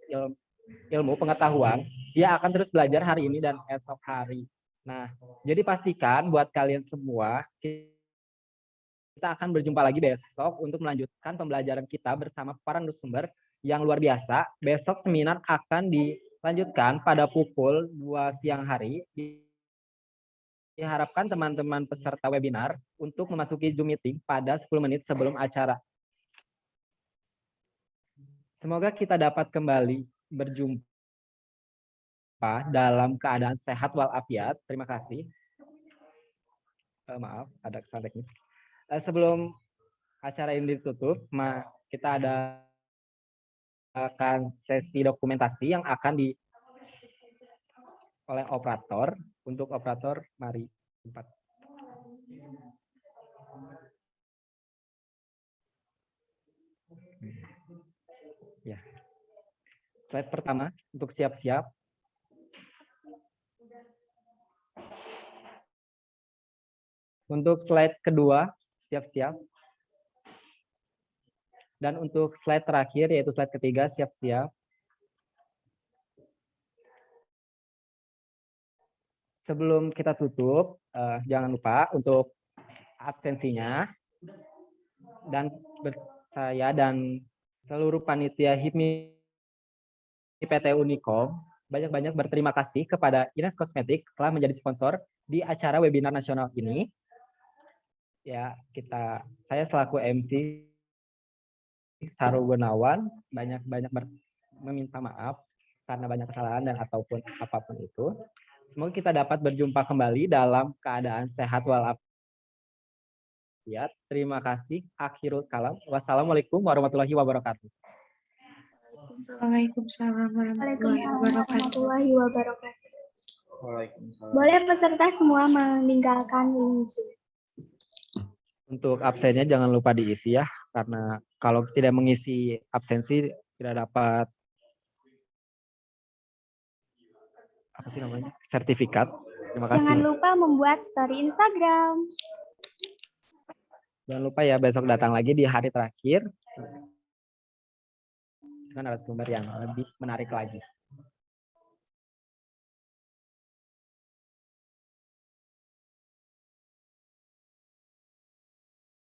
ilmu pengetahuan. Ia akan terus belajar hari ini dan esok hari. Nah, jadi pastikan buat kalian semua, kita akan berjumpa lagi besok untuk melanjutkan pembelajaran kita bersama para narasumber yang luar biasa. Besok seminar akan dilanjutkan pada pukul 2 siang hari. Diharapkan teman-teman peserta webinar untuk memasuki Zoom meeting pada 10 menit sebelum acara. Semoga kita dapat kembali berjumpa dalam keadaan sehat walafiat. Terima kasih. Maaf, ada kesalahan teknis. Sebelum acara ini ditutup, kita akan sesi dokumentasi yang akan oleh operator. Untuk operator, mari tempat. Ya. Slide pertama untuk siap-siap. Untuk slide kedua, siap-siap. Dan untuk slide terakhir, yaitu slide ketiga, siap-siap. Sebelum kita tutup, jangan lupa untuk absensinya. Dan saya dan seluruh panitia HIPMI PT Unikom banyak-banyak berterima kasih kepada Ines Kosmetik telah menjadi sponsor di acara webinar nasional ini. Ya, saya selaku MC Saru Gunawan banyak-banyak meminta maaf karena banyak kesalahan dan ataupun apapun itu. Semoga kita dapat berjumpa kembali dalam keadaan sehat walafiat. Terima kasih. Akhirul kalam. Wassalamualaikum warahmatullahi wabarakatuh. Waalaikumsalam warahmatullahi wabarakatuh. Waalaikumsalam. Boleh peserta semua meninggalkan link Zoom. Untuk absennya jangan lupa diisi ya, karena kalau tidak mengisi absensi tidak dapat sertifikat. Terima kasih. Jangan lupa membuat story Instagram. Jangan lupa ya besok datang lagi di hari terakhir dengan narasumber yang lebih menarik lagi.